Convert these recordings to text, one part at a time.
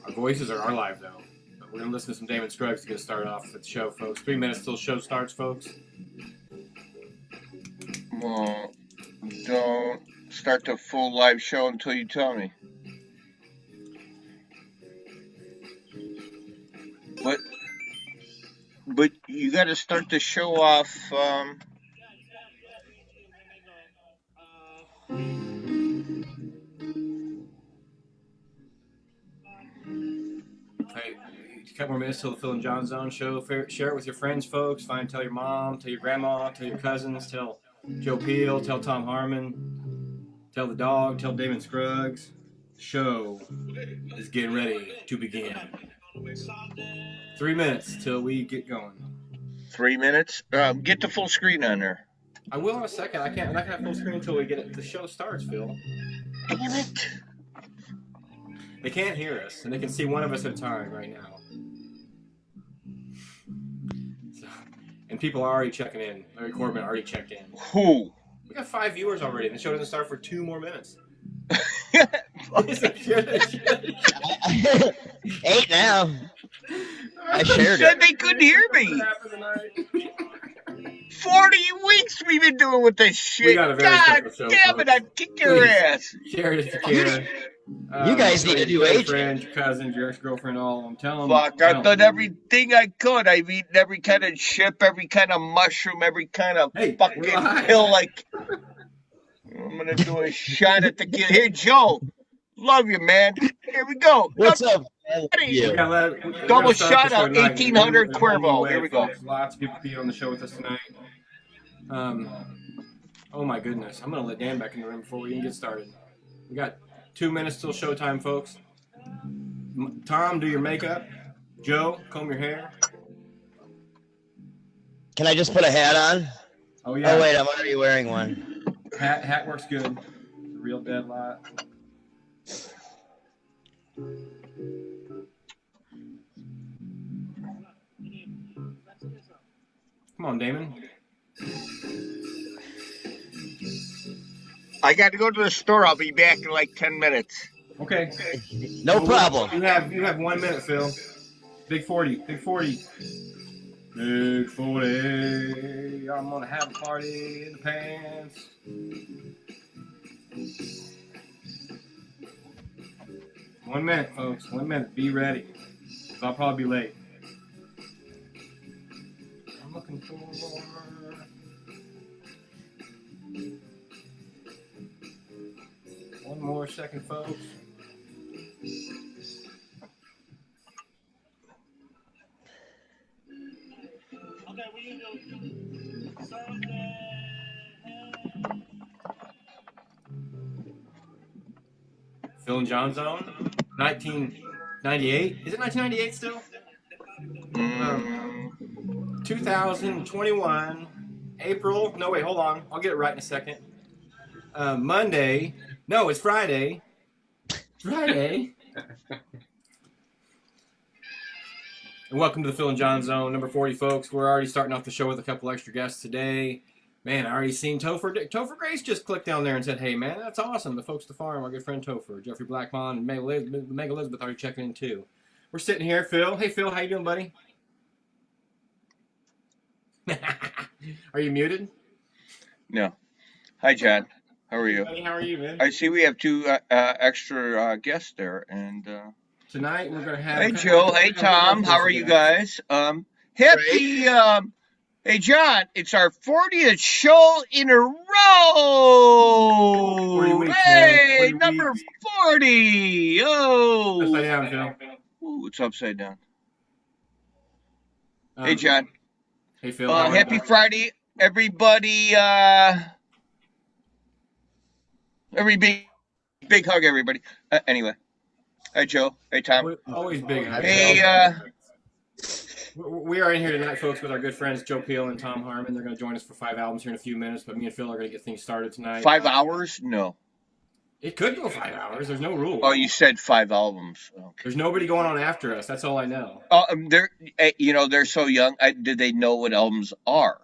Our voices are our live, though. But we're going to listen to some Damon Scruggs to get started off with the show, folks. 3 minutes till the show starts, folks. Well, don't start the full live show until you tell me. But you got to start the show off. Hey, a couple more minutes till the Phil and Jon Zone show. Share it with your friends, folks. Tell your mom, tell your grandma, tell your cousins, tell Joe Peel, tell Tom Harmon, tell the dog, tell Damon Scruggs. The show is getting ready to begin. 3 minutes till we get going. 3 minutes? Get the full screen on there. I will in a second. I'm not gonna have full screen until we get it. The show starts, Phil. Damn it! They can't hear us, and they can see one of us at a time right now. So, and people are already checking in. Larry Corbin already checked in. Who? We got 5 viewers already, and the show doesn't start for 2 more minutes. 8 now. I shared said it. they couldn't hear me. 40 weeks we've been doing with this shit. We got a very God special show, damn it, folks. I'd kick your ass. Share it if you can. You guys need to do your Agent. friends, your cousins, your ex-girlfriend, all of them. Tell them. Fuck, I've done everything I could. I've eaten every kind of chip, every kind of mushroom, every kind of fucking pill. Like, I'm going to do a shot at the kid. Hey, Joe. Love you, man. Here we go. What's up? Double shot out, 1800 Cuervo. Here we go. Lots of people be on the show with us tonight. Oh my goodness. I'm going to let Dan back in the room before we even get started. We got 2 minutes till showtime, folks. Tom, do your makeup. Joe, comb your hair. Can I just put a hat on? Oh, yeah. Oh, wait, I'm already wearing one. Hat works good. Real dead lot. Come on, Damon. I got to go to the store. I'll be back in like 10 minutes. Okay. No problem. You have 1 minute, Phil. Big 40. Big 40. Big 40. I'm gonna have a party in the pants. One minute, folks. 1 minute. Be ready. 'Cause I'll probably be late. I'm looking for. One more second, folks. Phil and Jon Zone, 1998. Is it 1998 still? 2021, April. No, wait, hold on. I'll get it right in a second. Monday. No, it's Friday. Friday. And welcome to the Phil and Jon Zone, number 40, folks. We're already starting off the show with a couple extra guests today. Man, I already seen Topher. Topher Grace just clicked down there and said, hey, man, that's awesome. The folks at the farm, our good friend Topher. Jeffrey Blackmon and Meg Elizabeth already checking in, too. We're sitting here, Phil. Hey, Phil, how you doing, buddy? Are you muted? No. Hi, John. How are you? Buddy, how are you, man? I see we have 2 extra guests there. And tonight we're going to have... Hey, Joe. Hey, Tom. How are you guys? Happy... Hey, John, it's our 40th show in a row. 40 weeks, hey, man. 40 number weeks. 40. Oh. Upside down, Phil. Ooh, it's upside down. Hey, John. Hey, Phil. Happy Friday, everybody. Every big hug, everybody. Anyway. Hey, Joe. Hey, Tom. Always big. Hey, we are in here tonight, folks, with our good friends Joe Peel and Tom Harmon. They're going to join us for 5 albums here in a few minutes, but me and Phil are going to get things started tonight. 5 hours? No. It could go 5 hours. There's no rule. Oh, you said 5 albums. Okay. There's nobody going on after us. That's all I know. They're so young. Do they know what albums are?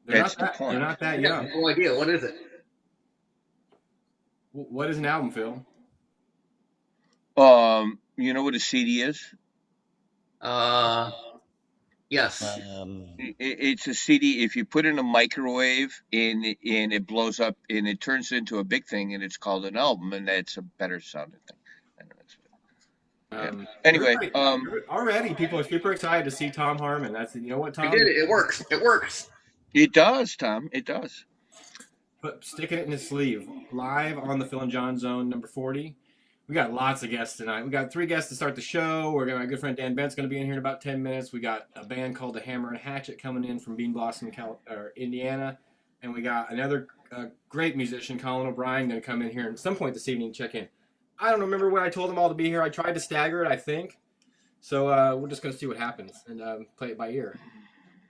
That's the point. They're not that young. No idea. What is it? What is an album, Phil? You know what a CD is? Yes. It's a CD. If you put it in a microwave and it blows up and it turns into a big thing, and it's called an album, and that's a better sounding thing. I don't know, anyway, already people are super excited to see Tom Harmon. That's what, Tom. I did it. It works. It works. It does, Tom. It does. But sticking it in his sleeve, live on the Phil and Jon Zone number 40. We got lots of guests tonight. We got 3 guests to start the show. We're my good friend Dan Bent's going to be in here in about 10 minutes. We got a band called the Hammer and Hatchet coming in from Bean Blossom, Indiana, and we got another great musician, Colin O'Brien, going to come in here at some point this evening and check in. I don't remember when I told them all to be here. I tried to stagger it, I think. So we're just going to see what happens and play it by ear.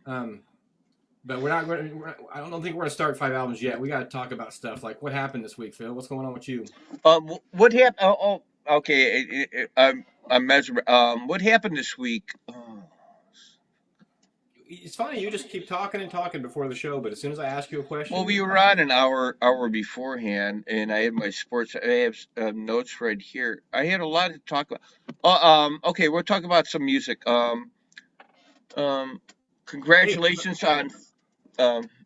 But we're not going to. I don't think we're going to start 5 albums yet. We got to talk about stuff like what happened this week, Phil. What's going on with you? What happened? Oh, okay. I'm measuring. What happened this week? It's funny. You just keep talking and talking before the show, but as soon as I ask you a question, well, we were on an hour beforehand, and I have my sports. I have notes right here. I had a lot to talk about. Okay, we'll talk about some music. Congratulations on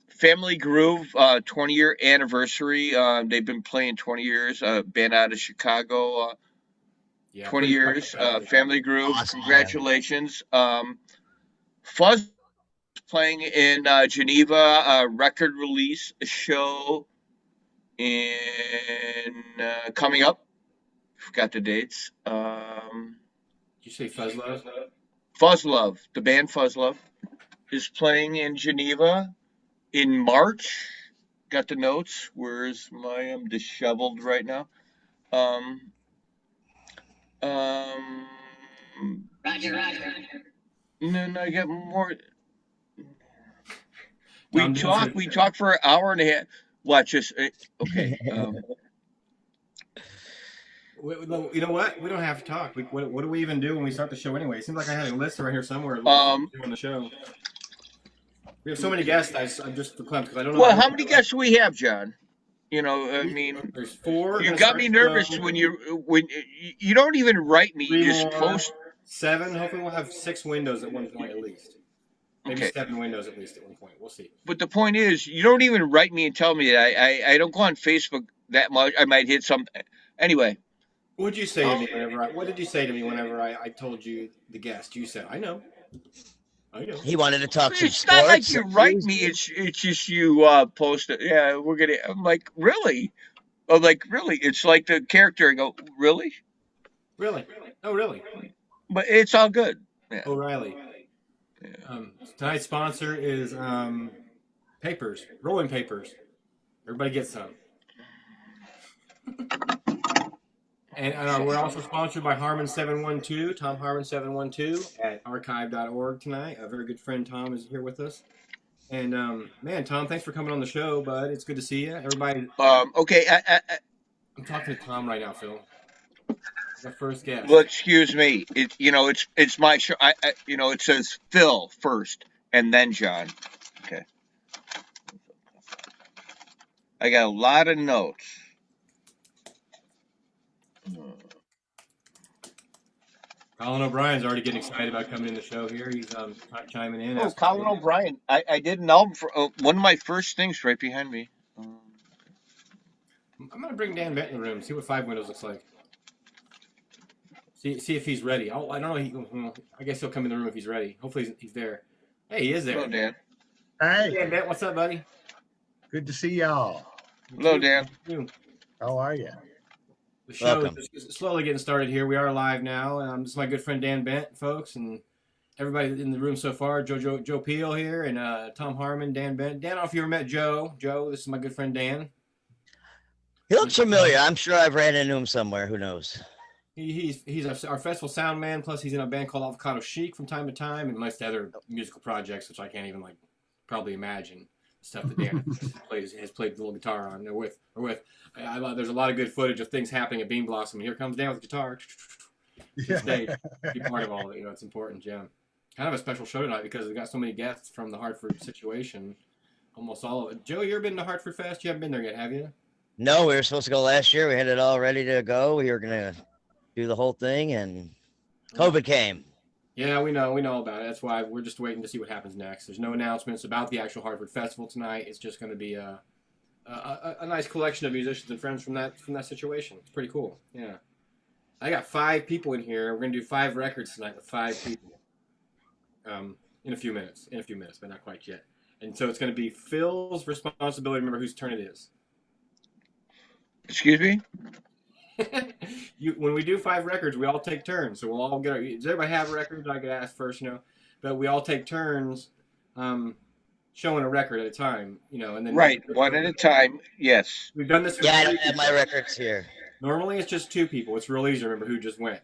Family Groove 20-year anniversary. They've been playing 20 years. Band out of Chicago. 20 years. Family Groove. Awesome, congratulations. Fuzz playing in Geneva. Record release show in coming up. Forgot the dates. Did you say Fuzz Love? Fuzz Love. The band Fuzz Love is playing in Geneva in March. Got the notes. Where's I'm disheveled right now. Roger. No, I got more. We talk for an hour and a half. Watch this. Okay. You know what? We don't have to talk. What do we even do when we start the show anyway? It seems like I had a list right here somewhere on the show. We have so many guests. I'm just verklempt because I don't know. Well, how many guests do we have, John? I mean, there's 4. You got me nervous when you don't even write me. You just post 7. Hopefully, we'll have 6 windows at one point at least. Maybe okay. 7 windows at least at one point. We'll see. But the point is, you don't even write me and tell me that. I don't go on Facebook that much. I might hit some. Anyway. What did you say to me whenever I told you the guest? You said, I know. He wanted to talk some It's sports. not like you write me. It's just you post it. Yeah, we're gonna. I'm like, really? I'm like, really? It's like the character. I go, really? Really? Oh, really? But it's all good. Yeah. O'Reilly. Yeah. Tonight's sponsor is papers, rolling papers. Everybody gets some. And we're also sponsored by Harmon 712, Tom Harmon 712 at archive.org tonight. A very good friend, Tom, is here with us. And, man, Tom, thanks for coming on the show, bud. It's good to see you. Everybody. Okay. I'm talking to Tom right now, Phil. The first guest. Well, excuse me. It's my show. It says Phil first and then John. Okay. I got a lot of notes. Colin O'Brien's already getting excited about coming in the show here. He's chiming in. Oh, Colin O'Brien. I did an album for one of my first things right behind me. I'm going to bring Dan Bent in the room, see what 5 windows looks like. See if he's ready. I don't know. I guess he'll come in the room if he's ready. Hopefully he's there. Hey, he is there. Hello, Dan. Hey. Dan Bent, what's up, buddy? Good to see y'all. Hello, Dan. How are you? The show is slowly getting started here. We are live now. This is my good friend Dan Bent, folks, and everybody in the room so far. Joe Peel here, and Tom Harmon, Dan Bent. Dan, I don't know if you ever met Joe. Joe, this is my good friend Dan. He looks familiar. I'm sure I've ran into him somewhere. Who knows? He's our festival sound man. Plus, he's in a band called Avocado Chic from time to time, and most other musical projects, which I can't even probably imagine. Stuff that Dan has played the little guitar on. There's a lot of good footage of things happening at Bean Blossom. And here comes Dan with the guitar. Stage. Be part of all of it. It's important, yeah. Kind of a special show tonight because we got so many guests from the Hartford situation. Almost all of it. Joe, you ever been to Hartford Fest? You haven't been there yet, have you? No, we were supposed to go last year. We had it all ready to go. We were gonna do the whole thing, and COVID came. Yeah, we know about it. That's why we're just waiting to see what happens next. There's no announcements about the actual Hartford Festival tonight. It's just going to be a nice collection of musicians and friends from that situation. It's pretty cool. Yeah, I got 5 people in here. We're going to do 5 records tonight with 5 people. In a few minutes, but not quite yet. And so it's going to be Phil's responsibility to remember whose turn it is. Excuse me? When we do 5 records, we all take turns. So we'll all get. Does everybody have records? I could ask first, but we all take turns, showing a record at a time, and then Right, one at a time. Yes. We've done this. Yeah, I don't have my records here. Normally, it's just 2 people. It's real easy to remember who just went.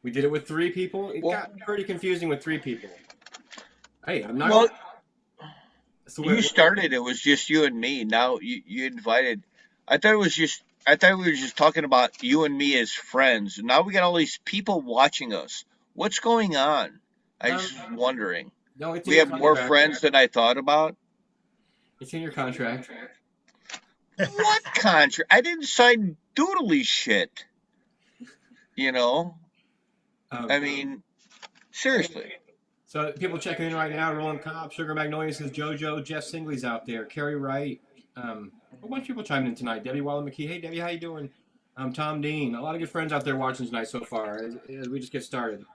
We did it with 3 people. It got pretty confusing with 3 people. Hey, I'm not. Well, you started. It was just you and me. Now you invited. I thought we were just talking about you and me as friends. Now we got all these people watching us. What's going on? I was just wondering. No, we have more friends than I thought about. It's in your contract. What contract? I didn't sign doodly shit. I mean, seriously. So people checking in right now. Roland Cobb, Sugar Magnolia says JoJo, Jeff Singley's out there. Kerry Wright. A bunch of people chiming in tonight. Debbie Waller McKee. Hey, Debbie, how you doing? Tom Dean. A lot of good friends out there watching tonight so far as we just get started.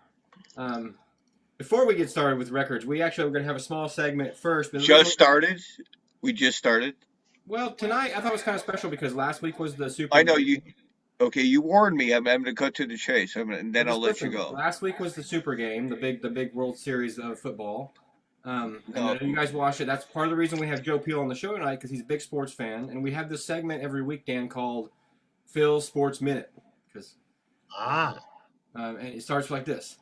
Before we get started with records, we actually are going to have a small segment first. Just started? We just started? Well, tonight I thought it was kind of special because last week was the Super I know you. Okay, you warned me. I'm going to cut to the chase, and then I'll let you go. Last week was the Super Game, the big World Series of football. And you guys watched it. That's part of the reason we have Joe Peel on the show tonight, because he's a big sports fan, and we have this segment every week, Dan, called Phil's Sports Minute. And it starts like this.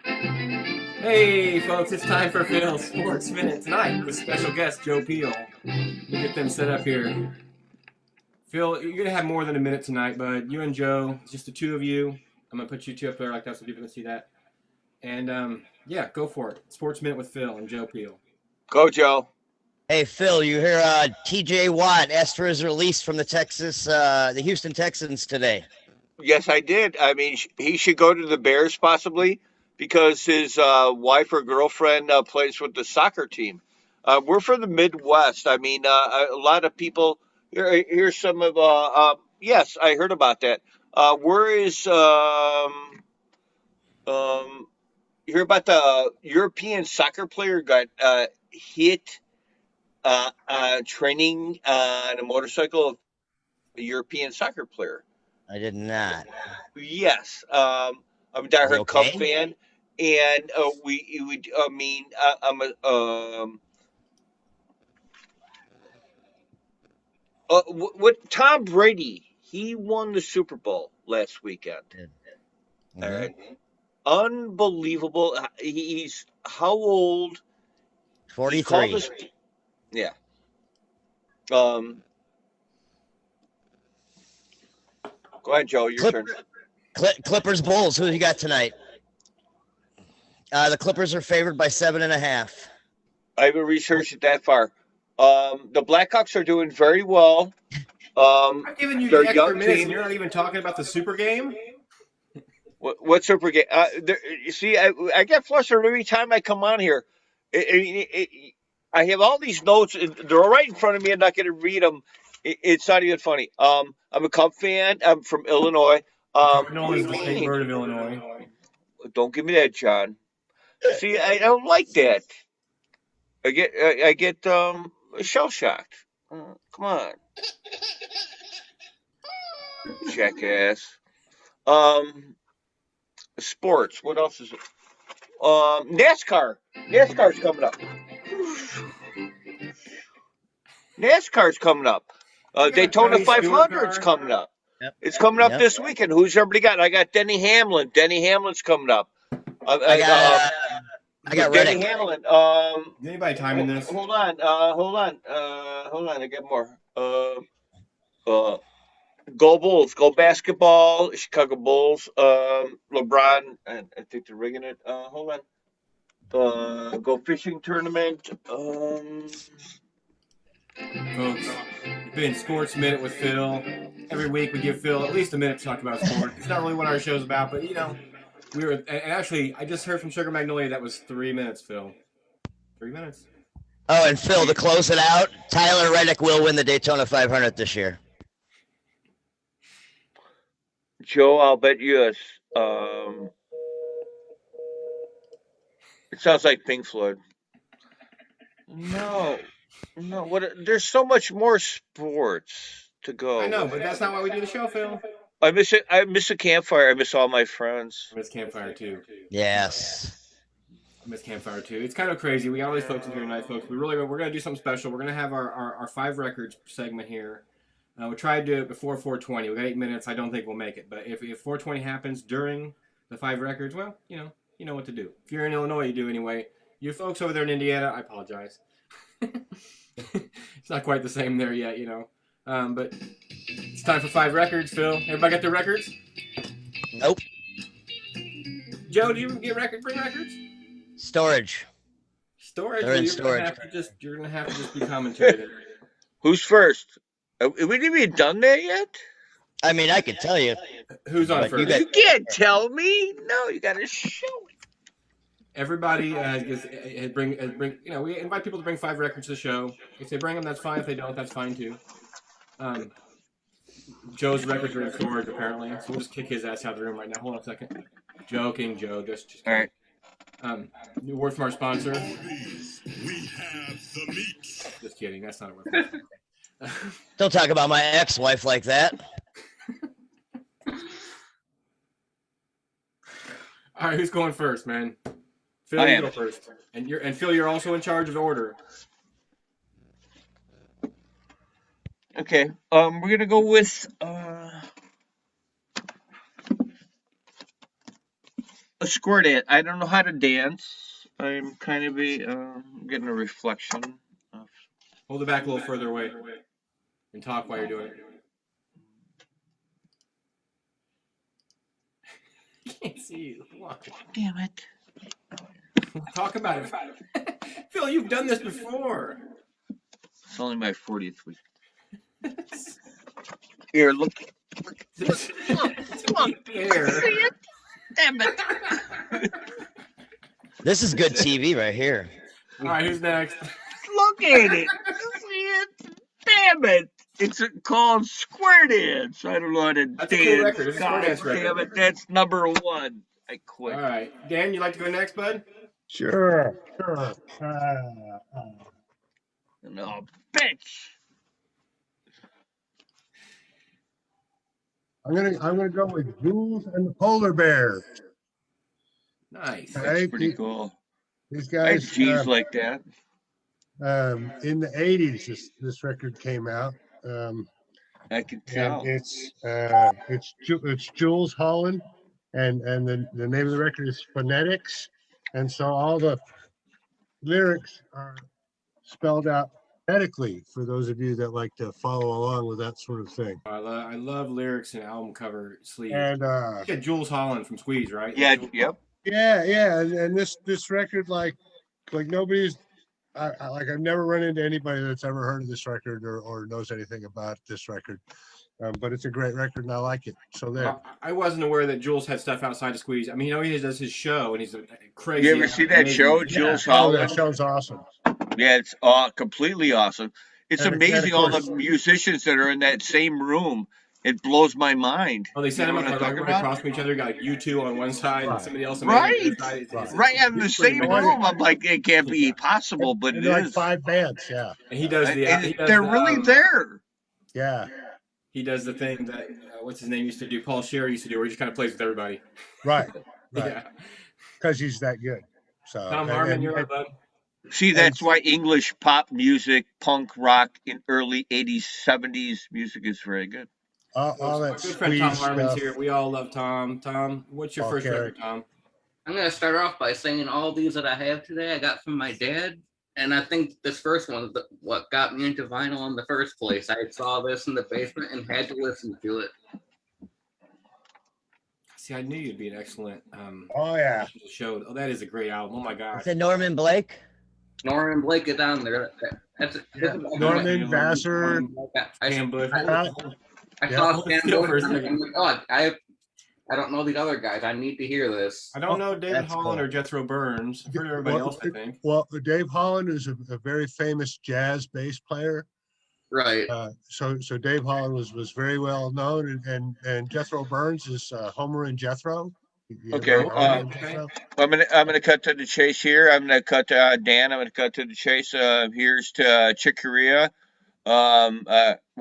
Hey, folks, it's time for Phil's Sports Minute tonight with special guest Joe Peel. We'll get them set up here. Phil, you're going to have more than a minute tonight, bud. You and Joe, just the 2 of you. I'm going to put you 2 up there like that so people can see that. And, yeah, go for it. Sports Minute with Phil and Joe Peel. Go, Joe. Hey, Phil, you hear T.J. Watt asked for his release from the Houston Texans today. Yes, I did. I mean, he should go to the Bears possibly because his wife or girlfriend plays with the soccer team. We're from the Midwest. I mean, a lot of people... Here's some of yes, I heard about that. Where is you hear about the European soccer player got hit training on a motorcycle? A European soccer player. I did not. Yes, I'm a diehard Cub fan, and what Tom Brady, he won the Super Bowl last weekend. Mm-hmm. All right. Unbelievable. He's how old? 43. Yeah. Go ahead, Joe. Your turn. Clippers Bulls. Who you got tonight? The Clippers are favored by 7.5. I haven't researched it that far. The Blackhawks are doing very well. I'm giving you the extra minutes, and you're not even talking about the Super Game? What Super Game? You see, I get flustered every time I come on here. I have all these notes. They're right in front of me. I'm not going to read them. It's not even funny. I'm a Cub fan. I'm from Illinois. Illinois is the state bird of Illinois. Don't give me that, John. See, I don't like that. I get shell shocked. Come on, jackass. Sports. What else is it? NASCAR. NASCAR's coming up. NASCAR's coming up. Daytona 500's coming up. Yep. It's coming up this weekend. Who's everybody got? I got Denny Hamlin. Denny Hamlin's coming up. I got Denny Hamlin. Is anybody timing this? Hold on. I got more. Go Bulls. Go basketball. Chicago Bulls. LeBron. I think they're rigging it. Hold on. Go fishing tournament. Folks, it's been Sports Minute with Phil. Every week we give Phil at least a minute to talk about sports. It's not really what our show's about, but and actually, I just heard from Sugar Magnolia that was 3 minutes, Phil. 3 minutes. Oh, and Phil, to close it out, Tyler Reddick will win the Daytona 500 this year. Joe, I'll bet you it sounds like Pink Floyd. No. There's so much more sports to go. I know, but that's not why we do the show, Phil. I miss it. I miss a campfire. I miss all my friends. I miss campfire too. Yes. I miss campfire too. It's kind of crazy. We got all these folks in here tonight, folks. We're gonna do something special. We're gonna have our 5 records segment here. We tried to do it before 420. We got 8 minutes. I don't think we'll make it. But if 420 happens during the 5 records, well, you know what to do. If you're in Illinois, you do anyway. You folks over there in Indiana, I apologize. It's not quite the same there yet, but it's time for 5 records, Phil. Everybody got their records? Nope. Joe, do you bring records? Storage. Storage? They're in You're storage. You're going to have to just be commentating. Who's first? We didn't even done that yet? I mean, I could tell you. Who's on first? You can't tell me. No, you got to show it. Everybody we invite people to bring 5 records to the show. If they bring them, that's fine. If they don't, that's fine too. Joe's records are in storage, apparently, so we'll just kick his ass out of the room right now. Hold on a second. Joking, Joe. Just all right. New word from our sponsor. We have the meat. Just kidding. That's not a word. Don't talk about my ex-wife like that. All right, who's going first, man? Phil, you go first. And Phil, you're also in charge of the order. Okay. We're gonna go with a square dance. I don't know how to dance. I'm kind of getting a reflection. Hold it back a little further away, and talk while you're doing it. I can't see you. Damn it. Talk about it. Phil, you've done this before. It's only my 40th week. Here, look. Look. Here. See it? Damn it. This is good TV right here. All right, who's next? Look at it. See it? Damn it. It's called Square Dance. I don't know how to That's dance. a cool record. It's a Square Dance record. Damn it. That's number 1. I quit. All right. Dan, you like to go next, bud? Sure. No, bitch. I'm gonna go with Jules and the Polar Bears. Nice. That's pretty cool. These I guys, G's like that. in the '80s, this record came out. I can tell. And it's Jules Holland, and the name of the record is Phonetics, and so all the lyrics are spelled out phonetically for those of you that like to follow along with that sort of thing. I love lyrics and album cover sleeves. And you got Jules Holland from Squeeze, right? Yeah. Yep. yeah, and this record like nobody's. I've never run into anybody that's ever heard of this record or knows anything about this record, but it's a great record and I like it. So there. I wasn't aware that Jules had stuff outside of Squeeze. I mean, he does his show and he's a crazy. You ever see that show, Jules Holland? Oh, that show's awesome. Yeah, it's completely awesome. It's amazing all the musicians that are in that same room. It blows my mind. Oh, they set them up like right across from each other. You got like you two on one side and somebody else on the other side. Right in the same room. I'm like, it can't be possible, but it like is. 5 bands, yeah. And he does they're really there. Yeah. He does the thing that what's his name used to do. Paul Scheer used to do, where he just kind of plays with everybody. Right. Yeah. Because he's that good. So Tom Harmon, you're right, bud. See, that's why English pop music, punk rock in early 80s, 70s music is very good. All that good friend Tom Harmon's stuff. here. We all love Tom. Tom, what's your first record, Tom? I'm going to start off by saying all these that I have today I got from my dad. And I think this first one is what got me into vinyl in the first place. I saw this in the basement and had to listen to it. See, I knew you'd be an excellent Oh, yeah. show. Oh, that is a great album. Oh, my gosh. Is it Norman Blake? Norman Blake is down there. That's Norman Vassar. Cam Bush. Pat, I yeah. saw Hold Stan still Bush. for a I'm second. like, oh, I don't know these other guys. I need to hear this. I don't know David that's Holland cool. or Jethro Burns. I've heard of everybody else, I think. Well, Dave Holland is a very famous jazz bass player. Right. So Dave Holland was very well known, and Jethro Burns is Homer and Jethro. You Okay, ever Homer and Jethro? I'm gonna cut to the chase here. I'm gonna cut to Dan. I'm gonna cut to the chase. Here's to Chick Corea. One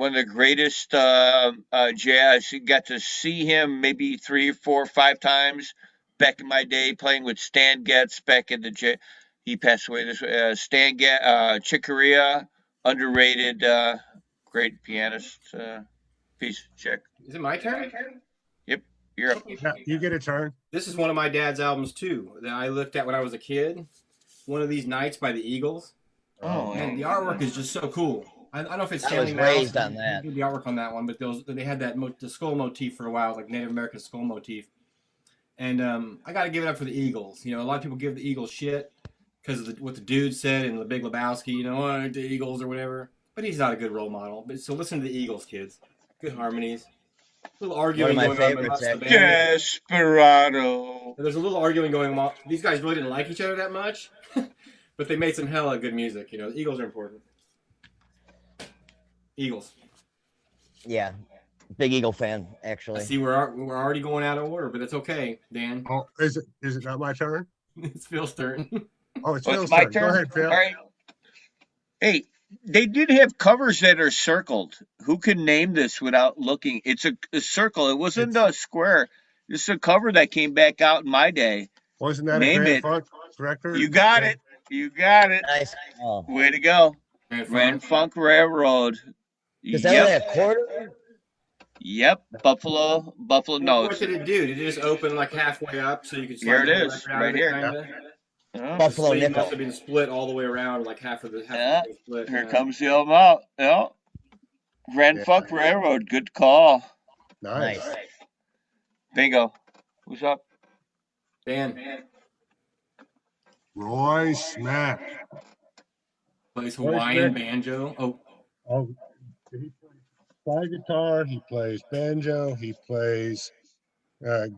of the greatest jazz. You got to see him maybe 3, 4, 5 times back in my day, playing with Stan Getz back in the J. He passed away this way. Stan Getz, Chick Corea, underrated, great pianist. Peace, Chick. Is it my turn? Yep, you're up. Yeah, you get a turn. This is one of my dad's albums too that I looked at when I was a kid. One of These Nights by the Eagles. Oh, Man, the artwork is just so cool. I don't know if it's I Stanley was Mouse raised on that. who did the artwork on that one, but they had that the skull motif for a while, like Native American skull motif. And I got to give it up for the Eagles. You know, a lot of people give the Eagles shit because of what the dude said in The Big Lebowski. You know, oh, the Eagles or whatever. But he's not a good role model. But so listen to the Eagles, kids. Good harmonies. A little arguing One of my going on favorites, amongst the actually. band. Desperado. There's a little arguing going on. These guys really didn't like each other that much, but they made some hella good music. You know, the Eagles are important. Eagles. Yeah, big Eagle fan, I actually. see we're already going out of order, but it's okay, Dan. Oh, is it not my turn? It's Phil's turn. Oh, it's Oh, Phil's it's my turn. turn. Go ahead, Phil. All right. Hey, they did have covers that are circled. Who can name this without looking? It's a circle. It wasn't a square. It's a cover that came back out in my day. Wasn't that Name a Grand it. Funk record? You got it. You got it. Nice. Oh. Way to go. Grand Grand Funk Railroad. Is that Yep. only a quarter? Yep. Buffalo What Notes. did it do? Did it just open like halfway up so you could Here slide it the is, record out right of it, here. kinda? Oh, The Buffalo sleeve nickel. must have been split all the way around, like half of the Yeah. split. here yeah. comes the album out. Yeah. Grand Yeah. Funk Railroad. Good call. Nice. Nice. Bingo. Who's up? Dan Roy Smack. plays Roy Hawaiian Smith. banjo. Oh, Oh, he plays slide guitar. He plays banjo. He plays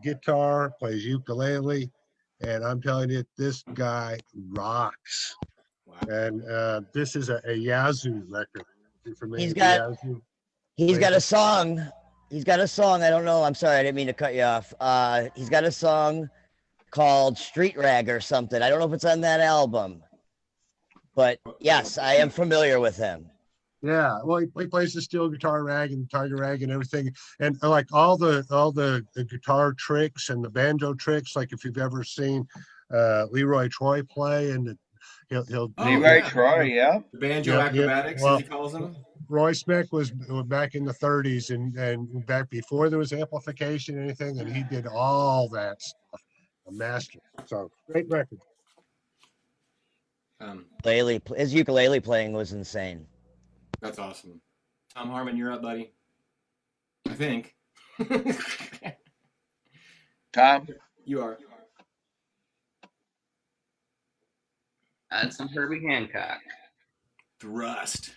guitar. Plays ukulele. And I'm telling you, this guy rocks. wow. And this is a Yazoo record. You familiar He's with got- Yazoo? He's got a song. He's got a song. I don't know. I'm sorry. I didn't mean to cut you off. He's got a song called Street Rag or something. I don't know if it's on that album. But yes, I am familiar with him. Yeah, well, he plays the steel guitar rag and tiger rag and everything, and like all the guitar tricks and the banjo tricks. Like if you've ever seen Leroy Troy play, and he'll Oh, Leroy yeah. Troy, yeah. The banjo Yeah, yeah. acrobatics, Well, as he calls them. Roy Smith was back in the 30s and back before there was amplification or anything, and he did all that stuff. A master. So great record. His ukulele playing was insane. That's awesome. Tom Harmon, you're up, buddy. I think. Tom. You are. Add some Herbie Hancock. Thrust.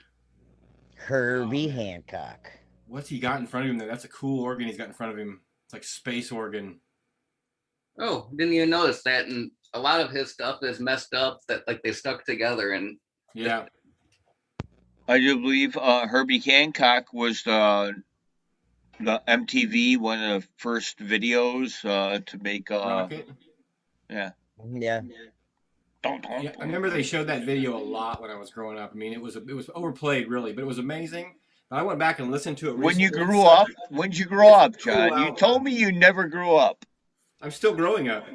Herbie Hancock. What's he got in front of him there? That's a cool organ he's got in front of him. It's like space organ. Oh, didn't even notice that. And a lot of his stuff is messed up that like they stuck together. And Yeah. I do believe Herbie Hancock was the MTV, one of the first videos to make Rocket. Yeah. Yeah, I remember they showed that video a lot when I was growing up. I mean, it was overplayed, really, but it was amazing. I went back and listened to it When you recently. grew up, when did you grow up, Cool John? You album. told me you never grew up. I'm still growing up.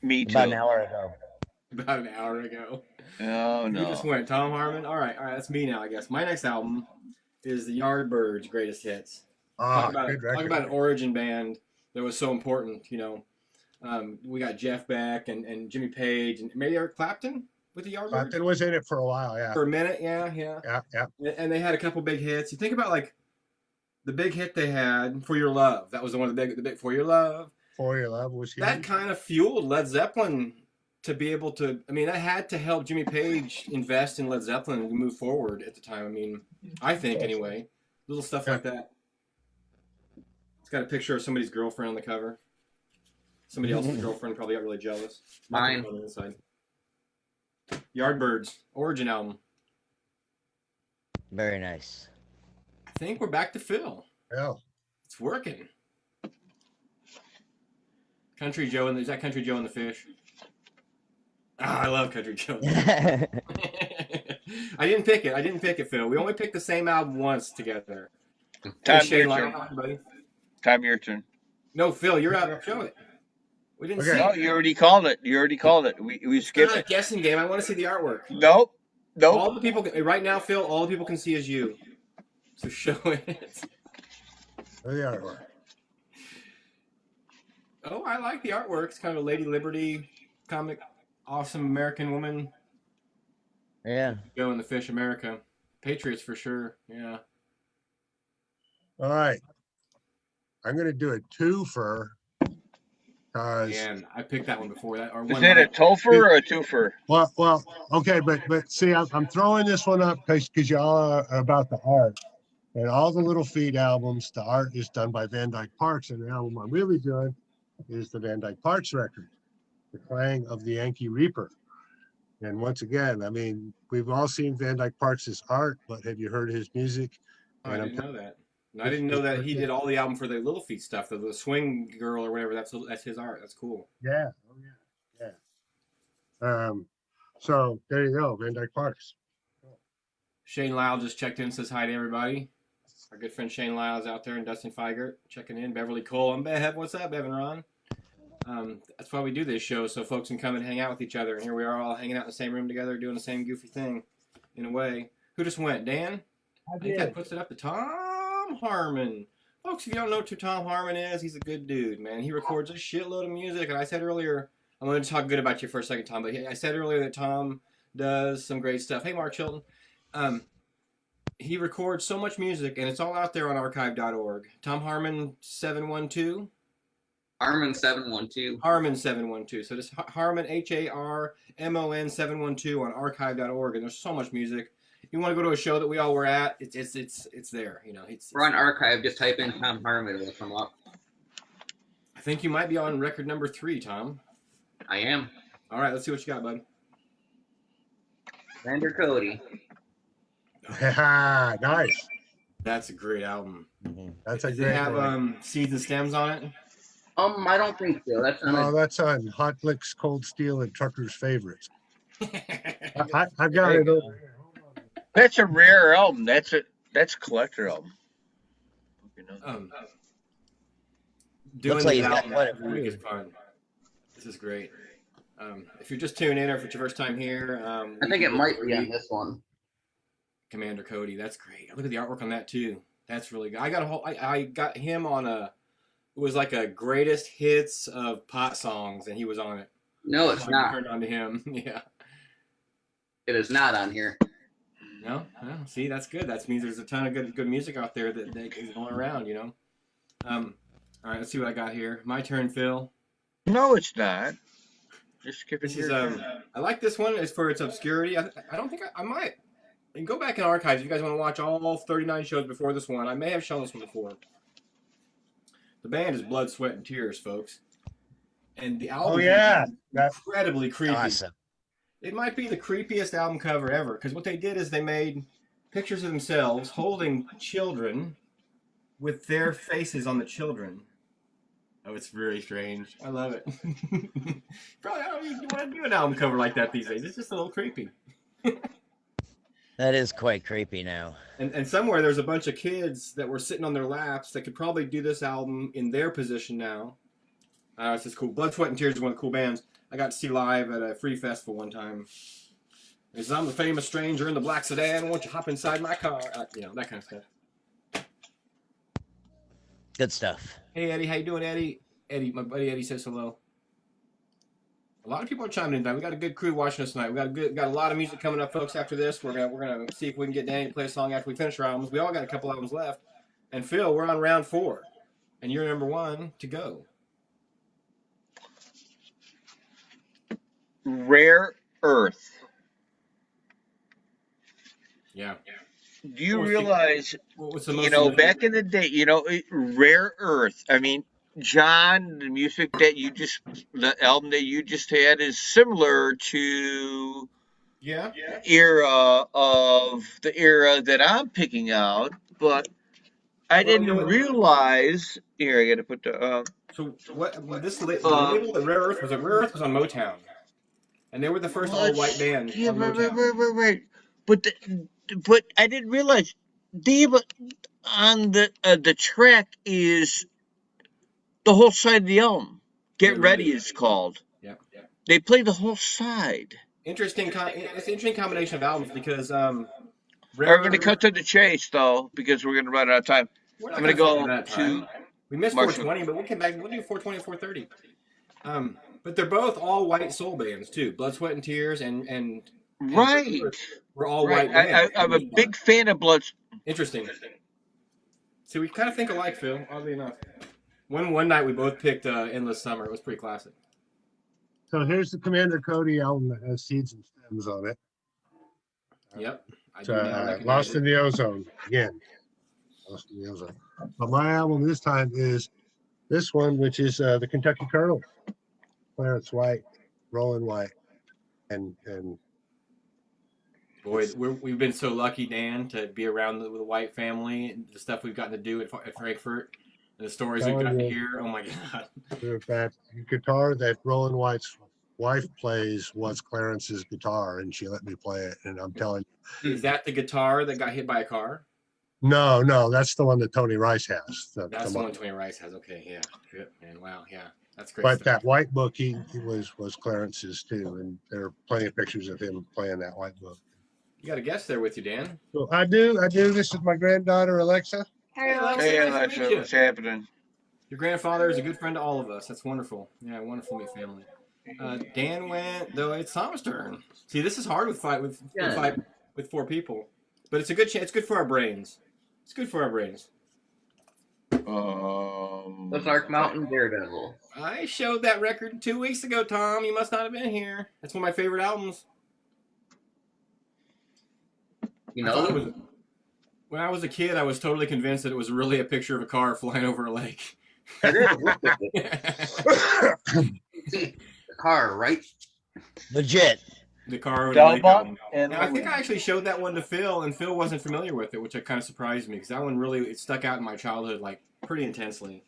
Me too. About an hour ago. About an hour ago. Oh You no. just went Tom Harmon. All right, that's me now, I guess. My next album is the Yardbirds' Greatest Hits. Talk about an origin band that was so important. You know, we got Jeff Beck and Jimmy Page and maybe Eric Clapton with the Yardbirds Clapton was in it for a while. Yeah. for a minute. Yeah. Yeah. And they had a couple big hits. You think about like the big hit they had, "For Your Love." That was the big "For Your Love." For Your Love was huge. That kind of fueled Led Zeppelin to be able to, I mean, that had to help Jimmy Page invest in Led Zeppelin and move forward at the time. I mean, I think anyway, little stuff like that. It's got a picture of somebody's girlfriend on the cover. Somebody else's girlfriend probably got really jealous. Mine. On the inside. Yardbirds Origin album. Very nice. I think we're back to Phil. Yeah. It's working. Country Joe and is that Country Joe and the Fish? Ah, I love Country Joe. I didn't pick it, Phil. We only picked the same album once together. Tom, Shane your turn. buddy. Tom, your turn. No, Phil, you're out. Show it. We didn't see No, it. you already called it. We skipped It's not it. a guessing game. I want to see the artwork. Nope. All the people right now, Phil. All the people can see is you. So show it. There the artwork. Oh, I like the artwork. It's kind of a Lady Liberty comic, awesome American woman. Yeah. Joe and the Fish, America, Patriots for sure. Yeah. All right. I'm going to do a twofer. And I picked that one before that. Or Is one it a twofer or a twofer? Well, okay, but see, I'm throwing this one up because y'all are about the art. And all the Little Feat albums, the art is done by Van Dyke Parks, and the album I'm really doing is the Van Dyke Parks record, The Clang of the Yankee Reaper. And once again, I mean, we've all seen Van Dyke Parks' art, but have you heard his music? Oh, I didn't know that. And I didn't know that he did all the album for the Little Feat stuff, the Swing Girl or whatever. That's his art. That's cool. Yeah, oh yeah. So there you go, Van Dyke Parks. Shane Lyle just checked in, says hi to everybody. Our good friend Shane Lyle is out there, and Dustin Feigert checking in. Beverly Cole, I'm Bev. What's up, Bev and Ron? That's why we do this show, so folks can come and hang out with each other. And here we are all hanging out in the same room together, doing the same goofy thing, in a way. Who just went? Dan? I think that puts it up to Tom Harmon. Folks, if you don't know who Tom Harmon is, he's a good dude, man. He records a shitload of music, and I said earlier, I'm going to talk good about you for a second, Tom, but I said earlier that Tom does some great stuff. Hey, Mark Chilton. He records so much music, and it's all out there on archive.org. Tom Harmon 712. Harmon 712. Harmon 712. So just Harmon HARMON 712 on archive.org, and there's so much music. If you want to go to a show that we all were at, it's there. You know, We're on archive. Just type in Tom Harmon, it'll come up. I think you might be on record number 3, Tom. I am. All right, let's see what you got, bud. Vander Cody. Nice. That's a great album. That's a Does it great have one. seeds and stems on it? I don't think so. That's on No, that's on Hot Licks, Cold Steel, and Trucker's Favorites. I've got it over here. That's a rare album. That's a collector album. Doing Looks like the he's got album quite a every week few. is fun. This is great. If you're just tuning in or if it's your first time here, I think it might be on this one. Commander Cody, that's great. Look at the artwork on that too. That's really good. I got him on it was like a greatest hits of pot songs, and he was on it. No, it's not. Turned on to him. Yeah. It is not on here. No, see, that's good. That means there's a ton of good music out there that is going around, you know. All right, let's see what I got here. My turn, Phil. No, it's not. Just skipping This your is turn. I like this one. It's for its obscurity. I don't think I might. And go back in archives if you guys want to watch all 39 shows before this one. I may have shown this one before. The band is Blood, Sweat, and Tears, folks. And the album yeah. is incredibly creepy. Awesome. It might be the creepiest album cover ever, because what they did is they made pictures of themselves holding children with their faces on the children. Oh, it's very strange. I love it. Probably I don't even want to do an album cover like that these days. It's just a little creepy. That is quite creepy now. And somewhere there's a bunch of kids that were sitting on their laps that could probably do this album in their position now. It's just cool. Blood, Sweat, and Tears is one of the cool bands I got to see live at a free festival one time. He says, I'm the famous stranger in the black sedan. Won't you hop inside my car? You know, that kind of stuff. Good stuff. Hey, Eddie. How you doing, Eddie? Eddie, my buddy Eddie says hello. A lot of people are chiming in tonight. We got a good crew watching us tonight. We got a lot of music coming up, folks. After this, we're gonna see if we can get Danny to play a song after we finish our albums. We all got a couple albums left. And Phil, we're on round 4, and you're number 1 to go. Rare Earth. Yeah. Do you realize, What's the most back in the day, Rare Earth, I mean, John, the album that you just had is similar to Yeah. the era that I'm picking out, but I didn't realize. Here, I got to put the. So what? The label at Rare Earth was on Motown, and they were the first all-white band on Motown. Right. But but I didn't realize Dave on the track is the whole side of the album. Get Ready is called. Yeah. They play the whole side. It's an interesting combination of albums because We're going to cut to the chase though because we're going to run out of time. I'm going to go to. We missed 420, but we'll come back. We'll do 420 and 430. But they're both all white soul bands too. Blood, Sweat, and Tears and right. We're all white bands. I'm a big fan of Blood. Interesting. So we kind of think alike, Phil. Oddly enough. One night we both picked Endless Summer. It was pretty classic. So here's the Commander Cody album that has Seeds and Stems on it. Yep. Lost in the Ozone again. Lost in the Ozone. But my album this time is this one, which is the Kentucky Colonel. Clarence White, Roland White, and boy, we've been so lucky, Dan, to be around the White family and the stuff we've gotten to do at Frankfurt. The stories we've gotten to hear, oh my God. That guitar that Roland White's wife plays was Clarence's guitar, and she let me play it, and I'm telling you. Is that the guitar that got hit by a car? No, that's the one that Tony Rice has. That's the one Tony Rice has, okay, yeah. Good, man, wow, yeah, that's great But stuff. that White book, he was Clarence's too, and there are plenty of pictures of him playing that White book. You got a guest there with you, Dan. So I do. This is my granddaughter, Alexa. Hey, Alexa. Hey, Alexa, what's happening? Your grandfather is a good friend to all of us. That's wonderful. Yeah, wonderful to meet family. Dan went, though it's Tom's turn. See, this is hard with four people, but it's a good chance. It's good for our brains. It's good for our brains. Ozark Mountain Daredevil. I showed that record 2 weeks ago, Tom. You must not have been here. That's one of my favorite albums. You know, when I was a kid, I was totally convinced that it was really a picture of a car flying over a lake. The car, right? Legit. The car over the lake album. And I think I actually showed that one to Phil, and Phil wasn't familiar with it, which kind of surprised me because that one really it stuck out in my childhood like pretty intensely.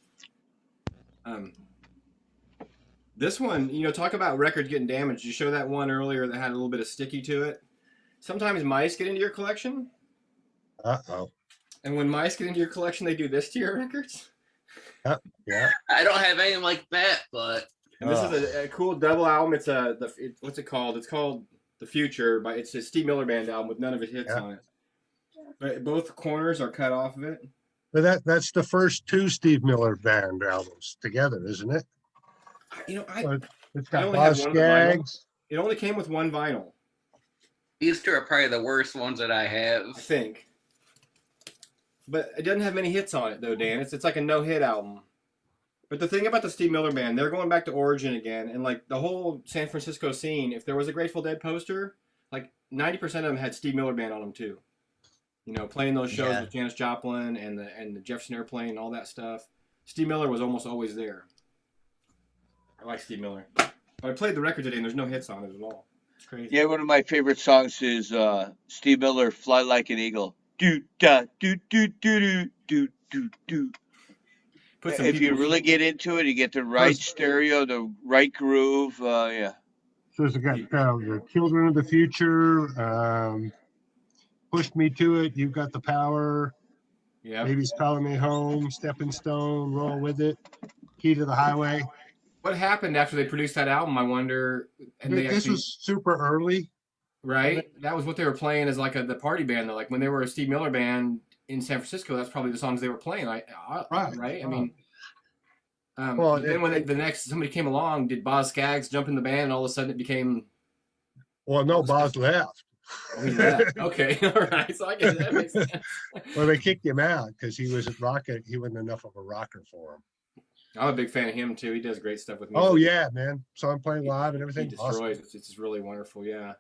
This one, talk about records getting damaged. You showed that one earlier that had a little bit of sticky to it. Sometimes mice get into your collection. Uh-oh. And when mice get into your collection, they do this to your records. Yeah. I don't have anything like that, but. And this is a cool double album. It's what's it called? It's called The Future, but it's a Steve Miller Band album with none of it hits on it. But both corners are cut off of it. But that's the first two Steve Miller Band albums together, isn't it? It's got Boz Skaggs. It only came with one vinyl. These two are probably the worst ones that I have. I think. But it doesn't have many hits on it, though, Dan. It's like a no-hit album. But the thing about the Steve Miller Band, they're going back to origin again. And, like, the whole San Francisco scene, if there was a Grateful Dead poster, like, 90% of them had Steve Miller Band on them, too. Playing those shows with Janis Joplin and the Jefferson Airplane and all that stuff. Steve Miller was almost always there. I like Steve Miller. But I played the record today, and there's no hits on it at all. It's crazy. Yeah, one of my favorite songs is Steve Miller, "Fly Like an Eagle." Do da do do do do do do. If you really get into it, you get the right stereo, the right groove. Yeah. So it's got the Children of the Future, Pushed Me to It, You've Got the Power, Baby's Calling Me Home, Stepping Stone, Roll With It, Key to the Highway. What happened after they produced that album, I wonder? And this was super early. Right? That was what they were playing as like the party band, though. Like when they were a Steve Miller Band in San Francisco, that's probably the songs they were playing. Right? I mean, then when the next somebody came along, did Boz Skaggs jump in the band, and all of a sudden it became? Well, no, Boz left. Oh, he left. Okay, all right. So I guess that makes sense. Well, they kicked him out because he wasn't enough of a rocker for him. I'm a big fan of him too. He does great stuff with music. Oh yeah, man. So I'm playing live and He everything. destroys. Awesome. It's really wonderful. Yeah.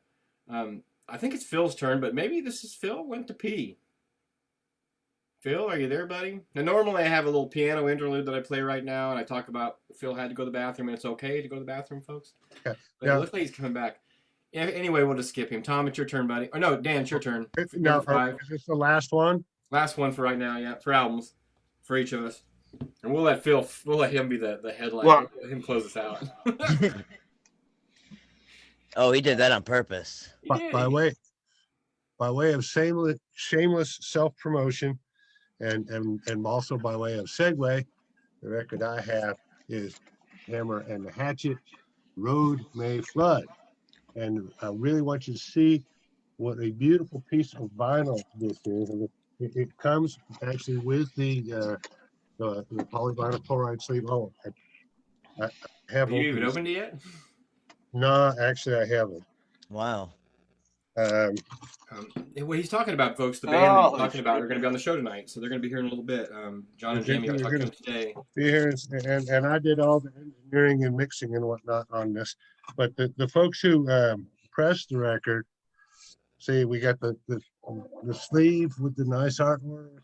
I think it's Phil's turn, but maybe this is Phil went to pee. Phil, are you there, buddy? Now, normally I have a little piano interlude that I play right now, and I talk about Phil had to go to the bathroom, and it's okay to go to the bathroom, folks. Okay. But it looks like he's coming back. Yeah, anyway, we'll just skip him. Tom, it's your turn, buddy. Or no, Dan, it's your turn. Now, Number 5. is this the last one? Last one for right now, yeah, for albums, for each of us. And we'll let him be the headline. Well- We'll let him close us out. Oh, he did that on purpose. By way of shameless self-promotion, and also by way of segue, the record I have is Hammer and the Hatchet, Road May Flood. And I really want you to see what a beautiful piece of vinyl this is. And it comes actually with the polyvinyl chloride sleeve. Oh, I have. Have you even opened it yet? No, actually I haven't. Wow. What he's talking about, folks, the band that he's talking about are going to be on the show tonight, so they're going to be here in a little bit. John and Jamie, I talked to them today. Be here, and I did all the engineering and mixing and whatnot on this. But the folks who pressed the record, see, we got the sleeve with the nice artwork,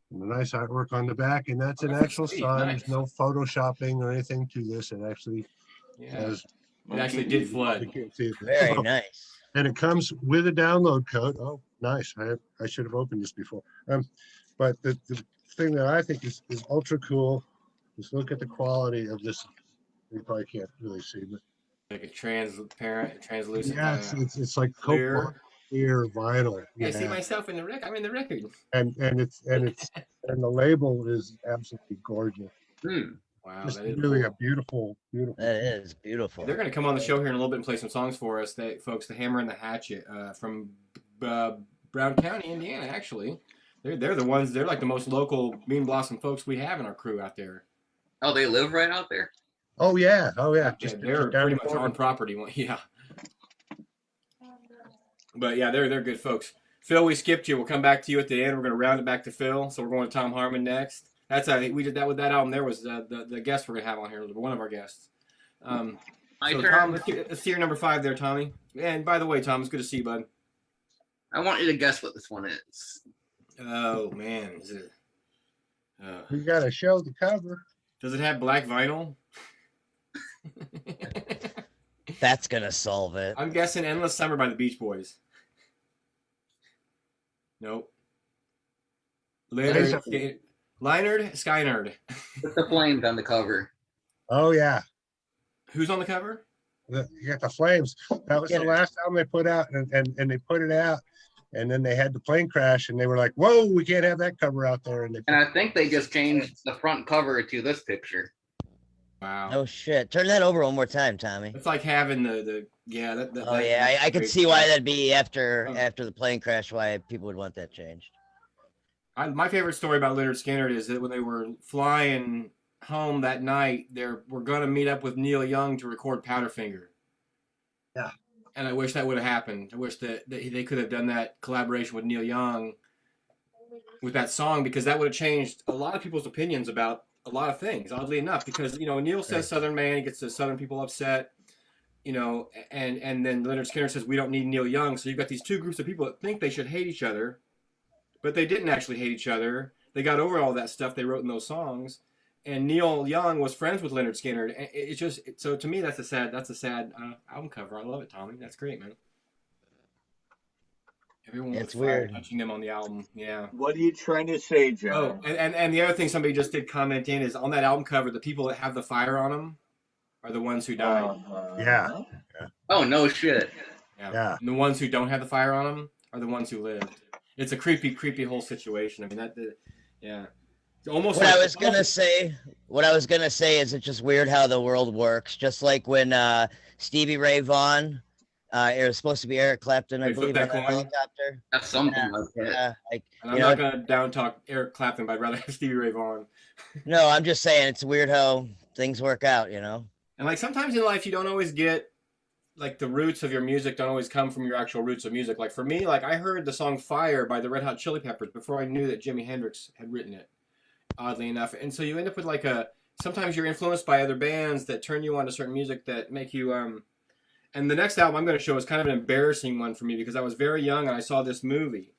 and the nice artwork on the back, and that's an actual sign. Nice. There's no photoshopping or anything to this. It actually has. It actually did flood. You can't see it. Very nice. And it comes with a download code. Oh, nice. I should have opened this before. But the thing that I think is ultra cool is look at the quality of this. You probably can't really see, but Like a translucent. yeah, it's like clear vinyl. I see myself in the record. I'm in the record. And the label is absolutely gorgeous. Wow, Just that is really cool. a beautiful. That is beautiful. They're going to come on the show here in a little bit and play some songs for us. Folks, the Hammer and the Hatchet from Brown County, Indiana. Actually, they're the ones. They're like the most local Bean Blossom folks we have in our crew out there. Oh, they live right out there? Oh yeah. Just they're pretty much on property. Yeah. But yeah, they're good folks. Phil, we skipped you. We'll come back to you at the end. We're going to round it back to Phil. So we're going to Tom Harmon next. We did that with that album. There was the guest we're going to have on here, one of our guests. My so turn. Tom, let's see your number 5 there, Tommy. And by the way, Tom, it's good to see you, bud. I want you to guess what this one is. Oh man, is it? We got to show the cover. Does it have black vinyl? That's gonna solve it. I'm guessing "Endless Summer" by the Beach Boys. Nope. Leonard Skynyrd. Put the flames on the cover. Oh yeah. Who's on the cover? You got the Flames. That was the last album they put out, and they put it out, and then they had the plane crash, and they were like, "Whoa, we can't have that cover out there." And I think they just changed the front cover to this picture. Wow. Oh shit! Turn that over one more time, Tommy. It's like having I could see why that'd be after the plane crash. Why people would want that changed. My favorite story about Leonard Skinner is that when they were flying home that night, they were going to meet up with Neil Young to record Powderfinger. Yeah. And I wish that would have happened. I wish that they could have done that collaboration with Neil Young with that song, because that would have changed a lot of people's opinions about a lot of things, oddly enough, because, Neil says Southern man, he gets the Southern people upset, and then Leonard Skinner says we don't need Neil Young. So you've got these two groups of people that think they should hate each other, but they didn't actually hate each other. They got over all that stuff they wrote in those songs. And Neil Young was friends with Leonard Skinner. And it's just, so to me, that's a sad album cover. I love it, Tommy. That's great, man. Everyone was weird touching them on the album. Yeah. What are you trying to say, John? Oh, and the other thing somebody just did comment in is on that album cover, the people that have the fire on them are the ones who died. Yeah. Oh, no shit. Yeah. And the ones who don't have the fire on them are the ones who lived. It's a creepy, creepy whole situation. I mean, yeah. It's almost What I was gonna say is it's just weird how the world works. Just like when Stevie Ray Vaughan, it was supposed to be Eric Clapton, I believe, on the helicopter. That's something like that. And I'm not gonna down talk Eric Clapton, but I'd rather have Stevie Ray Vaughan. No, I'm just saying it's weird how things work out, And like sometimes in life you don't always get, like, the roots of your music don't always come from your actual roots of music. Like for me, like I heard the song Fire by the Red Hot Chili Peppers before I knew that Jimi Hendrix had written it, oddly enough. And so you end up with like sometimes you're influenced by other bands that turn you on to certain music that make you and the next album I'm going to show is kind of an embarrassing one for me because I was very young and I saw this movie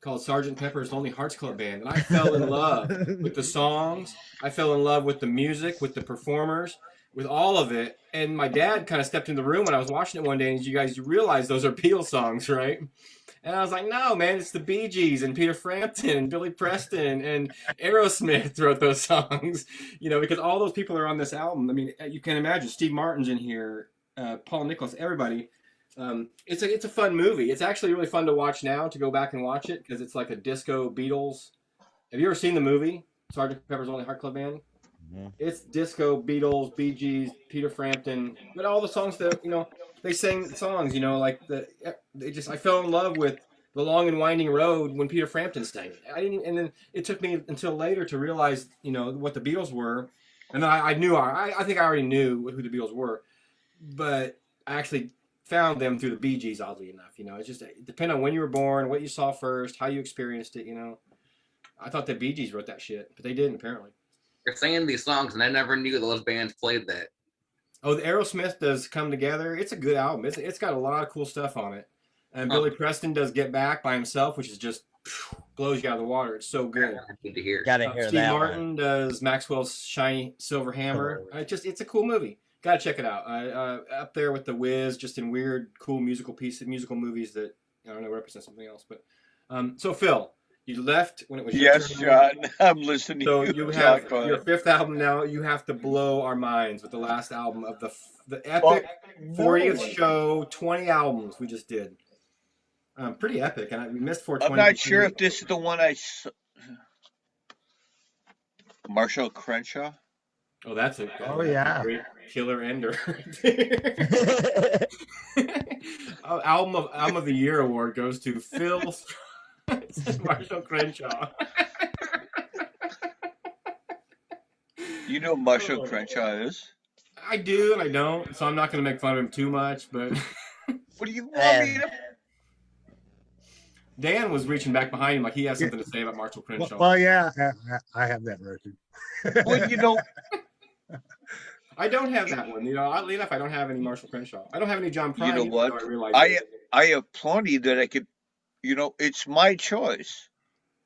called Sgt. Pepper's Lonely Hearts Club Band, and I fell in love with the songs. I fell in love with the music, with the performers, with all of it. And my dad kind of stepped in the room when I was watching it one day, and you realize those are Beatles songs, right? And I was like, no, man, it's the Bee Gees and Peter Frampton and Billy Preston and Aerosmith wrote those songs, because all those people are on this album. I mean, you can imagine Steve Martin's in here, Paul Nicholas, everybody. It's a fun movie. It's actually really fun to watch now, to go back and watch it, because it's like a disco Beatles. Have you ever seen the movie, Sgt. Pepper's Lonely Hearts Club Band? Mm-hmm. It's disco, Beatles, Bee Gees, Peter Frampton, but all the songs that, they sang songs, I fell in love with The Long and Winding Road when Peter Frampton sang it. And then it took me until later to realize, what the Beatles were. And then I think I already knew who the Beatles were, but I actually found them through the Bee Gees, oddly enough. It's just depending on when you were born, what you saw first, how you experienced it. I thought the Bee Gees wrote that shit, but they didn't, apparently. You're singing these songs, and I never knew those bands played that. Oh, the Aerosmith does Come Together. It's a good album. It's got a lot of cool stuff on it. And Billy Preston does Get Back by himself, which is just blows you out of the water. It's so good. I need to hear. Gotta hear Steve that Martin one. Does Maxwell's Shiny Silver Hammer. It's a cool movie. Gotta check it out. Up there with The Wiz, just in weird, cool musical movies that I don't know represent something else. But so Phil, you left when it was your turn. John, I'm listening. So you have your fifth album now. You have to blow our minds with the last album of the epic 40th show, 20 albums we just did. Pretty epic, and we missed 420. I'm not sure if this is the one I saw. Marshall Crenshaw. Oh, that's a great killer ender. Album of the Year award goes to Phil Marshall Crenshaw. You know who Marshall Crenshaw is? I do and I don't, so I'm not going to make fun of him too much. But what do you want me to? Dan was reaching back behind him like he has something to say about Marshall Crenshaw. Well, yeah, I have that record. Well, I don't have that one. Oddly enough, I don't have any Marshall Crenshaw. I don't have any John Prine. You know what? I have plenty that I could. It's my choice.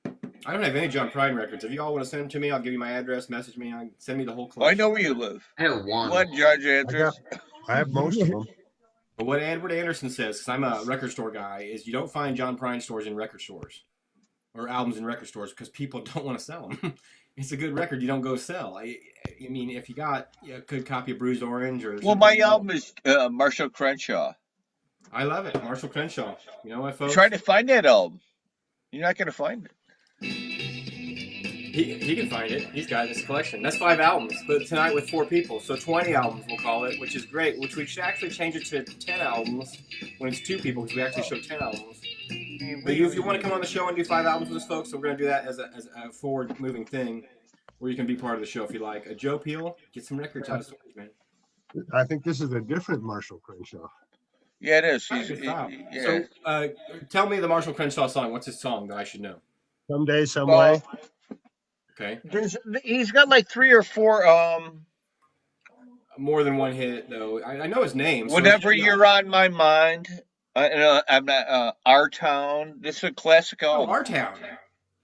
I don't have any John Prine records. If you all want to send them to me, I'll give you my address. Message me. Send me the whole collection. I know where you live. I have one. What, Judge Andrews? I have most of them. But what Edward Anderson says, because I'm a record store guy, is you don't find John Prine stores in record stores or albums in record stores because people don't want to sell them. It's a good record. You don't go sell. I mean, if you got a good copy of Bruised Orange or my album is Marshall Crenshaw. I love it, Marshall Crenshaw. You know what, folks? Try to find that album. You're not going to find it. He can find it. He's got his collection. That's 5 albums, but tonight with 4 people, so 20 albums we'll call it, which is great. Which we should actually change it to 10 albums when it's 2 people, because we actually show 10 albums. But if you want to come on the show and do 5 albums with us, folks, so we're going to do that as a forward-moving thing, where you can be part of the show if you like. Joe Peel, get some records out of storage, man. I think this is a different Marshall Crenshaw. Yeah, it is. Yeah. So, tell me the Marshall Crenshaw song. What's his song that I should know? Someday, Some Way. Okay. He's got like 3 or 4. More than one hit, though. I know his name. Whenever You're on My mind. I'm not. Our Town. This is a classic album. Oh, Our Town.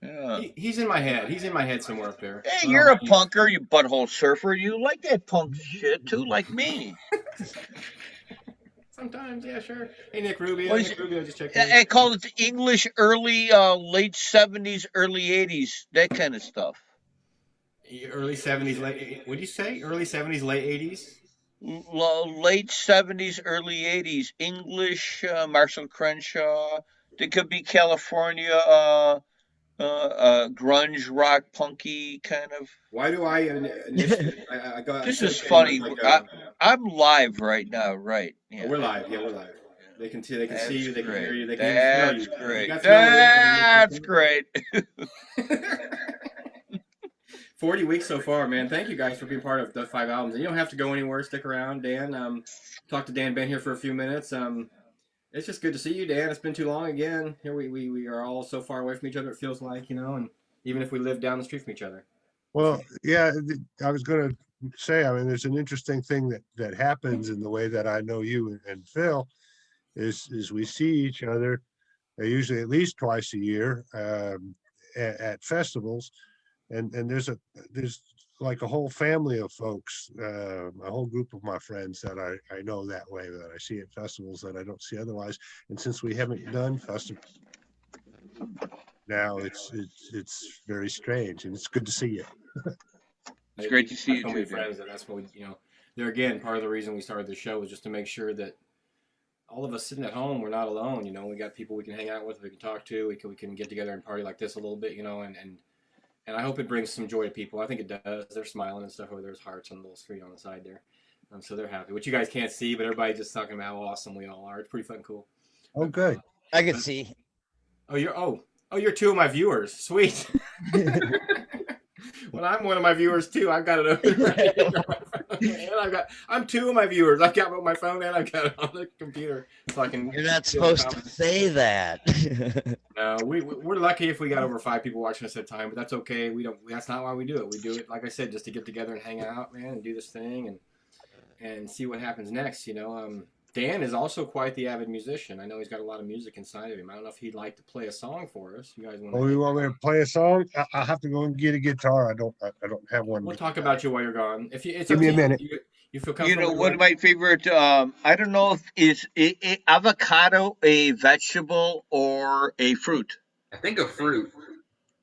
Yeah. He's in my head. He's in my head somewhere up there. Hey, you're a punker, you butthole surfer. You like that punk shit too, like me. Sometimes, yeah, sure. Hey, Nick Rubio. Nick Rubio just checked in. I call it the English late 70s, early 80s, that kind of stuff. Early 70s, late. What do you say? Early 70s, late 80s? Late 70s, early 80s. English, Marshall Crenshaw. It could be California, grunge, rock, punky kind of. Why do I initiate? This is funny. I'm live right now, right? Yeah. We're live. Yeah, we're live. They can see. They can see you. They can hear you. They can That's smell you. Great. You That's great. 40 weeks so far, man. Thank you guys for being part of the 5 albums. And you don't have to go anywhere. Stick around, Dan. Talk to Dan Ben here for a few minutes. It's just good to see you, Dan. It's been too long again. Here we are all so far away from each other. It feels like, and even if we live down the street from each other. Well, yeah, I was going to say, I mean, there's an interesting thing that happens in the way that I know you and Phil is we see each other usually at least twice a year at festivals, and there's like a whole family of folks, a whole group of my friends that I know that way, that I see at festivals that I don't see otherwise. And since we haven't done festivals now, it's very strange, and it's good to see you. It's great to see you so too, many Dan. friends, and that's what we, they're again part of the reason we started the show was just to make sure that all of us sitting at home, we're not alone. We got people we can hang out with, we can talk to, we can get together and party like this a little bit, and I hope it brings some joy to people. I think it does. They're smiling and stuff over there's hearts on the little screen on the side there. So they're happy, which you guys can't see, but everybody just talking about how awesome we all are. It's pretty fucking cool. Oh, good. I could see. You're two of my viewers. Sweet. Well, I'm one of my viewers too. I've got it open right here. And I'm two of my viewers. I've got it on my phone and I've got it on the computer, so I can. You're not supposed to say that. No, we're lucky if we got over 5 people watching us at a time, but that's okay. We don't. That's not why we do it. We do it, like I said, just to get together and hang out, man, and do this thing and see what happens next. Dan is also quite the avid musician. I know he's got a lot of music inside of him. I don't know if he'd like to play a song for us. You guys want? Oh, you want me to play a song? I'll have to go and get a guitar. I don't have one. We'll talk about you while you're gone. If you, it's Give me a minute. You feel comfortable? One of my favorite. I don't know if is avocado a vegetable or a fruit. I think a fruit.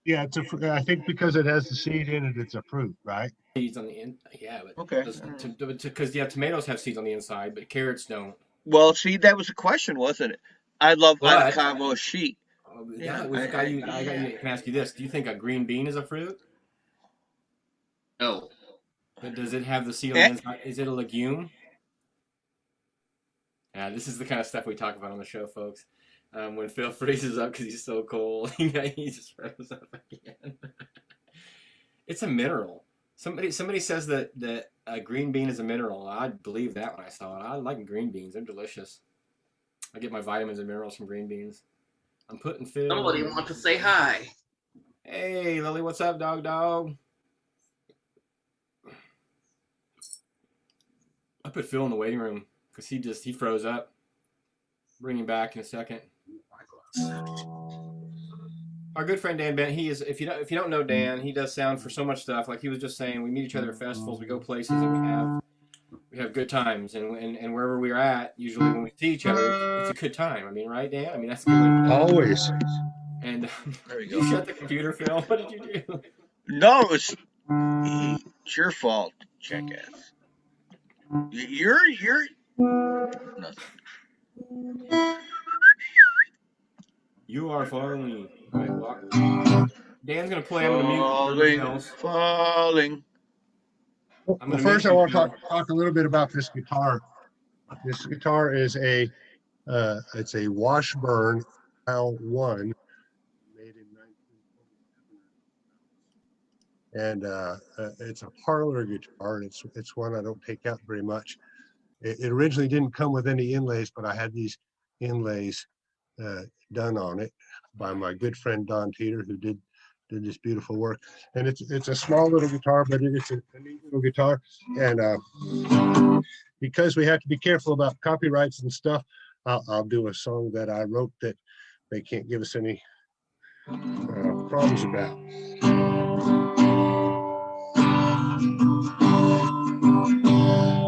Yeah, I think because it has the seed in it, it's a fruit, right? Seeds on the end. Yeah, but Okay. Because tomatoes have seeds on the inside, but carrots don't. Well, see, that was a question, wasn't it? I love avocado Chic. Yeah, I can ask you this: do you think a green bean is a fruit? No. But does it have the seed on the inside? Is it a legume? Yeah, this is the kind of stuff we talk about on the show, folks. When Phil freezes up because he's so cold, he just froze up again. It's a mineral. Somebody says that a green bean is a mineral. I believe that when I saw it. I like green beans. They're delicious. I get my vitamins and minerals from green beans. I'm putting Phil. Somebody wants to say hi. Hey, Lily, what's up, dog? I put Phil in the waiting room because he froze up. Bring him back in a second. Our good friend Dan Bent, he is. If you don't know Dan, he does sound for so much stuff. Like he was just saying, we meet each other at festivals, we go places, and we have good times, and wherever we're at, usually when we see each other, it's a good time. I mean, right, Dan? I mean, that's good. Always. And there you go. You shut the computer, Phil. What did you do? No, it's your fault, jackass. You're nothing. You are funny. Dan's gonna play. I'm gonna mute. Falling. Well, first I want to talk a little bit about this guitar. This guitar is it's a Washburn L1 made in 1927, and it's a parlor guitar, and it's one I don't take out very much. It originally didn't come with any inlays, but I had these inlays done on it by my good friend Don Teeter, who did this beautiful work. And it's a small little guitar, but it's a neat little guitar. And because we have to be careful about copyrights and stuff, I'll do a song that I wrote that they can't give us any problems about.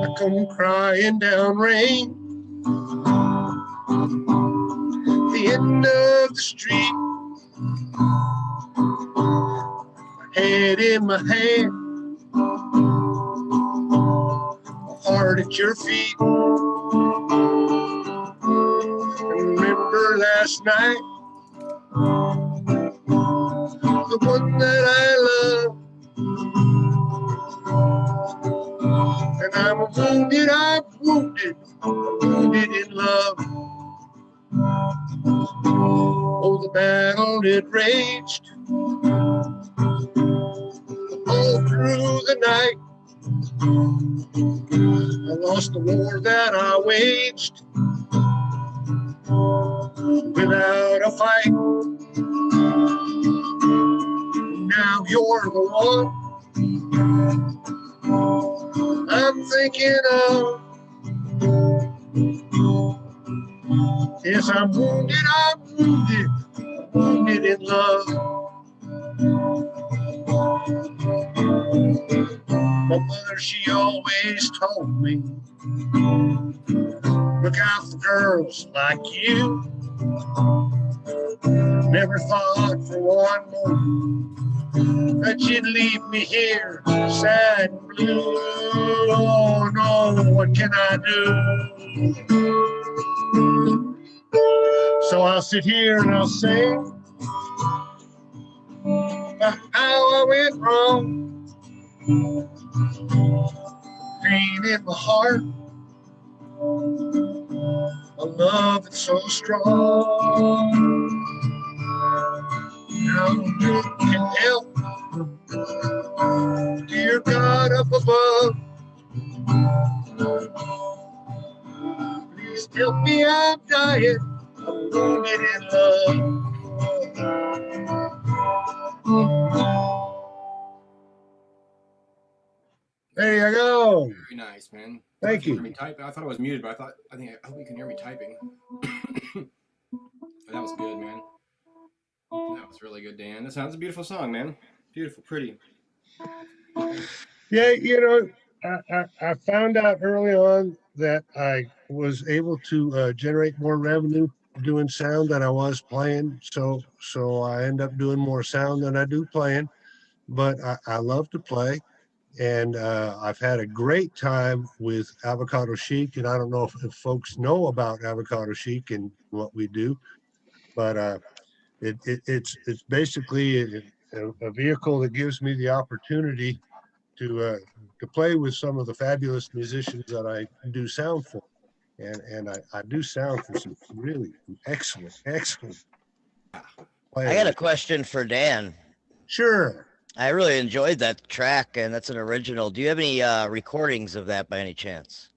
I come crying down rain, the end of the street, head in my hand, heart at your feet. Remember last night, the one that I love, and I'm wounded in love. Oh, the battle it raged all through the night. I lost the war that I waged without a fight. Now you're the one I'm thinking of. Yes, I'm wounded, wounded in love. My mother, she always told me, look out for girls like you. Never thought for one moment that you'd leave me here sad and blue. Oh no, what can I do? So I'll sit here and I'll sing about how I went wrong. Pain in my heart, a love that's so strong. Now you can help, dear God up above. Please help me, I'm dying, I'm wounded in love. There you go. Very nice, man. Thank you. Hear me typing. I thought I was muted, but I hope you can hear me typing. That was good, man. That was really good, Dan. That sounds a beautiful song, man. Beautiful, pretty. Yeah, you know, I found out early on that I was able to generate more revenue doing sound than I was playing. So I end up doing more sound than I do playing. But I love to play, and I've had a great time with Avocado Chic. And I don't know if folks know about Avocado Chic and what we do, but it's basically a vehicle that gives me the opportunity to play with some of the fabulous musicians that I do sound for, and I do sound for some really excellent players. I got a question for Dan. Sure. I really enjoyed that track, and that's an original. Do you have any recordings of that by any chance?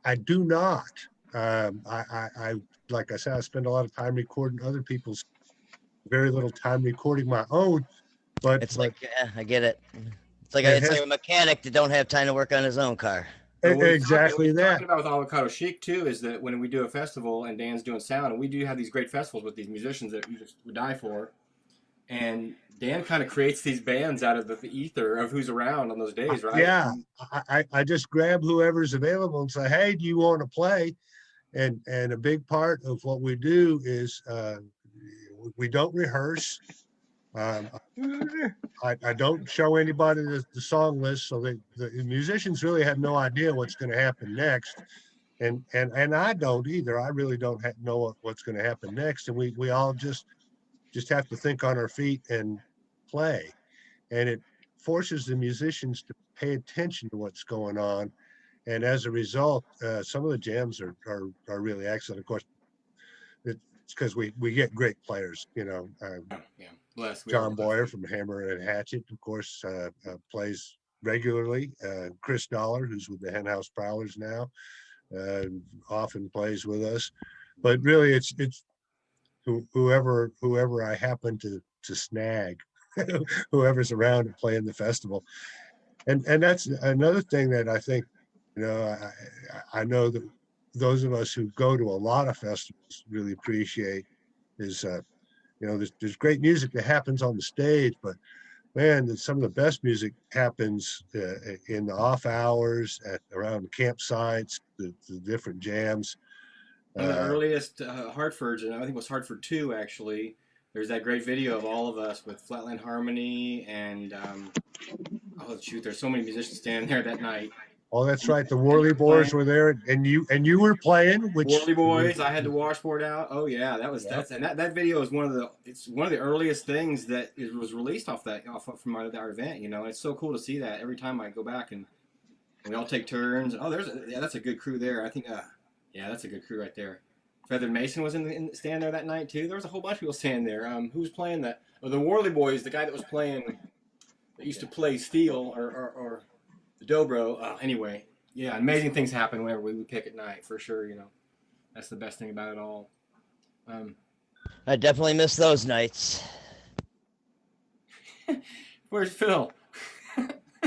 I do not. I like I said, I spend a lot of time recording other people's, very little time recording my own. But it's like, yeah, I get it. It's like a mechanic that don't have time to work on his own car. Exactly that. Talking about with Avocado Chic too is that when we do a festival and Dan's doing sound, and we do have these great festivals with these musicians that we just would die for, and Dan kind of creates these bands out of the ether of who's around on those days, right? Yeah, I just grab whoever's available and say, hey, do you want to play? And a big part of what we do is we don't rehearse. I don't show anybody the song list, so the musicians really have no idea what's going to happen next, and I don't either. I really don't know what's going to happen next, and we all just have to think on our feet and play, and it forces the musicians to pay attention to what's going on, and as a result, some of the jams are really excellent. Of course, it's because we get great players, you know. Yeah. Bless. John Boyer from Hammer and Hatchet, of course, plays regularly. Chris Dollar, who's with the Henhouse Prowlers now, often plays with us. But really, it's whoever I happen to snag, whoever's around and playing the festival. And that's another thing that I think, you know, I know that those of us who go to a lot of festivals really appreciate is, you know, there's great music that happens on the stage, but man, some of the best music happens in the off hours, around the campsites, the different jams. One of the earliest Hartfords, and I think it was Hartford 2, actually. There's that great video of all of us with Flatland Harmony and, oh, shoot, there's so many musicians standing there that night. Oh, that's right. The Worley Boys were there, and you were playing. Which Worley Boys, I had the washboard out. Oh yeah, that video is one of the earliest things that was released from our event. You know, it's so cool to see that every time I go back and we all take turns. Oh, that's a good crew there. I think yeah, that's a good crew right there. Feathered Mason was standing there that night too. There was a whole bunch of people standing there. Who was playing that? Oh, the Worley Boys, the guy that was playing, that used to play steel or the dobro. Anyway, yeah, amazing things happen whenever we pick at night, for sure. You know, that's the best thing about it all. I definitely miss those nights. Where's Phil?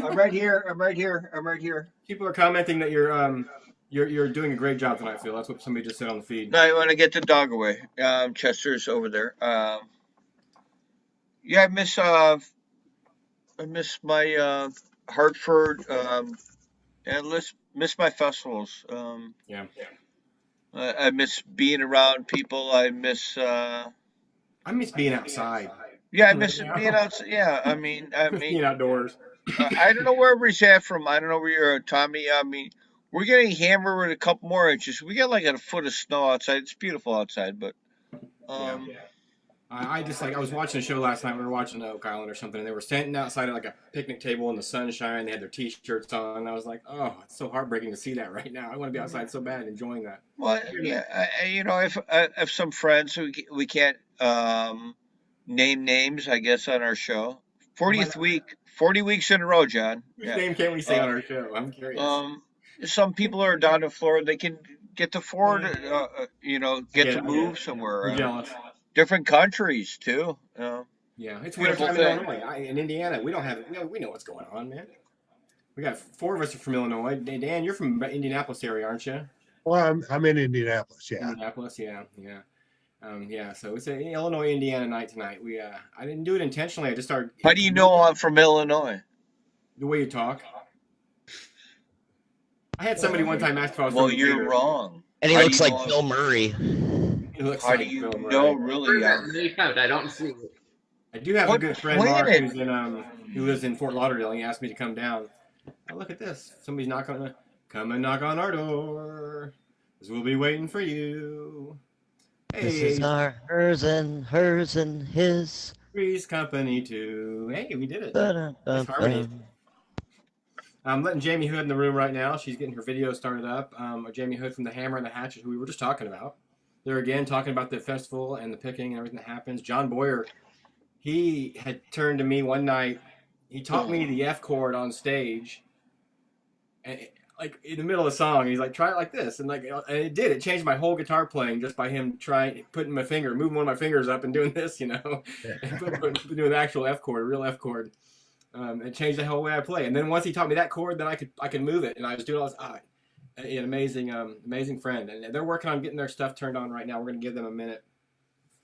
I'm right here. I'm right here. I'm right here. People are commenting that you're doing a great job tonight, Phil. That's what somebody just said on the feed. No, I want to get the dog away. Chester's over there. Yeah, I miss my Hartford. And miss my festivals. Yeah. I miss being around people. I miss being outside. Yeah, I miss being outside. Yeah, I mean, being outdoors. I don't know where everybody's at from. I don't know where you're at, Tommy. I mean, we're getting hammered with a couple more inches. We got like a foot of snow outside. It's beautiful outside, but I just I was watching a show last night. We were watching Oak Island or something, and they were standing outside at like a picnic table in the sunshine. They had their T-shirts on. And I was like, oh, it's so heartbreaking to see that right now. I want to be outside so bad, enjoying that. Well, yeah, if some friends we can't name names, I guess, on our show. 40th week, 40 weeks in a row, John. Whose name can't we say on our show? I'm curious. Some people are down in Florida. They can get to Florida, get to move somewhere. We're jealous. Different countries too. Yeah, it's wintertime in Illinois. In Indiana, we don't have it. We know what's going on, man. We got 4 of us are from Illinois. Dan, you're from Indianapolis area, aren't you? Well, I'm in Indianapolis. Yeah. Indianapolis, yeah. So it's an Illinois Indiana night tonight. I didn't do it intentionally. I just started. How do you know I'm from Illinois? The way you talk. I had somebody one time ask if I was. Well, you're wrong. And he looks like Bill Murray. How do you know, really? I don't see it. I do have a good friend, Mark, who lives in Fort Lauderdale. He asked me to come down. Oh, look at this. Somebody's come and knock on our door. 'Cause we'll be waiting for you. Hey. This is our hers and his. Three's Company too. Hey, we did it. That's harmony. I'm letting Jamie Hood in the room right now. She's getting her video started up. Jamie Hood from the Hammer and the Hatchet, who we were just talking about. They're again talking about the festival and the picking and everything that happens. John Boyer, he had turned to me one night. He taught me the F chord on stage, and like in the middle of the song. He's like, "Try it like this," and it did. It changed my whole guitar playing just by him moving one of my fingers up and doing this, and doing the actual F chord, a real F chord. It changed the whole way I play. And then once he taught me that chord, then I could move it, and I was doing all this. An amazing friend, and they're working on getting their stuff turned on right now. We're going to give them a minute,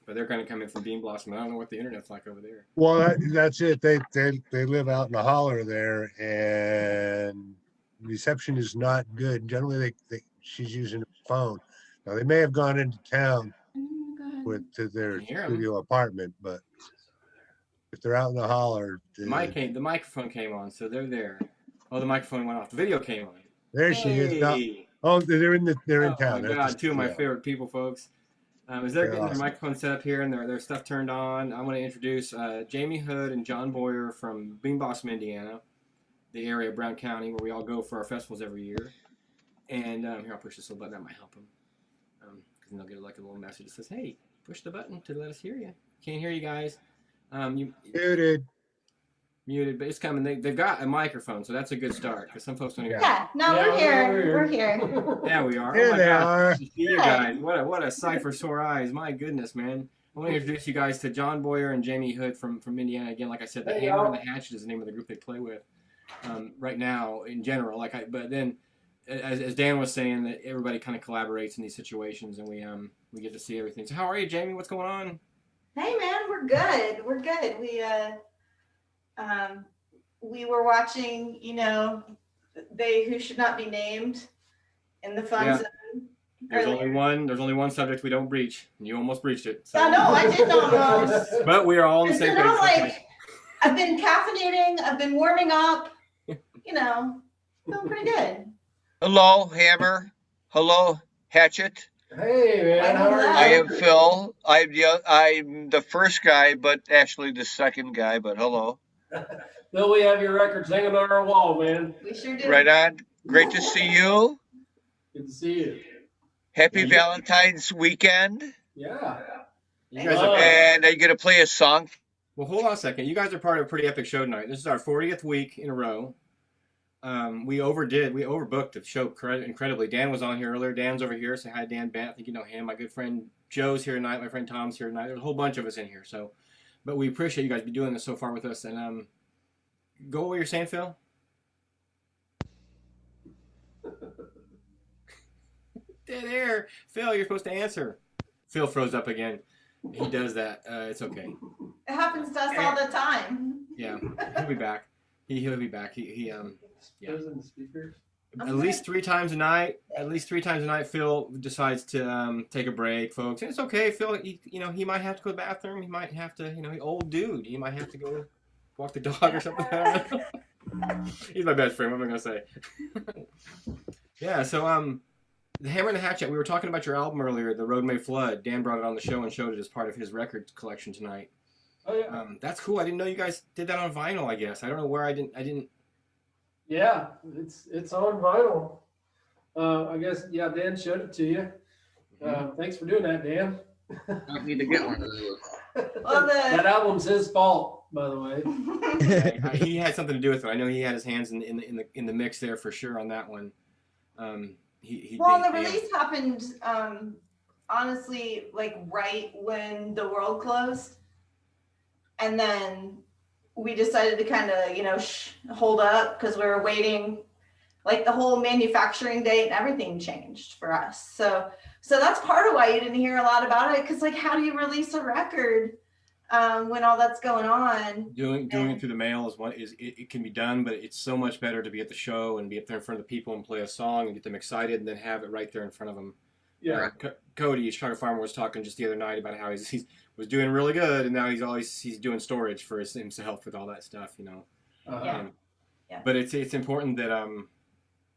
but they're going to come in from Bean Blossom. I don't know what the internet's like over there. Well, that's it. They live out in the holler there, and reception is not good. Generally, she's using a phone. Now they may have gone into town to their studio apartment, but if they're out in the holler, the microphone came on, so they're there. Oh, the microphone went off. The video came on. There she is. Oh, they're in town. Oh my God, 2 of my favorite people, folks. As they're getting their microphone set up here and their stuff turned on, I want to introduce Jamie Hood and John Boyer from Bean Blossom, Indiana, the area of Brown County where we all go for our festivals every year. And here, I'll push this little button. That might help them. Because then they'll get a little message that says, "Hey, push the button to let us hear you. Can't hear you guys." Muted, but it's coming. They've got a microphone, so that's a good start. Because some folks don't hear. Yeah, we're here. We're here. Yeah, we are. Here oh my they God. are. See you guys. What a sight for sore eyes. My goodness, man. I want to introduce you guys to John Boyer and Jamie Hood from Indiana. Again, like I said, the Hammer and the Hatchet is the name of the group they play with right now in general. But then, as Dan was saying, that everybody kind of collaborates in these situations, and we get to see everything. So, how are you, Jamie? What's going on? Hey, man, we're good. We're good. We were watching, They Who Should Not Be Named in the Fun Zone. There's only one subject we don't breach, and you almost breached it. So. I know, I did almost. But we are all on the same page. I've been caffeinating. I've been warming up. Feeling pretty good. Hello, Hammer. Hello, Hatchet. Hey, man. How are you? I am Phil. I'm the first guy, but actually the second guy. But hello. Phil, we have your records hanging on our wall, man. We sure do. Right on. Great to see you. Good to see you. Happy Valentine's weekend. Yeah. You guys and are you going to play a song? Well, hold on a second. You guys are part of a pretty epic show tonight. This is our 40th week in a row. We overbooked the show incredibly. Dan was on here earlier. Dan's over here. Say hi, Dan Bant. I think you know him. My good friend Joe's here tonight. My friend Tom's here tonight. There's a whole bunch of us in here. But we appreciate you guys be doing this so far with us. And go what you're saying, Phil. Dead air. Phil, you're supposed to answer. Phil froze up again. He does that. It's okay. It happens to us all the time. Yeah, he'll be back. He'll be back. Yeah. In the speakers. At least 3 times a night. At least 3 times a night, Phil decides to take a break, folks. And it's okay. Phil, he might have to go to the bathroom. He might have to, he's old dude. He might have to go walk the dog or something. He's my best friend. What am I gonna say? Yeah. So the Hammer and the Hatchet. We were talking about your album earlier, The Road May Flood. Dan brought it on the show and showed it as part of his record collection tonight. Oh yeah. That's cool. I didn't know you guys did that on vinyl. I guess I don't know where I didn't. Yeah, it's on vinyl. I guess Dan showed it to you. Thanks for doing that, Dan. I need to get one of those. Well, That album's his fault, by the way. He had something to do with it. I know he had his hands in the mix there for sure on that one. Well, the release happened honestly like right when the world closed, and then we decided to kind of hold up because we were waiting. Like the whole manufacturing date and everything changed for us. So that's part of why you didn't hear a lot about it. Because like, how do you release a record when all that's going on? Doing it through the mail it can be done, but it's so much better to be at the show and be up there in front of the people and play a song and get them excited and then have it right there in front of them. Yeah. Cody, Chicago Farmer, was talking just the other night about how he was doing really good, and now he's doing storage for himself with all that stuff, Yeah. But it's important that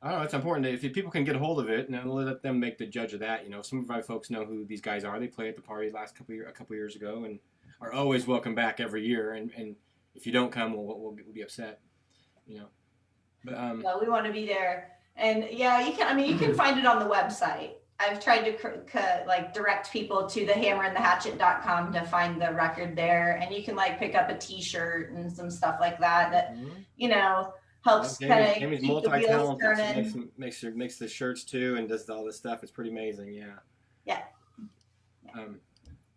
I don't know. It's important that if people can get a hold of it, and let them make the judge of that. Some of my folks know who these guys are. They played at the party a couple years ago, and are always welcome back every year. And if you don't come, we'll be upset. But we want to be there, and yeah, you can. I mean, you can find it on the website. I've tried to direct people to the hammerandthehatchet.com to find the record there, and you can pick up a T-shirt and some stuff like that. Helps kind of keep the wheels turning. Makes the shirts too, and does all this stuff. It's pretty amazing. Yeah.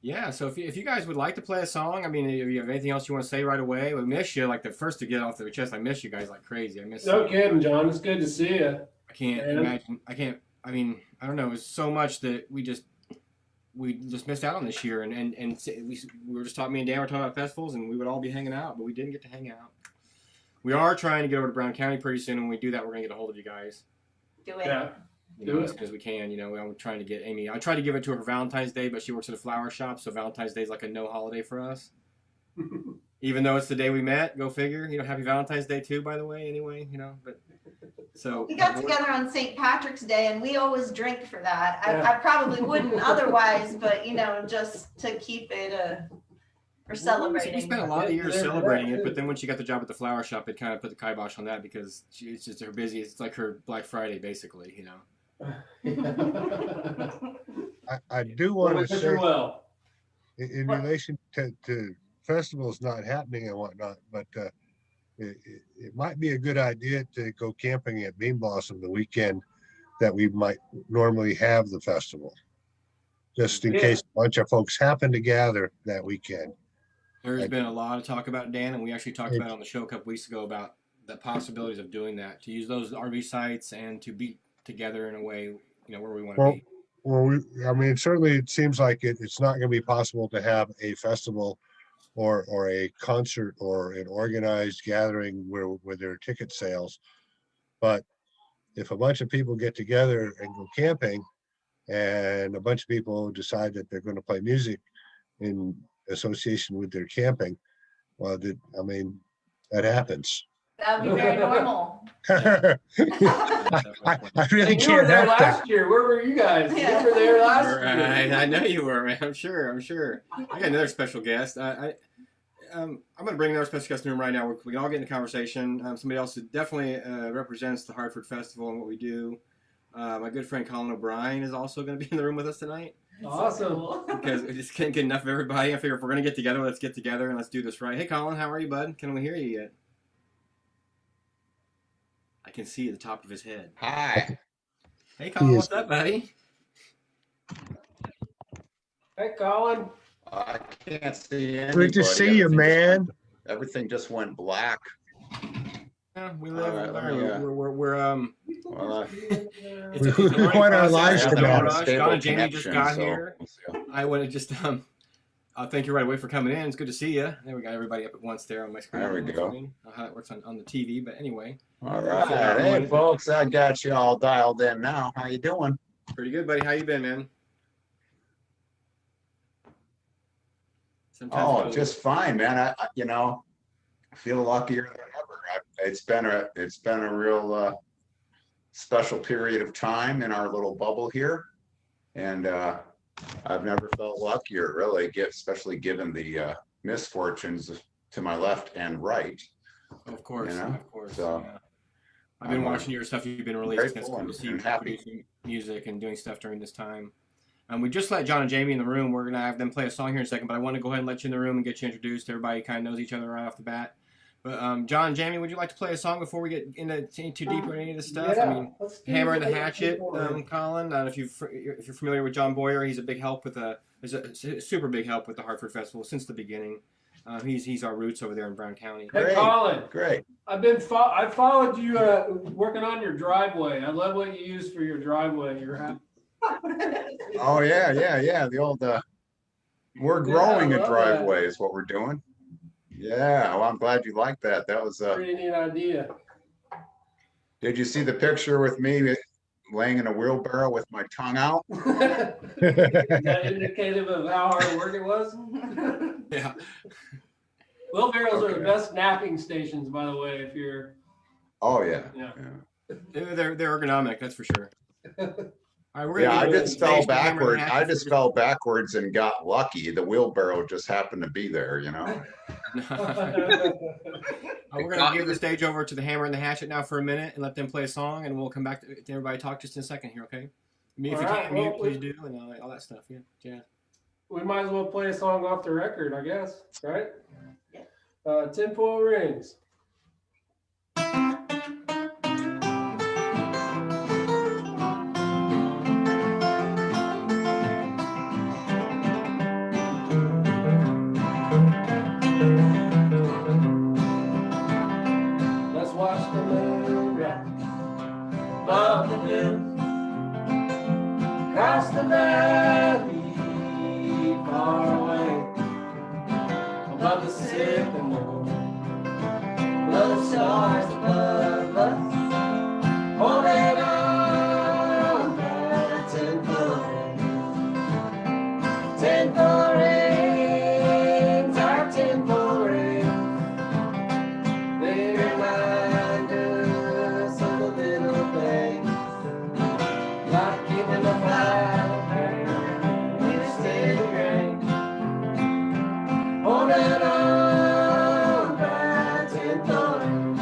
Yeah. So if you guys would like to play a song, I mean, if you have anything else you want to say right away, we miss you. The first to get off the chest, I miss you guys like crazy. I miss. No kidding, John. It's good to see you. I can't imagine. I mean, I don't know. It's so much that we just missed out on this year, and we were just talking. Me and Dan were talking about festivals, and we would all be hanging out, but we didn't get to hang out. We are trying to get over to Brown County pretty soon. When we do that, we're going to get a hold of you guys. Do it. Yeah. As soon as we can. I'm trying to get Amy. I tried to give it to her for Valentine's Day, but she works at a flower shop, so Valentine's Day is like a no holiday for us. Even though it's the day we met, go figure. Happy Valentine's Day too, by the way. Anyway, but so we got together on St. Patrick's Day, and we always drink for that. I probably wouldn't otherwise, but just to keep it for celebrating. We spent a lot of years celebrating it, but then when she got the job at the flower shop, it kind of put the kibosh on that because it's just her busy. It's like her Black Friday, basically. I do want to say, well. in relation to festivals not happening and whatnot, but it might be a good idea to go camping at Bean Blossom the weekend that we might normally have the festival, just in case a bunch of folks happen to gather that weekend. There's been a lot of talk about Dan, and we actually talked about it on the show a couple weeks ago about the possibilities of doing that, to use those RV sites and to be together in a way, where we want to be. Well, certainly it seems like it's not going to be possible to have a festival or a concert or an organized gathering where there are ticket sales. But if a bunch of people get together and go camping, and a bunch of people decide that they're going to play music in association with their camping, well, that happens. That would be very normal. I really You can't were there help last that. year. Where were you guys? You were there last year. I know you were, man. I'm sure. I got another special guest. I'm going to bring another special guest in the room right now. We can all get in a conversation. Somebody else who definitely represents the Hartford Festival and what we do. My good friend Colin O'Brien is also going to be in the room with us tonight. Awesome. Because we just can't get enough of everybody. I figure if we're going to get together, let's get together and let's do this right. Hey, Colin, how are you, bud? Can we hear you yet? I can see the top of his head. Hi. Hey, Colin, what's up, buddy? Hey, Colin. I can't see anybody. Good to see you, man. Everything just went black. Yeah, we live All and right, learn. We're well, it's a learning Quite our process. lives It's to no that. rush. Stable Don and Jamie just connection, got so here. we'll see. I want to just thank you right away for coming in. It's good to see you. There we got everybody up at once there on my screen. There we go. How that works on the TV, but anyway. All right, hey folks, I got you all dialed in now. How you doing? Pretty good, buddy. How you been, man? Sometimes just fine, man. I feel luckier than ever. It's been a real special period of time in our little bubble here, and I've never felt luckier, really, especially given the misfortunes to my left and right. Of course, of course. So, yeah. I've been watching your stuff you've been releasing. It's cool to see you producing music and doing stuff during this time. We just let Jon and Jamie in the room. We're going to have them play a song here in a second, but I want to go ahead and let you in the room and get you introduced. Everybody kind of knows each other right off the bat. But Jon and Jamie, would you like to play a song before we get into too deep into any of this stuff? Yeah, I mean, Hammer and the Hatchet, Colin. If you're familiar with John Boyer, he's a big help with a super big help with the Hartford Festival since the beginning. He's our roots over there in Brown County. Hey, Colin. Great. I followed you working on your driveway. I love what you use for your driveway. Oh yeah. The old we're growing a driveway is what we're doing. Yeah, well, I'm glad you like that. That was a pretty neat idea. Did you see the picture with me laying in a wheelbarrow with my tongue out? Is that indicative of how hard work it was? Yeah. Wheelbarrows are the best napping stations, by the way. If you're. Oh yeah. They're ergonomic, that's for sure. All right, I just fell backwards. I just fell backwards and got lucky. The wheelbarrow just happened to be there, We're going to give the stage over to the Hammer and the Hatchet now for a minute and let them play a song, and we'll come back to everybody talk just in a second here, okay? If you can't mute, please do, and all that stuff. Yeah. We might as well play a song off the record, I guess, right? Yeah. Tinfoil Rings. Watch the moon rise above the hills, across the valley, far away, above the sycamore, the stars above us, holding on by tinfoil rings, our tinfoil rings. They remind us of the little things, like keeping the fire in a steady rain, holding on by tinfoil rings.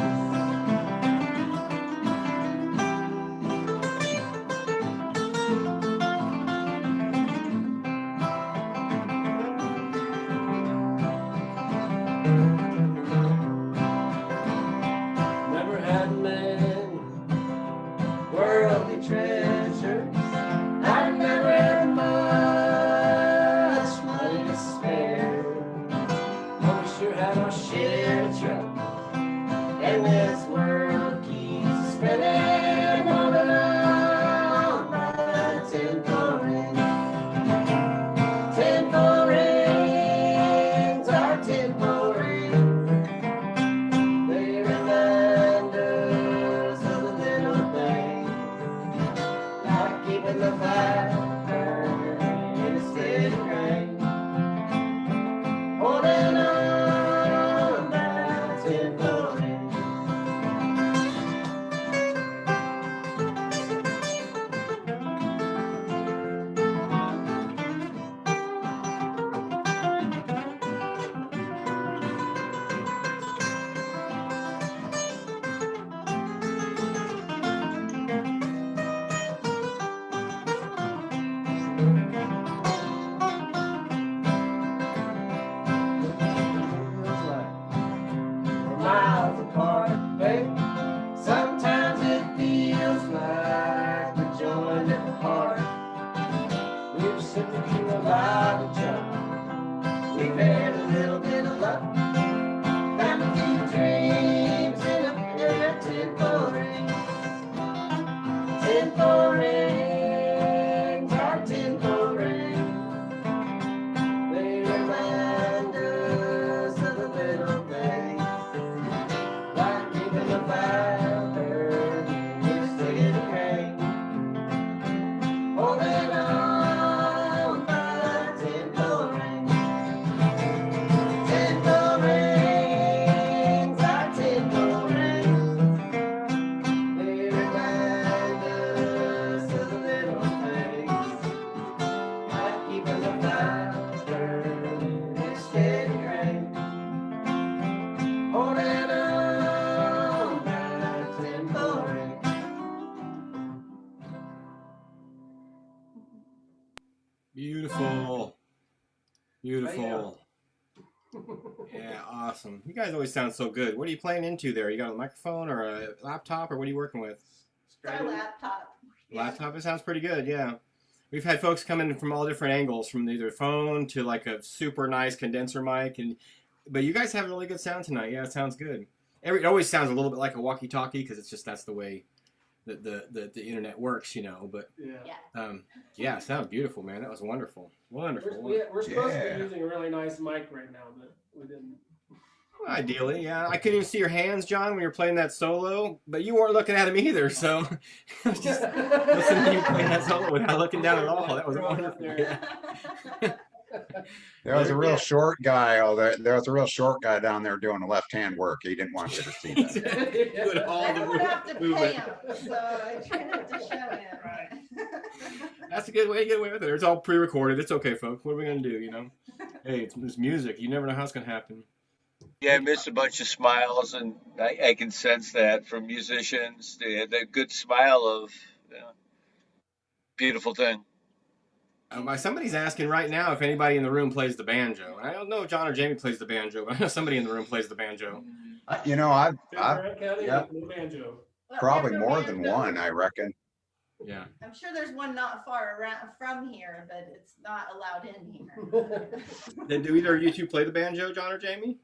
Beautiful. Beautiful. Yeah, awesome. You guys always sound so good. What are you playing into there? You got a microphone or a laptop, or what are you working with? It's our laptop. Yeah. Laptop, it sounds pretty good, yeah. We've had folks come in from all different angles, from either phone to like a super nice condenser mic, but you guys have really good sound tonight. Yeah, it sounds good. It always sounds a little bit like a walkie-talkie because it's just that's the way the internet works, you know. But yeah, it sounds beautiful, man. That was wonderful, wonderful. We're supposed to be using a really nice mic right now, but we didn't. Well, ideally, yeah. I couldn't even see your hands, John, when you were playing that solo, but you weren't looking at him either, so I was just listening to you playing that solo without looking down at all. That was wonderful. Yeah. There was a real short guy. There was a real short guy down there doing the left-hand work. He didn't want you to see that. Doing all I the don't have to pay movement. him, so I try not to show him. That's a good way to get away with it. It's all pre-recorded. It's okay, folks. What are we gonna do? You know, hey, it's music. You never know how it's gonna happen. Yeah, I miss a bunch of smiles, and I can sense that from musicians. They had that good smile of beautiful thing. Somebody's asking right now if anybody in the room plays the banjo. I don't know if John or Jamie plays the banjo, but I know somebody in the room plays the banjo. I've Yeah. Banjo. probably more than one, I reckon. Yeah. I'm sure there's one not far around from here, but it's not allowed in here. Then do either of you two play the banjo, John or Jamie?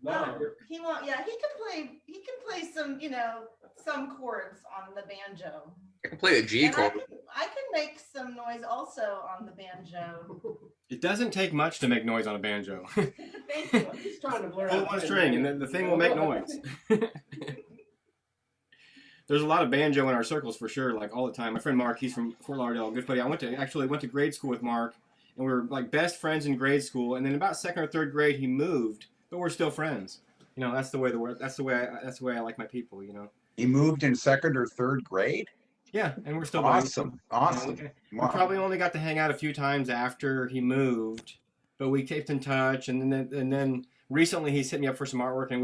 No. He won't. Yeah, he can play. He can play some, some chords on the banjo. I can play a G And chord. I can make some noise also on the banjo. It doesn't take much to make noise on a banjo. Thank you. He's trying to blur Pull out one string and then the thing will make noise. There's a lot of banjo in our circles for sure, like all the time. My friend Mark, he's from Fort Lauderdale, good buddy. I went to grade school with Mark, and we were like best friends in grade school. And then about second or third grade, he moved, but we're still friends. You know, that's the way that's the way I like my people. You know. He moved in second or third grade. Yeah, and we're still Awesome. We probably only got to hang out a few times after he moved, but we kept in touch. And then recently he's hit me up for some artwork, and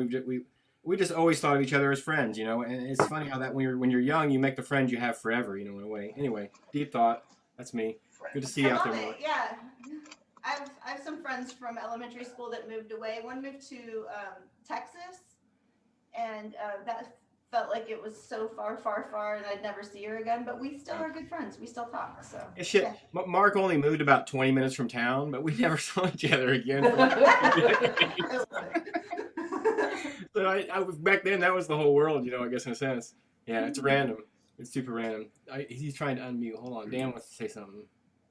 we just always thought of each other as friends, you know. And it's funny how that when you're young, you make the friends you have forever, you know, in a way. Anyway, deep thought. That's me. Good to see you out there, Mark. Yeah, I have some friends from elementary school that moved away. One moved to Texas, and that felt like it was so far, and I'd never see her again. But we still are good friends. We still talk. So Yeah, shit. Yeah. Mark only moved about 20 minutes from town, but we never saw each other again. So I back then that was the whole world, you know. I guess in a sense. Yeah, it's random. It's super random. He's trying to unmute. Hold on, Dan wants to say something.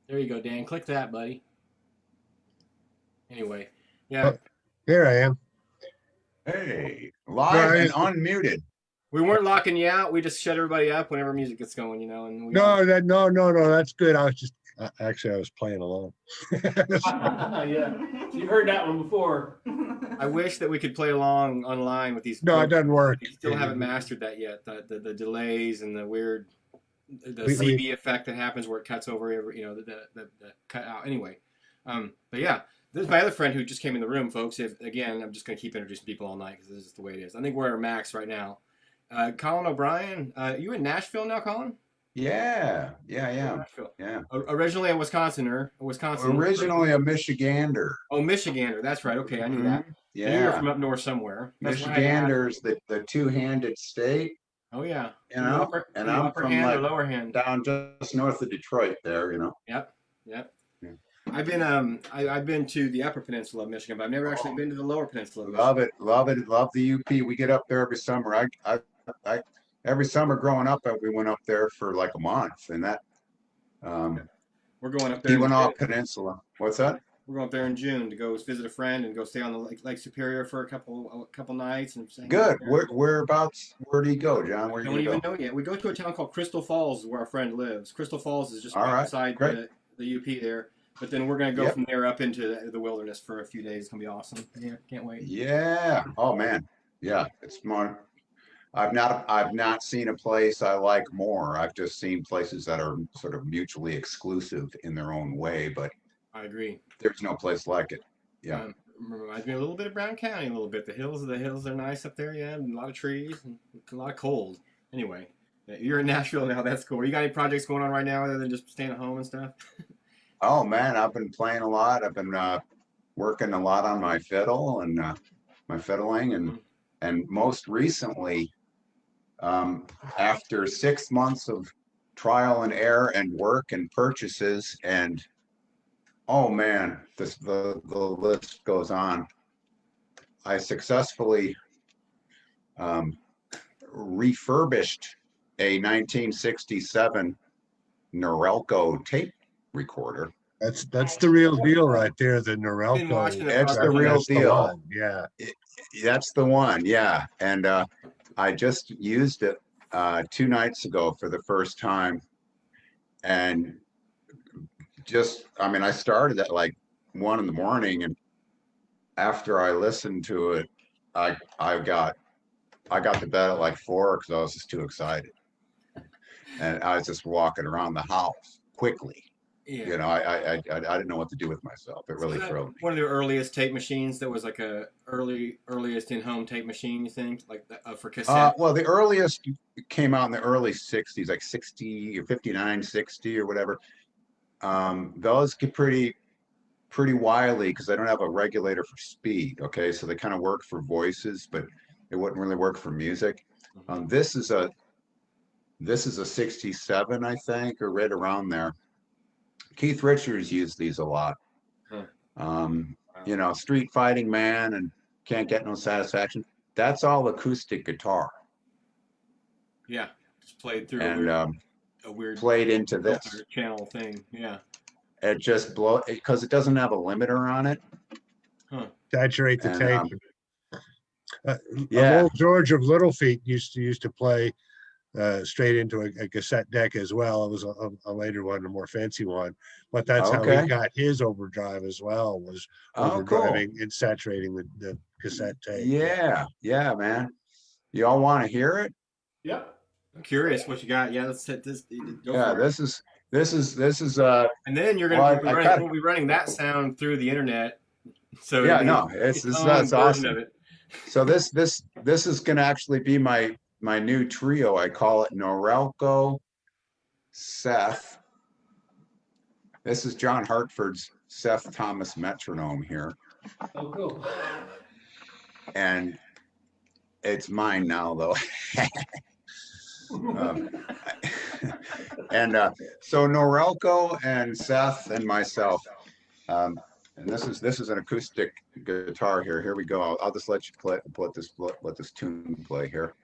There you go, Dan. Click that, buddy. Anyway, yeah. Here I am. Hey, live and unmuted. We weren't locking you out. We just shut everybody up whenever music gets going, you know. And No, that's good. I was just actually I was playing along. Yeah, you've heard that one before. I wish that we could play along online with these. No, it doesn't work. We still haven't mastered that yet. The delays and the weird, the We- CB effect that happens where it cuts over every, you know, the cut out. Anyway, but yeah, this is my other friend who just came in the room, folks. Again, I'm just gonna keep introducing people all night because this is the way it is. I think we're at our max right now. Colin O'Brien, you in Nashville now, Colin? Yeah. Nashville. Yeah. Originally a Wisconsin. Originally a Michigander. Oh, Michigander. That's right. Okay, I knew that. I knew you were Yeah. from up north somewhere. That's why I asked. Michigander's the two-handed state, Oh yeah. you know, and I'm upper from hand or like lower hand. down just north of Detroit there, you know. Yep. Yeah. I've been to the Upper Peninsula of Michigan, but I've never actually been to the Lower Peninsula. Of Love it, love the UP. We get up there every summer. I every summer growing up, we went up there for like a month, and that We're going up there. Keweenaw Peninsula. What's that? We're going up there in June to go visit a friend and go stay on the Lake Superior for a couple nights and say, Good. Whereabouts? Where do you go, John? Where I do don't you even go? know yet. We go to a town called Crystal Falls, where our friend lives. Crystal Falls is just All right right, beside great. the UP there. But then we're gonna go Yep. from there up into the wilderness for a few days. It's gonna be awesome. Yeah, can't wait. Yeah. Oh man. Yeah. It's more. I've not seen a place I like more. I've just seen places that are sort of mutually exclusive in their own way, but I agree. there's no place like it. Yeah. Reminds me a little bit of Brown County, a little bit. The hills are nice up there, yeah, and a lot of trees and a lot of cold. Anyway, you're in Nashville now. That's cool. You got any projects going on right now other than just staying at home and stuff? Oh man, I've been playing a lot. I've been working a lot on my fiddle and my fiddling, and most recently, after 6 months of trial and error and work and purchases, and oh man, the list goes on. I successfully refurbished a 1967 Norelco tape recorder. That's the real deal right there. The Been Norelco. watching the That's the cartoon. real That's the deal. one. Yeah. That's the one, yeah. And I just used it 2 nights ago for the first time, and just, I mean, I started at like 1 in the morning, and after I listened to it, I got to bed at like 4 because I was just too excited, and I was just walking around the house quickly. Yeah. You know, I didn't know what to do with myself. It really Was that thrilled me. one of the earliest tape machines that was like a earliest in-home tape machine, you think, like for cassette? Well, the earliest came out in the early 60s, like 60 or 59, 60 or whatever. Those get pretty wily because they don't have a regulator for speed. Okay, so they kind of work for voices, but it wouldn't really work for music. This is a 67, I think, or right around there. Keith Richards used these a lot. You know, Street Fighting Man and Can't Get No Satisfaction. That's all acoustic guitar. Yeah, just played through And a weird played into this filter channel thing. Yeah. It just blow because it doesn't have a limiter on it. Saturate the And, tape. yeah. Old George of Little Feet used to play straight into a cassette deck as well. It was a later one, a more fancy one, but that's how Okay. he got his overdrive as well, was Oh, cool. overdriving and saturating the cassette tape. Yeah, man. You all want to hear it? Yeah. I'm curious what you got. Yeah, let's hit this. Go Yeah, for it. this is And then you're gonna we'll be running that sound through the internet. So yeah, no, that's awesome. Of it. So this is gonna actually be my new trio. I call it Norelco, Seth. This is John Hartford's Seth Thomas metronome here. Oh, cool. And it's mine now, though. And so Norelco and Seth and myself, and this is an acoustic guitar here. Here we go. I'll just let you let this tune play here.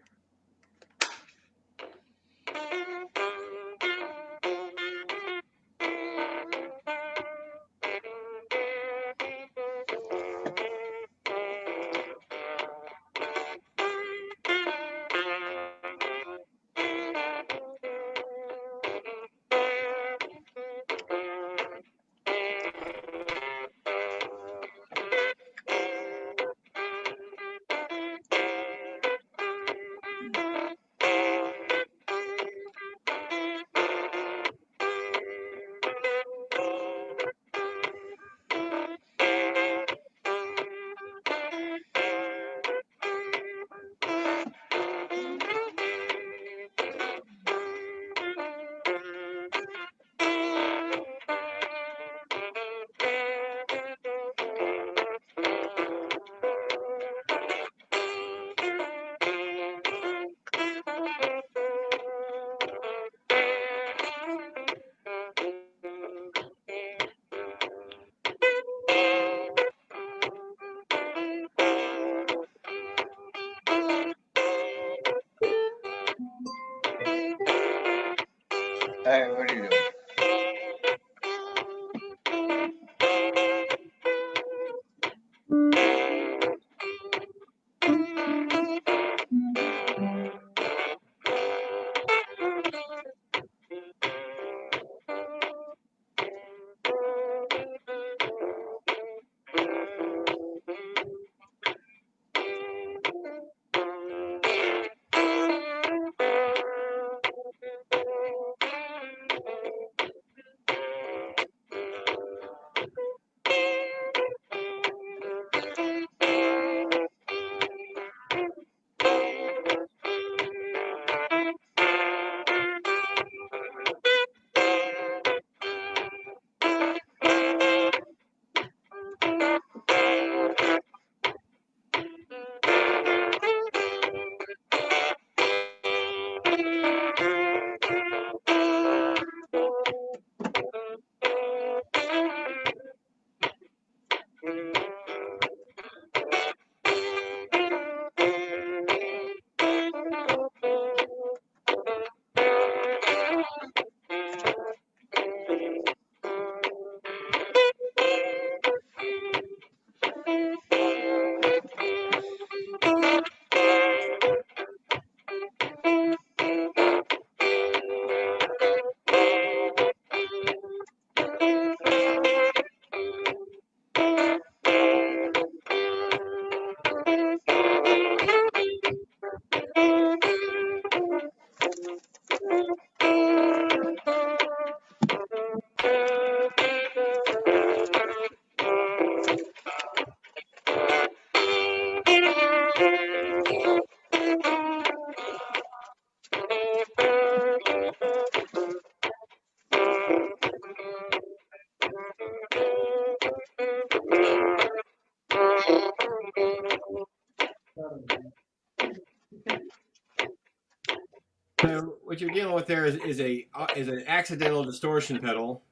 So what you're dealing with there is an accidental distortion pedal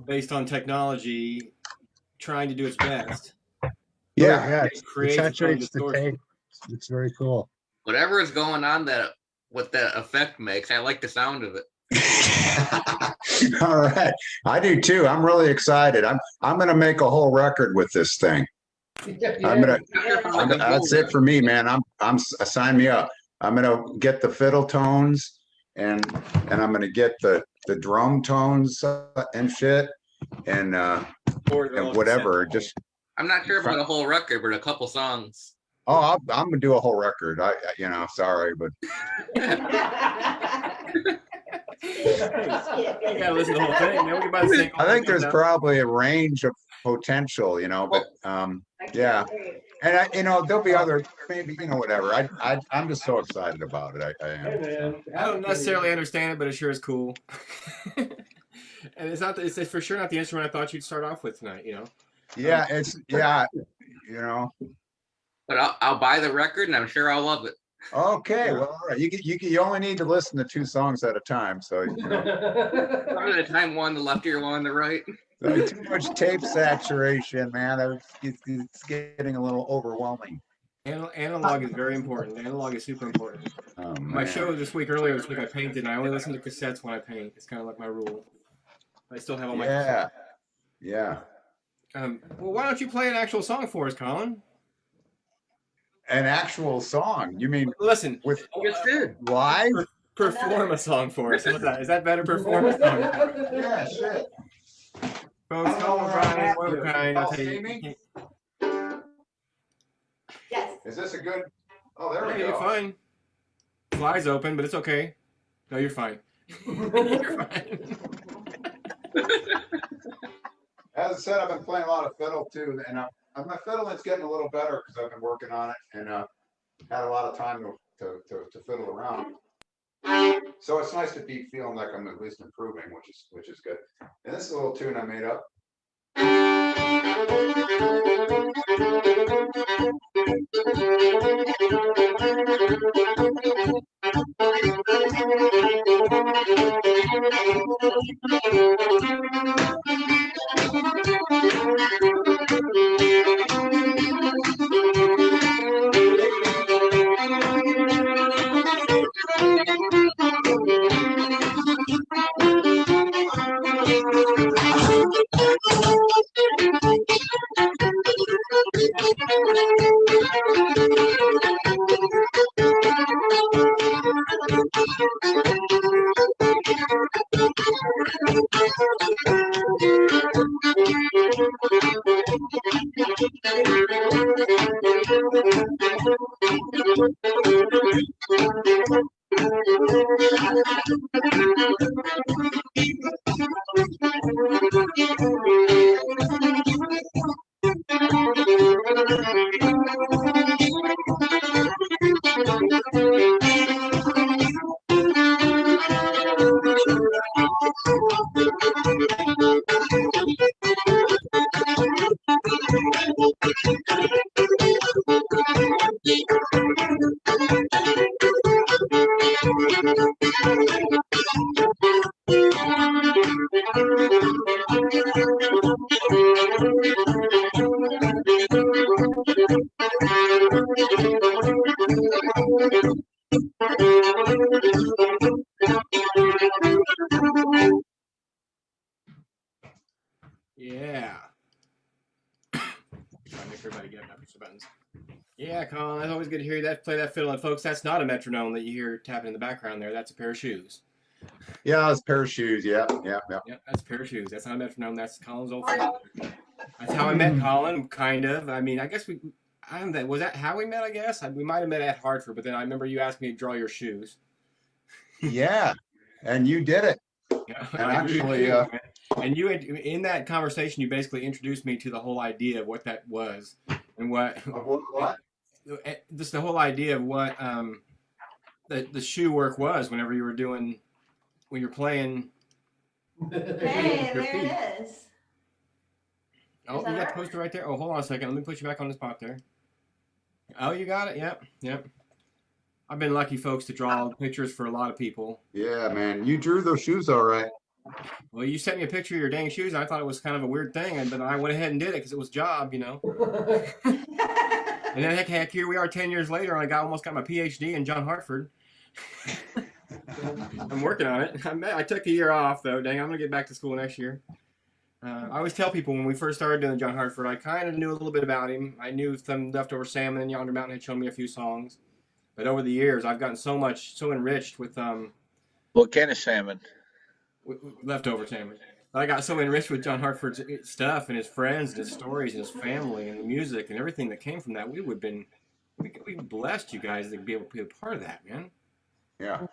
based on technology trying to do its best. Yeah. Yeah, It it creates its own saturates the distortion. tape. It's very cool. Whatever is going on that what that effect makes, I like the sound of it. All right. I do too. I'm really excited. I'm gonna make a whole record with this thing. That's it for me, man. Sign me up. I'm gonna get the fiddle tones and I'm gonna get the drum tones and shit and whatever. Just I'm not sure about a whole record, but a couple songs. I'm gonna do a whole record. Sorry, but You gotta listen to the whole thing. Nobody buys a single. I think there's probably a range of potential, but yeah. And there'll be other, maybe, whatever. I'm just so excited about it. I am. I don't necessarily understand it, but it sure is cool. And it's for sure not the instrument I thought you'd start off with tonight. Yeah, But I'll buy the record, and I'm sure I'll love it. Okay, well, all right. You only need to listen to 2 songs at a time, so One at a time, one the left ear, one on the right. Too much tape saturation, man. It's getting a little overwhelming. Analog is very important. Analog is super important. Oh, my show earlier this week, I painted, and I only listen to cassettes when I paint. It's kind of like my rule. I still have all my cassettes. Yeah. Well, why don't you play an actual song for us, Colin? An actual song? You mean listen with live? Perform a song for us. Is that better? Perform a song. Yeah, shit. Folks, Colin, Brien, one of a kind. I'll tell you. Yes. Is this a good? Oh, there we go. You're fine. Fly's open, but it's okay. No, you're fine. You're fine. As I said, I've been playing a lot of fiddle too, and my fiddling's getting a little better because I've been working on it and had a lot of time to fiddle around. So it's nice to be feeling like I'm at least improving, which is good. And this is a little tune I made up. Yeah. Trying to make everybody get up, push the buttons. Yeah, Colin, it's always good to hear you play that fiddle. And folks, that's not a metronome that you hear tapping in the background there. That's a pair of shoes. Yeah, it's a pair of shoes. Yeah. Yeah, that's a pair of shoes. That's not a metronome. That's Colin's old fiddle. That's how I met Colin, kind of. I mean, I guess was that how we met, I guess? We might have met at Hartford, but then I remember you asked me to draw your shoes. Yeah, and you did it. Yeah, and actually, And you in that conversation, you basically introduced me to the whole idea of what that was and what just the whole idea of what the shoe work was whenever you were doing when you're playing. Hey, there it is. Oh, you got the poster right there. Oh, hold on a second. Let me put you back on the spot there. Oh, you got it. Yep. I've been lucky, folks, to draw pictures for a lot of people. Yeah, man, you drew those shoes all right. Well, you sent me a picture of your dang shoes. And I thought it was kind of a weird thing, but I went ahead and did it because it was a job, you know. And then heck, here we are 10 years later, and I almost got my PhD in John Hartford. I'm working on it. I took a year off, though. Dang, I'm going to get back to school next year. I always tell people when we first started doing John Hartford, I kind of knew a little bit about him. I knew some Leftover Salmon and Yonder Mountain had shown me a few songs. But over the years, I've gotten so enriched with What kind of salmon? Leftover Salmon. I got so enriched with John Hartford's stuff and his friends and his stories and his family and the music and everything that came from that. We blessed you guys to be able to be a part of that, man. Yeah.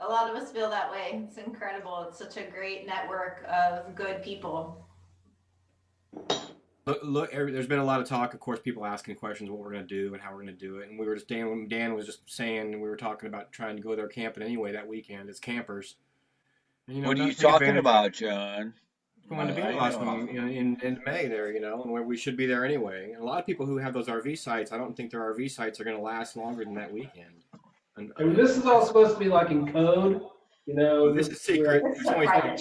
A lot of us feel that way. It's incredible. It's such a great network of good people. Look, there's been a lot of talk, of course, people asking questions what we're going to do and how we're going to do it. And we were just, Dan was just saying, we were talking about trying to go there camping anyway that weekend as campers. And, What are you talking about, John? Going to Bean Blossom in May there, and where we should be there anyway. And a lot of people who have those RV sites, I don't think their RV sites are going to last longer than that weekend. And this is all supposed to be like in code, This is secret.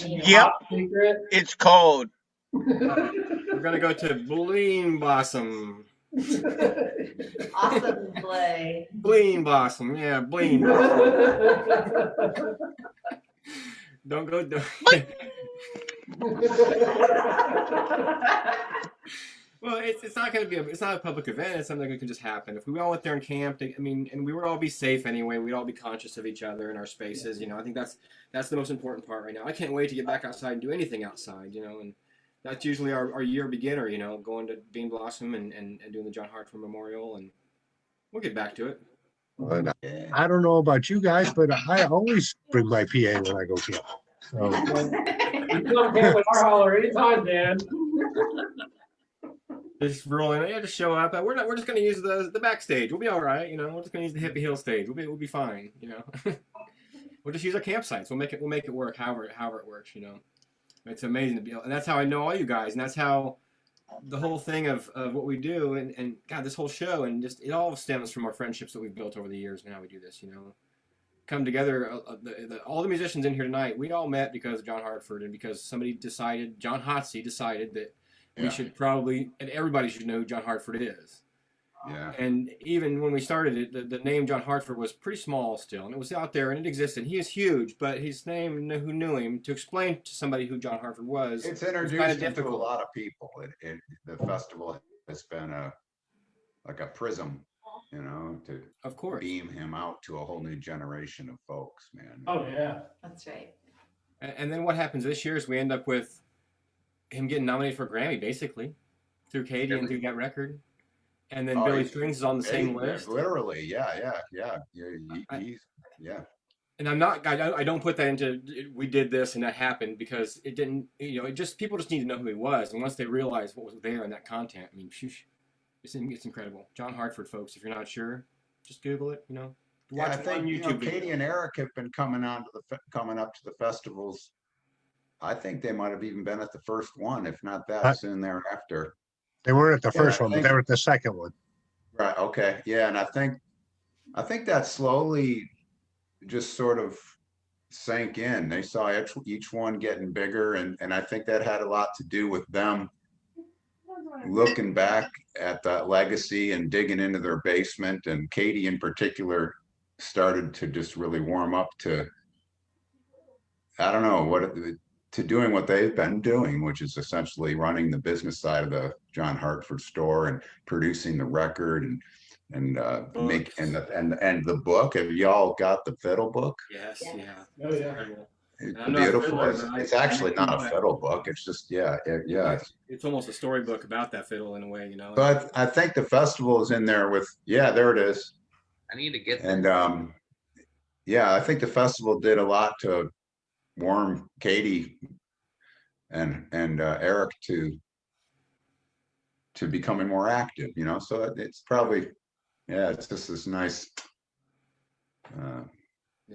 Yep. Secret. It's code. We're going to go to Bean Blossom. Awesome play. Bean Blossom. Yeah, Bean. Don't go. Well, it's not going to be. It's not a public event. It's something that can just happen. If we all went there and camped, and we would all be safe anyway. We'd all be conscious of each other and our spaces. I think that's the most important part right now. I can't wait to get back outside and do anything outside. And that's usually our year beginner. Going to Bean Blossom and doing the John Hartford Memorial, and we'll get back to it. I don't know about you guys, but I always bring my PA when I go camp. So. You come camp with our holler anytime, Dan. Just rolling. Yeah, just show up. We're just going to use the backstage. We'll be all right. We're just going to use the Hippie Hill stage. We'll be fine. We'll just use our campsites. We'll make it work. However it works. It's amazing to be able, and that's how I know all you guys, and that's how the whole thing of what we do, and God, this whole show, and just it all stems from our friendships that we've built over the years and how we do this. Come together. All the musicians in here tonight, we all met because of John Hartford, and because John Hotsey decided that. We should probably, and everybody should know who John Hartford is. Yeah. And even when we started it, the name John Hartford was pretty small still, and it was out there and it existed. He is huge, but his name, who knew him, to explain to somebody who John Hartford was, it's introduced him to a lot of people. The festival has been like a prism, to of course beam him out to a whole new generation of folks, man. Oh yeah, that's right. And then what happens this year is we end up with him getting nominated for a Grammy, basically, through Katie and through that record. And then Billy Strings is on the same list. Literally, yeah. And I don't put that into, we did this and that happened, because it didn't, people just need to know who he was. And once they realize what was there in that content, it's incredible. John Hartford, folks, if you're not sure, just Google it, Watch I think, YouTube Katie and Eric have been coming up to the festivals. I think they might have even been at the first one, if not that soon thereafter. They weren't at the first one, but they were at the second one. Right. Okay. Yeah. And I think that slowly just sort of sank in. They saw each one getting bigger. And I think that had a lot to do with them looking back at that legacy and digging into their basement. And Katie in particular started to just really warm up to, I don't know, to doing what they've been doing, which is essentially running the business side of the John Hartford store and producing the record and the book. Have y'all got the fiddle book? Yes. Yeah. Oh yeah. It's beautiful. It's actually not a fiddle book. It's just It's almost a storybook about that fiddle in a way, But I think the festival is in there with there it is. I need to get and I think the festival did a lot to warm Katie and Eric to becoming more active, you know. So it's probably, yeah, it's just this nice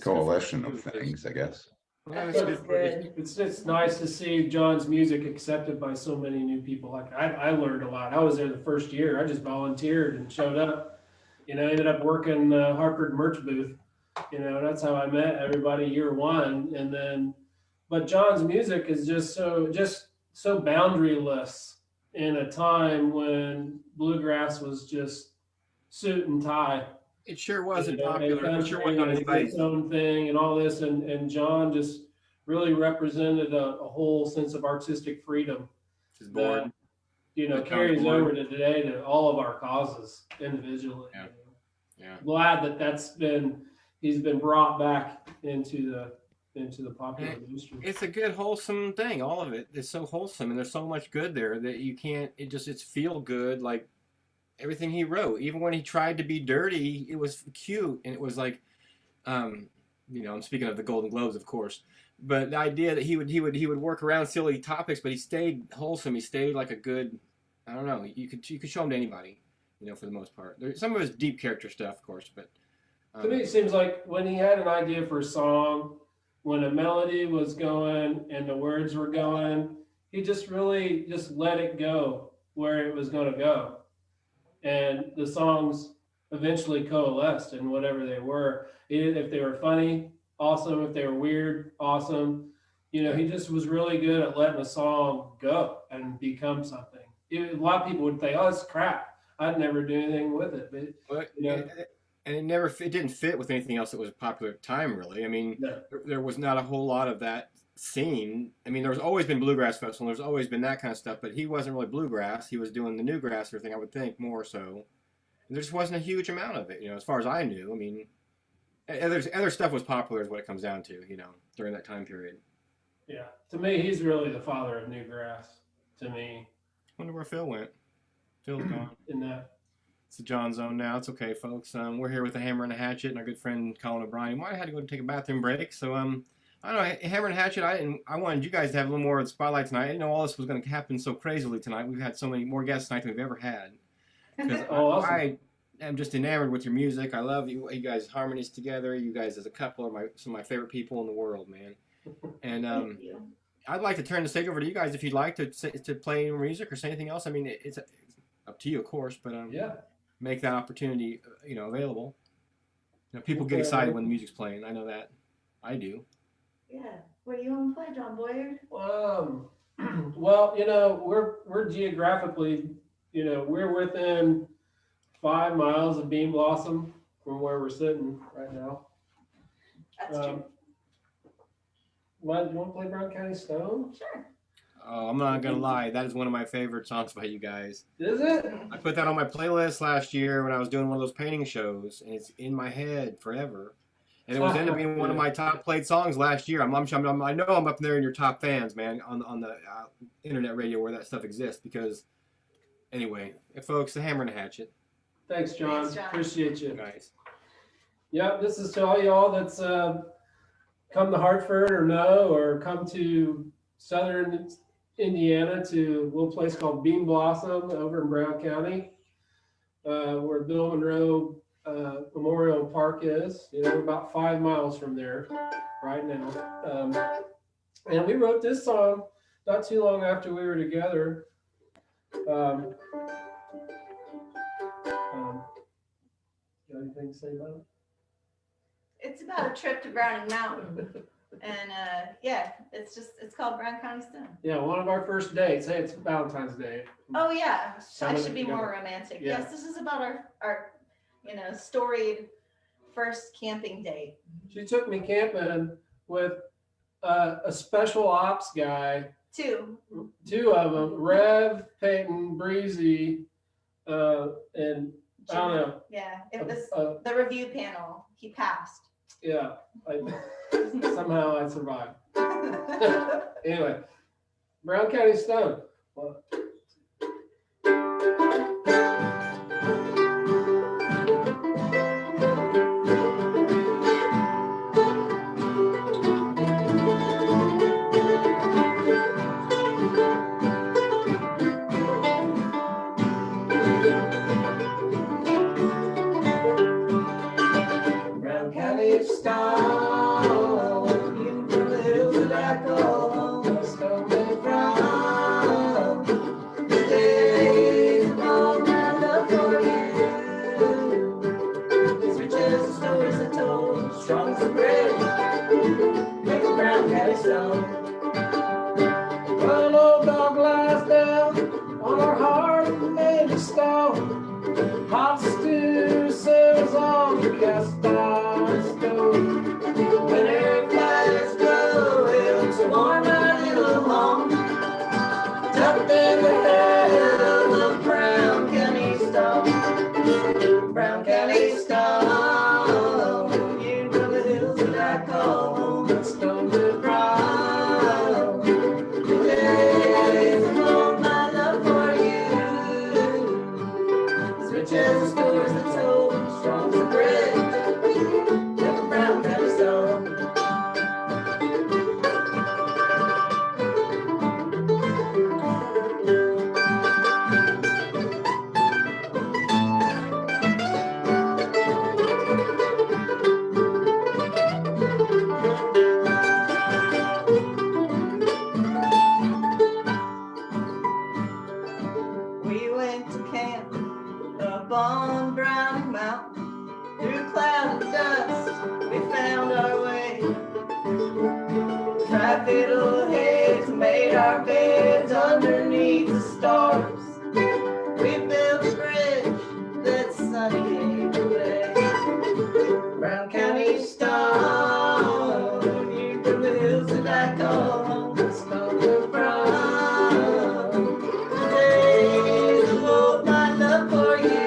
coalition of things, I guess. It's just nice to see John's music accepted by so many new people. Like I learned a lot. I was there the first year. I just volunteered and showed up. You know, ended up working Hartford merch booth. You know, that's how I met everybody year one. And then, but John's music is just so boundaryless in a time when bluegrass was just suit and tie. It sure wasn't You know, popular. It sure wasn't on and anybody's. its own thing and all this, and John just really represented a whole sense of artistic freedom Just bored. that, you know, carries over to today to all of our causes individually. Yeah. Yeah. Glad he's been brought back into the popular industry. It's a good wholesome thing. All of it is so wholesome, and there's so much good there that you can't. It's feel good, like everything he wrote. Even when he tried to be dirty, it was cute, and it was like, you know, I'm speaking of the Golden Globes, of course, but the idea that he would work around silly topics, but he stayed wholesome. He stayed like a good, I don't know. You could show him to anybody, you know, for the most part. There's some of his deep character stuff, of course, but to me, it seems like when he had an idea for a song, when a melody was going and the words were going, he just really just let it go where it was going to go. And the songs eventually coalesced in whatever they were. If they were funny, awesome. If they were weird, awesome. You know, he just was really good at letting a song go and become something. A lot of people would think, oh, it's crap. I'd never do anything with it. But you know, and it didn't fit with anything else that was popular at the time, really. I mean, no. there was not a whole lot of that scene. I mean, there's always been bluegrass festival. There's always been that kind of stuff, but he wasn't really bluegrass. He was doing the newgrasser thing, I would think, more so. And there just wasn't a huge amount of it, you know, as far as I knew. I mean, other stuff was popular is what it comes down to, you know, during that time period. Yeah. To me, he's really the father of newgrass, to me. Wonder where Phil went. Phil's gone. In that. It's the Jon Zone now. It's okay, folks. We're here with the Hammer and the Hatchet and our good friend Colin and Brien. Might have had to go take a bathroom break. So, I don't know, Hammer and Hatchet, I wanted you guys to have a little more of the spotlight tonight. I didn't know all this was going to happen so crazily tonight. We've had so many more guests tonight than we've ever had. Awesome. I am just enamored with your music. I love you guys' harmonies together. You guys as a couple are some of my favorite people in the world, man. And I'd like to turn the stage over to you guys if you'd like to play music or say anything else. I mean, it's up to you, of course, but yeah. Make that opportunity, you know, available. You know, people get excited when the music's playing. I know that. I do. Yeah. What do you want to play, John Boyer? Well, you know, we're geographically, you know, we're within 5 miles of Bean Blossom from where we're sitting right now. That's true. What, you want to play Brown County Stone? Sure. Oh, I'm not gonna lie. That is one of my favorite songs by you guys. Is it? I put that on my playlist last year when I was doing one of those painting shows, and it's in my head forever. And it was ended up being one of my top played songs last year. I know I'm up there in your top fans, man, on the internet radio where that stuff exists. Because anyway, folks, the Hammer and the Hatchet. Thanks, John. Thanks, John. Appreciate you. Guys. Yep, this is to all y'all that's come to Hartford or come to Southern Indiana to a little place called Bean Blossom over in Brown County, where Bill Monroe Memorial Park is. You know, we're about 5 miles from there right now. And we wrote this song not too long after we were together. You got anything to say about it? It's about a trip to Browning Mountain. And yeah, it's called Brown County Stone. Yeah, one of our first dates. Hey, it's Valentine's Day. Oh yeah, I should be together. more romantic. Yeah. Yes, this is about our storied first camping date. She took me camping with a special ops guy. Two of them, Rev, Peyton, Breezy, and I don't know. Yeah, it was the review panel. He passed. Yeah, somehow I survived. Anyway, Brown County Stone. Well, made our beds underneath the stars. We built a bridge that sunny away. Brown County stone, you from the hills that I call home. Stumble from the days of old, my love for you.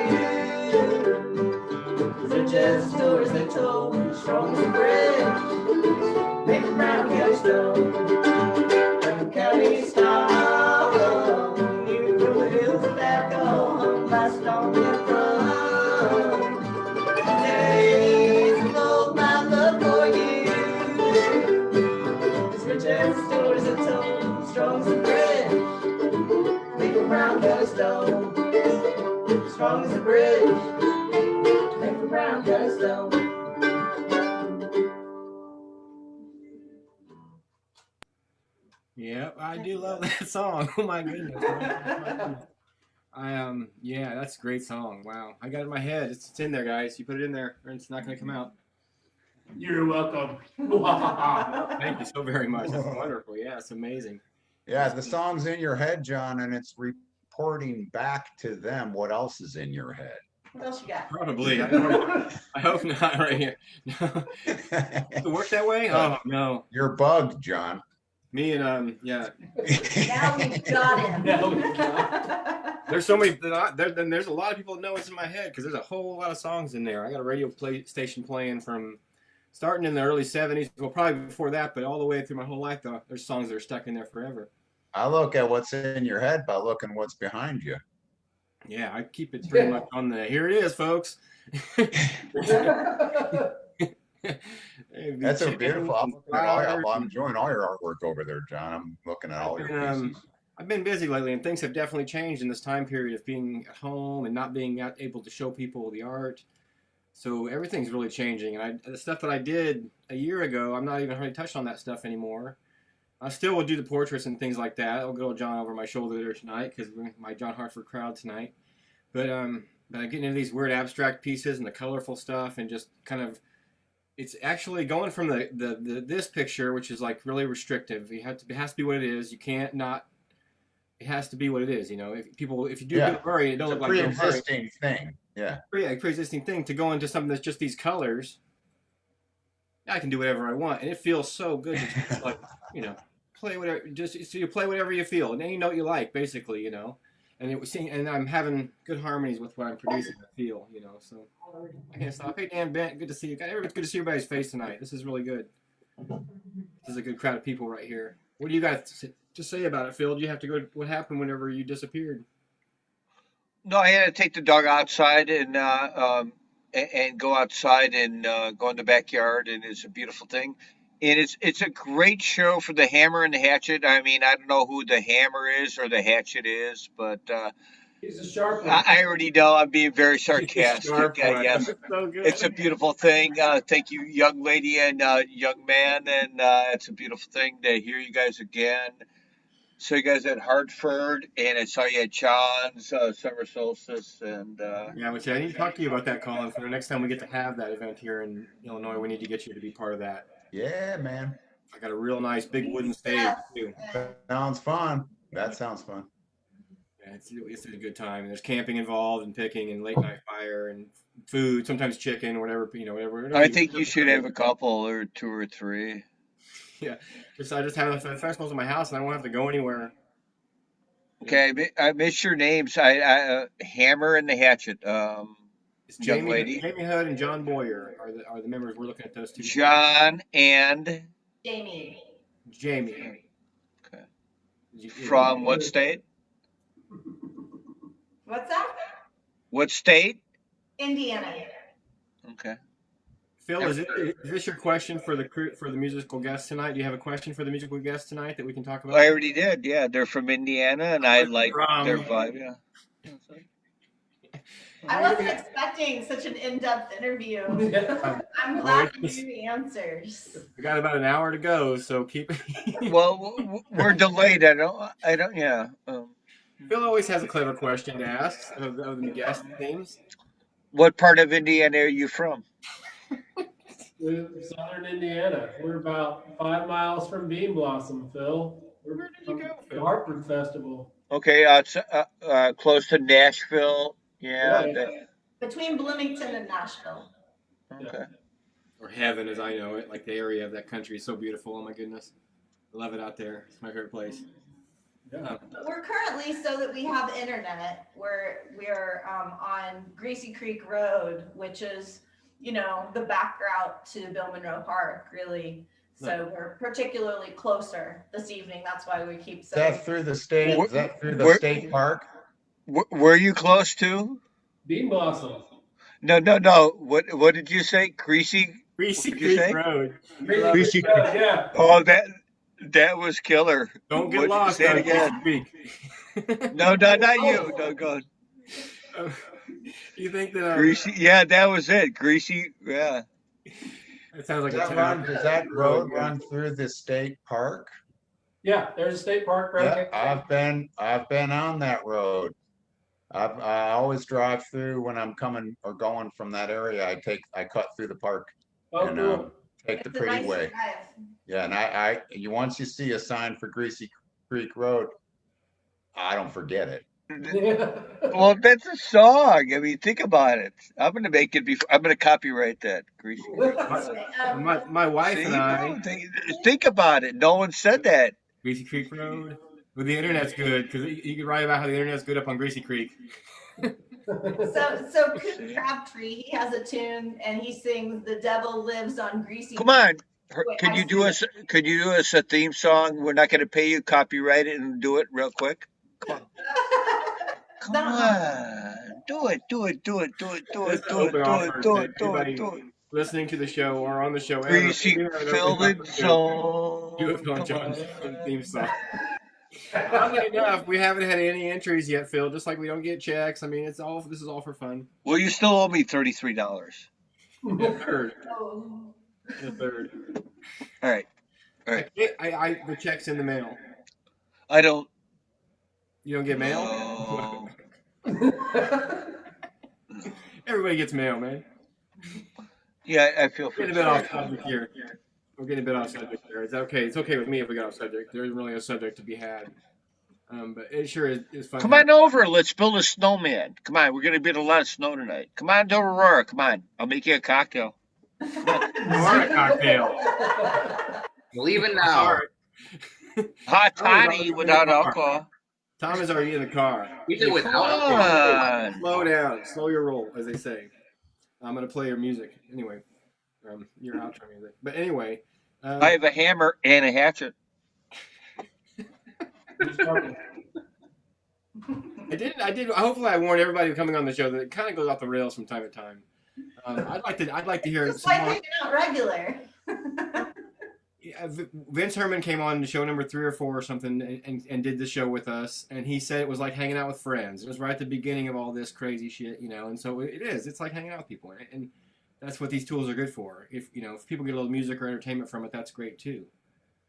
They're just stories they told, strong as a bridge, made from brown county stone. Brown County stone, you from the hills that I call home. My stumble from the days of old, my love for you. It's rich as stories are told, strong as a bridge, made from brown county stone. Strong as a bridge, made from brown county stone. Yeah, I do love that song. Oh my goodness. Yeah, that's a great song. Wow, I got it in my head. It's in there, guys. You put it in there, or it's not going to come out. You're welcome. Thank you so very much. That's wonderful. Yeah, it's amazing. Yeah, the song's in your head, John, and it's reporting back to them what else is in your head. What else you got? Probably. I hope not right here. Does it work that way? Oh no. You're bugged, John. Me and yeah. Now we've got him. There's so many. There's a lot of people that know what's in my head because there's a whole lot of songs in there. I got a radio station playing from starting in the early '70s. Well, probably before that, but all the way through my whole life. Though there's songs that are stuck in there forever. I look at what's in your head by looking what's behind you. Yeah, I keep it pretty much on the. Here it is, folks. That's a beautiful. I'm enjoying all your artwork over there, John. I'm looking at all your pieces. I've been busy lately, and things have definitely changed in this time period of being at home and not being able to show people the art. So everything's really changing, and the stuff that I did a year ago, I'm not even hardly touched on that stuff anymore. I still will do the portraits and things like that. I'll go John over my shoulder there tonight because we're my John Hartford crowd tonight. But getting into these weird abstract pieces and the colorful stuff and just kind of. It's actually going from this picture, which is like really restrictive. It has to be what it is. You can't not. It has to be what it is. You know, if you do Bill Murray, it don't look like Bill Murray. Pre-existing thing. Yeah. Pre-existing thing to go into something that's just these colors. I can do whatever I want, and it feels so good. To just like play whatever. Just so you play whatever you feel, and any note you like, basically. And I'm having good harmonies with what I'm producing. I feel, so I can't stop. Hey, Dan, Ben, good to see you guys. It's good to see everybody's face tonight. This is really good. This is a good crowd of people right here. What do you guys to say about it, Phil? Do you have to go? What happened whenever you disappeared? No, I had to take the dog outside and go outside and go in the backyard, and it's a beautiful thing. And it's a great show for the Hammer and the Hatchet. I mean, I don't know who the Hammer is or the Hatchet is, but he's a sharp one. I already know I'm being very sarcastic. Yes, So it's a beautiful thing. Thank you, young lady and young man, and it's a beautiful thing to hear you guys again. So you guys at Hartford, and I saw you at John's Summer Solstice, and yeah, which I need to talk to you about that, Colin. For the next time we get to have that event here in Illinois, we need to get you to be part of that. Yeah, man. I got a real nice big wooden stage too. Sounds fun. That sounds fun. Yeah, it's a good time. There's camping involved and picking and late night fire and food, sometimes chicken or whatever, whatever. I think you should have a couple or two or three. Yeah, I just have the festivals in my house and I won't have to go anywhere. Okay, I missed your names. I Hammer and the Hatchet. It's Jamie Hood and John Boyer are the members. We're looking at those two. John and Jamie. Okay. From what state? What's that? What state? Indiana. Okay. Phil, is this your question for the musical guest tonight? Do you have a question for the musical guest tonight that we can talk about? I already did. Yeah, they're from Indiana, and I like their vibe. Yeah. I wasn't expecting such an in-depth interview. I'm glad to hear the answers. We got about an hour to go, so keep. Well, we're delayed. I don't. Yeah. Phil always has a clever question to ask of the guest themes. What part of Indiana are you from? Southern Indiana. We're about 5 miles from Bean Blossom, Phil. Where did you go, The Phil? Hartford Festival. Okay, it's close to Nashville. Yeah. Between Bloomington and Nashville. Okay. Or heaven, as I know it. Like the area of that country is so beautiful. Oh my goodness, I love it out there. It's my favorite place. Yeah. We're currently, so that we have internet, we're on Greasy Creek Road, which is, the back route to Bill Monroe Park, really. So we're particularly closer this evening. That's why we keep Is that saying. through the state? Wh- Is that through the where- state park? Were you close to? Bean Blossom. No. What did you say? Greasy Greasy What'd you Creek say? Road. Greasy Yeah. Oh, that was killer. Don't get lost. Say it on again. Greasy Creek. No, not you. No, go. You think that Greasy? Yeah, that was it. Greasy. Yeah. It sounds like Does a that town. does that road run through the state park? Yeah, there's a state park right Yeah, there. I've been on that road. I always drive through when I'm coming or going from that area. I cut through the park Oh, and cool. take the It's a pretty nice way. drive. Yeah, and once you see a sign for Greasy Creek Road, I don't forget it. Yeah. Well, that's a song. I mean, think about it. I'm gonna make it before. I'm gonna copyright that. Greasy. My wife See, and I. no, think about it. No one said that. Greasy Creek Road. Well, the internet's good because you can write about how the internet's good up on Greasy Creek. So Coop Crabtree, he has a tune and he sings "The Devil Lives on Greasy." Come on. Wait, Could I you do see us? Could you do us a theme song? We're not going to pay you. Copyright it and do it real quick. Come on. Come on. Do it. Listening to the show or on the show Greasy filled zone. Do it on Jon Zone theme song. Oddly enough, we haven't had any entries yet, Phil. Just like we don't get checks. I mean, this is all for fun. Well, you still owe me $33. A third. Oh. A third. All right. The check's in the mail. I don't. You don't get mail? No. Everybody gets mail, man. Yeah, I feel. We're getting a bit off subject here. We're getting a bit off subject here. It's okay. It's okay with me if we get off subject. There isn't really a subject to be had. But it sure is fun. Come on over. Let's build a snowman. Come on. We're going to get a lot of snow tonight. Come on to Aurora. Come on. I'll make you a cocktail. Aurora cocktail. Leave it now. Hot toddy without alcohol. Tom is already in the car. You did without Come on. Slow down. Slow your roll, as they say. I'm going to play your music. Anyway. Your outro music. But anyway. I have a hammer and a hatchet. I did. Hopefully, I warned everybody coming on the show that it kind of goes off the rails from time to time. I'd like to hear. It's like hanging out regular. Vince Herman came on to show number 3 or 4 or something and did the show with us, and he said it was like hanging out with friends. It was right at the beginning of all this crazy shit, and so it is. It's like hanging out with people, and that's what these tools are good for. If people get a little music or entertainment from it, that's great too.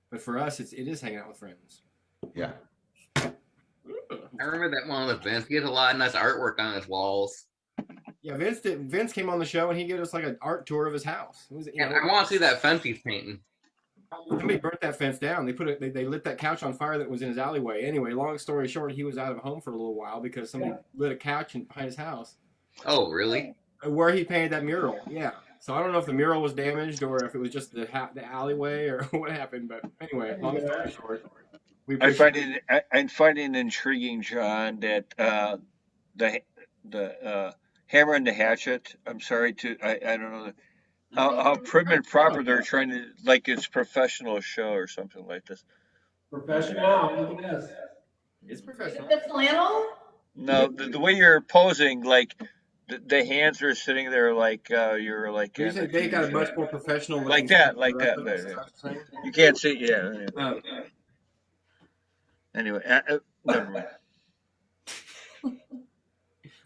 But for us, it is hanging out with friends. Yeah. I remember that one with Vince. He had a lot of nice artwork on his walls. Yeah, Vince came on the show and he gave us like an art tour of his house. It was, I want to see that fence he's painting. Somebody burnt that fence down. They lit that couch on fire that was in his alleyway. Anyway, long story short, he was out of home for a little while because somebody lit a couch behind his house. Oh, really? Where he painted that mural. Yeah. So I don't know if the mural was damaged or if it was just the alleyway or what happened. But anyway, long story short, I find it intriguing, John, that the hammer and the hatchet. I'm sorry I don't know how prim and proper they're trying to, like it's professional show or something like this. Professional, look at this. It's professional. The flannel? No, the way you're posing, like the hands are sitting there like you're like. You said they got a much more professional. Like that. You can't see. Yeah. Anyway, never mind.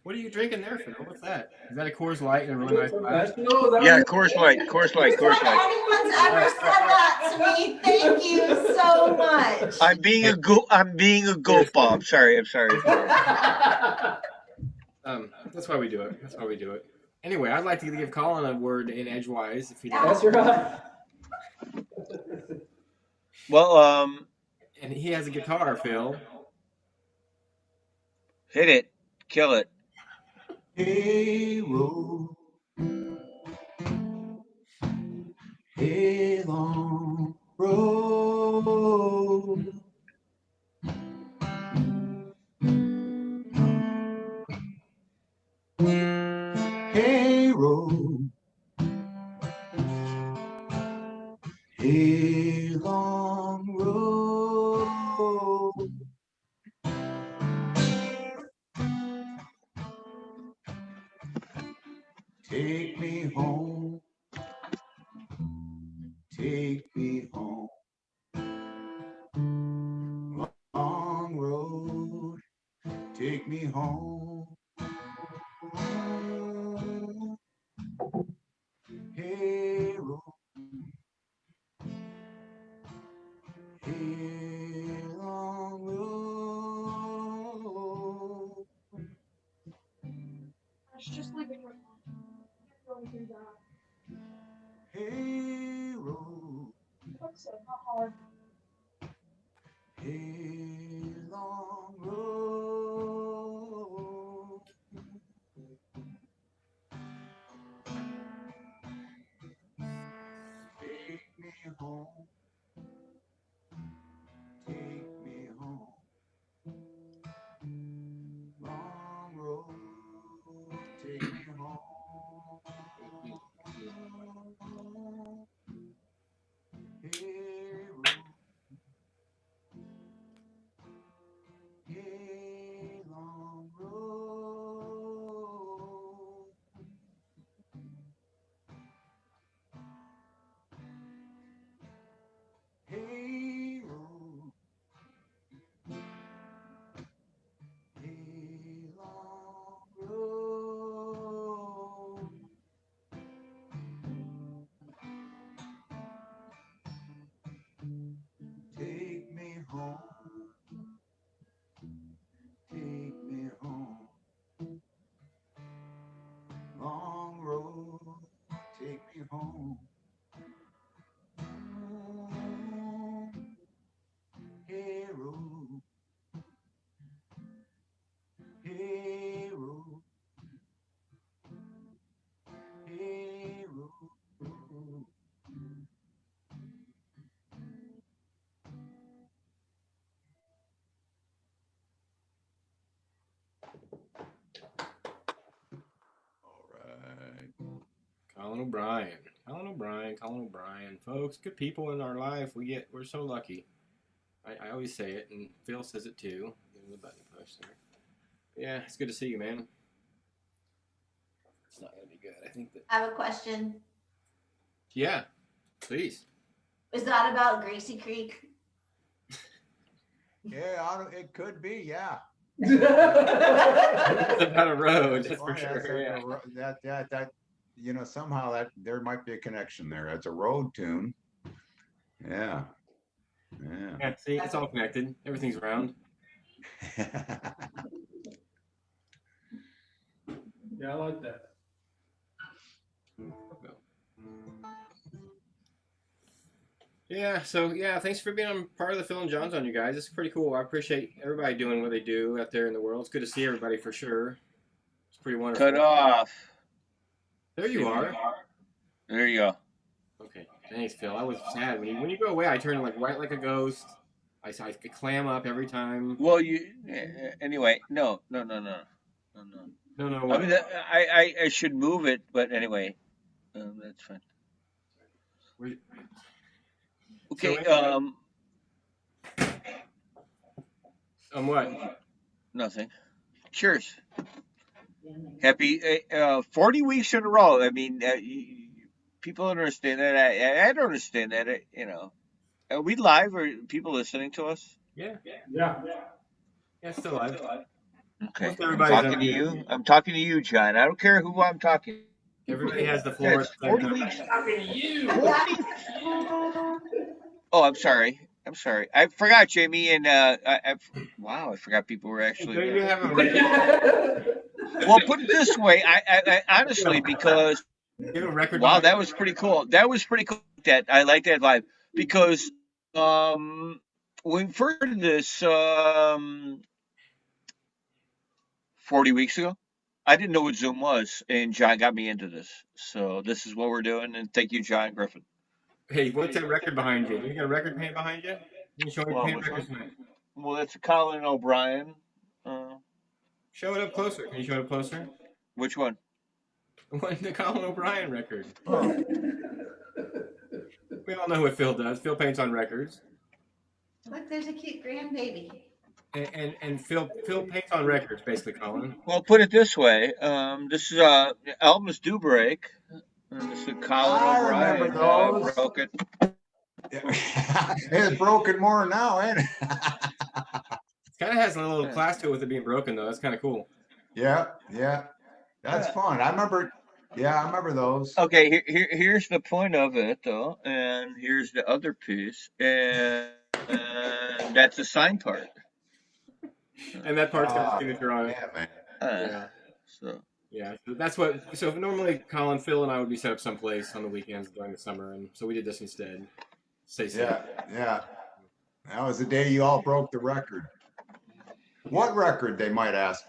What are you drinking there, Phil? What's that? Is that a Coors Light and a really nice glass? Yeah, Coors Light. If anyone's ever said that to me, thank you so much. I'm being a goat Bob. Sorry. That's why we do it. Anyway, I'd like to give Colin a word in edgewise if he That's right. Well, And he has a guitar, Phil. Hit it. Kill it. Hey, road. Hey, long road. Hey, road. Hey, long road. Take me home. Take me home. Long road. Take me home. Hey, road. Hey, long road. Just leave it right now. Hey, road. That's not hard. Hey, long road. Take me home. Take me home. Long road. Take me home. Hey, road. Hey, long road. Hey, road. Hey, long road. Take me home. Take me home. Long road. Take me home. Hey, road. Hey, road. Hey, road. All right. Colin O'Brien. Colin O'Brien. Folks, good people in our life. We're so lucky. I always say it, and Phil says it too. Give him the button push there. Yeah, it's good to see you, man. It's not gonna be good. I think that. I have a question. Yeah, please. Is that about Gracie Creek? Yeah, it could be. Yeah. It's about a road, that's for sure. Yeah. That somehow that there might be a connection there. That's a road tune. Yeah. Yeah. Yeah, see, it's all connected. Everything's round. Yeah, I like that. Yeah, so yeah, thanks for being on part of the Phil and Jon Zone, you guys. It's pretty cool. I appreciate everybody doing what they do out there in the world. It's good to see everybody for sure. It's pretty wonderful. Cut off. There you are. There you go. Okay, thanks, Phil. I was sad when you go away. I turn like white like a ghost. I clam up every time. Well, anyway. No. No. I mean, I should move it, but anyway, that's fine. Okay. So, what? Nothing. Cheers. Happy 40 weeks in a row. I mean, people understand that. I don't understand that. Are we live or are people listening to us? Yeah. Yeah. Yeah, still live. Okay. I'm talking to you, John. I don't care who I'm talking to. Everybody has the floor. It's 40 weeks. Talking to you. 40. Oh, I'm sorry. I forgot, Jamie, and wow, I forgot people were actually there. You have a record. Well, put it this way, I honestly, because wow, that was pretty cool. That I like that live because we first heard this 40 weeks ago. I didn't know what Zoom was, and John got me into this. So this is what we're doing, and thank you, John Griffin. Hey, what's that record behind you? You got a record paint behind you? You can show me paint records. Well, that's a Colin O'Brien. Show it up closer. Can you show it up closer? Which one? The Colin O'Brien record. Oh. We all know what Phil does. Phil paints on records. Look, there's a cute grandbaby. And Phil paints on records, basically, Colin. Well, put it this way. This is albums do break. This is Colin O'Brien. Broke it. It's broken more now, ain't it? It kind of has a little class to it with it being broken, though. That's kind of cool. Yeah. That's fun. I remember those. Okay, here's the point of it, though, and here's the other piece, and that's the sign part. And that part's got a signature on it. Yeah, man. So that's what. So normally, Colin, Phil, and I would be set up someplace on the weekends during the summer, and so we did this instead. Yeah. That was the day you all broke the record. What record, they might ask?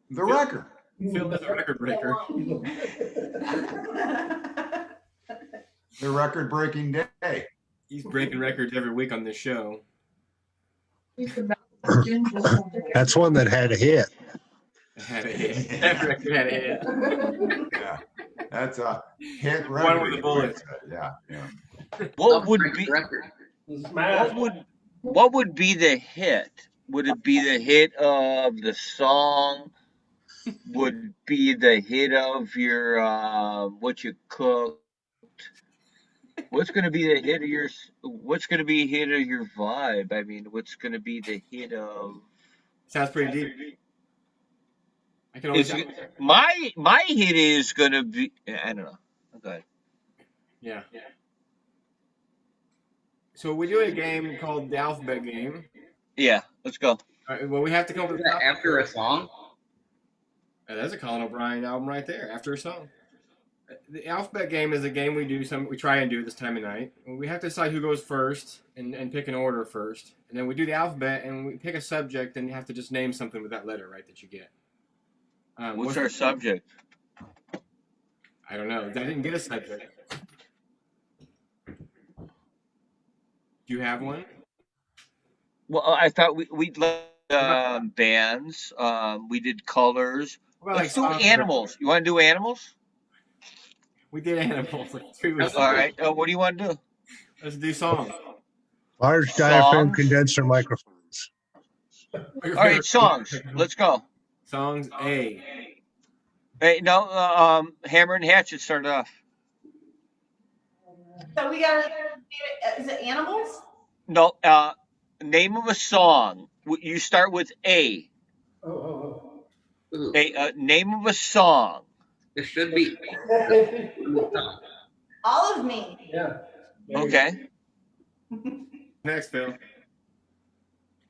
The record. Phil is a record breaker. The record-breaking day. He's breaking records every week on this show. That's one that had a hit. Had a hit. That record had a hit. Yeah, that's a hit record. One with a bullet. Yeah. What would be the hit? Would it be the hit of the song? Would it be the hit of your what you cooked? What's going to be the hit of your? What's going to be a hit of your vibe? I mean, what's going to be the hit of? Sounds pretty deep. I can always. My hit is going to be. I don't know. Okay. Yeah. So we do a game called the alphabet game. Yeah, let's go. All right, well, we have to come up with after a song. That's a Colin O'Brien album right there. After a song. The alphabet game is a game we try and do this time of night. We have to decide who goes first and pick an order first. And then we do the alphabet and we pick a subject and you have to just name something with that letter, right, that you get. What's our subject? I don't know. I didn't get a subject. Do you have one? Well, I thought we'd let bands. We did colors. Well, let's do animals. You want to do animals? We did animals like 3 weeks ago. All right. What do you want to do? Let's do songs. Large diaphragm condenser microphones. All right, songs. Let's go. Songs A. Hey, no, Hammer and Hatchet started off. So we got to, is it animals? No, name of a song. You start with A. Name of a song. It should be. All of me. Yeah. Okay. Next, Phil.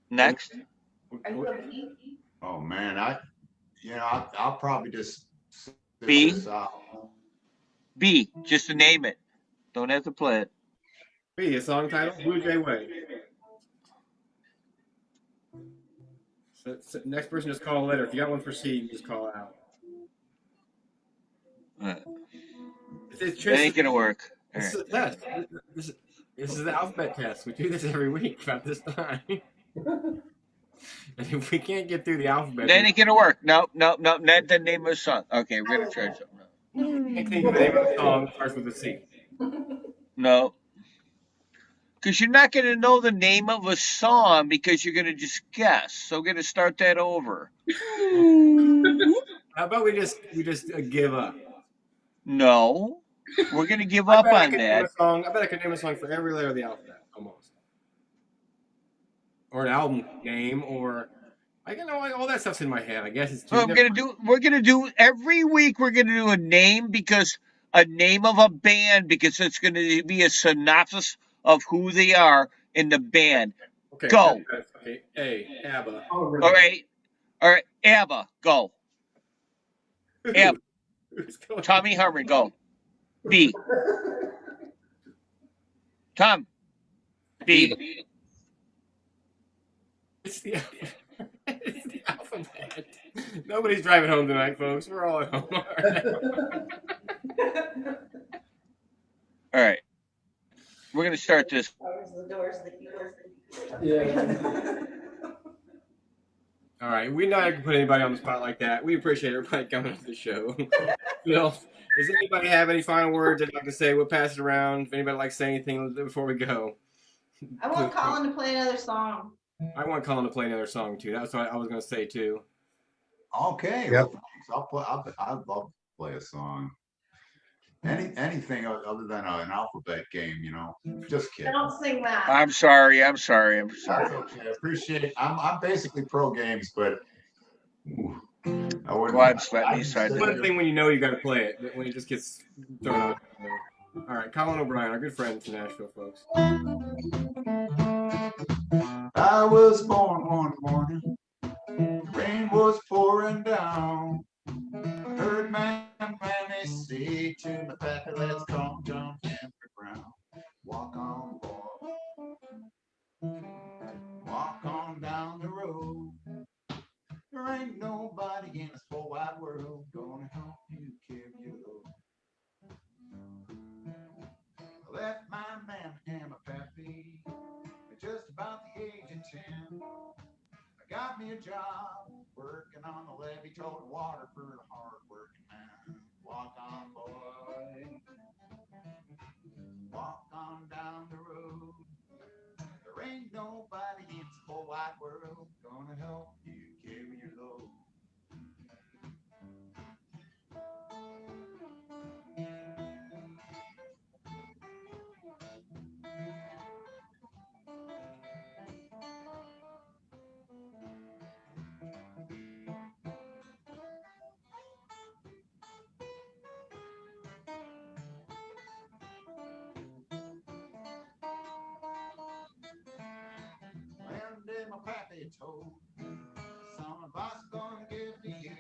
Next. Oh man, I'll probably just B. B. Just to name it. Don't have to play it. B. A song title. Blue Jay Way. So next person just call a letter. If you got one for C, you just call it out. It ain't gonna work. This is a test. This is the alphabet test. We do this every week about this time. And if we can't get through the alphabet, that ain't gonna work. No. Not the name of a song. Okay, we're gonna try something. I think the name of the song starts with a C. No. Because you're not gonna know the name of a song because you're gonna just guess. So we're gonna start that over. How about we just give up? No, we're gonna give up on that. I bet I could name a song for every letter of the alphabet, almost. Or an album name, or I can know all that stuff's in my head. I guess it's too. We're gonna do every week. We're gonna do a name of a band because it's gonna be a synopsis of who they are in the band. Okay. Go. Okay. A. ABBA. All right. ABBA. Go. ABBA. Tommy Harmon, go. B. Tom. B. It's the it's the alphabet. Nobody's driving home tonight, folks. We're all at home. All right. We're going to start this. Yeah. All right, we not gonna put anybody on the spot like that. We appreciate everybody coming to the show. Phil, does anybody have any final words they'd like to say? We'll pass it around. If anybody likes to say anything before we go. I want Colin to play another song. I want Colin to play another song too. That's what I was gonna say too. Okay, Yep. well, thanks. I'd love to play a song. Anything other than an alphabet game, you know. Just kidding. Don't sing that. I'm sorry. That's okay. I appreciate it. I'm basically pro games, but I wouldn't. Glad sweating these sides. One thing when you know you got to play it, but when it just gets thrown out. All right, Colin O'Brien, our good friend from Nashville, folks. I was born one morning, the rain was pouring down. Heard man they say to my pappy, let's come jump in the ground. Walk on, boy. Walk on down the road. There ain't nobody in this whole wide world gonna help you carry your load. I left my man and my pappy at just about the age of 10. I got me a job working on the levee, toting water for the hard-working man. Walk on, boy. Walk on down the road. There ain't nobody in this whole wide world gonna help you carry your load. One day my pappy told some advice gonna give to you.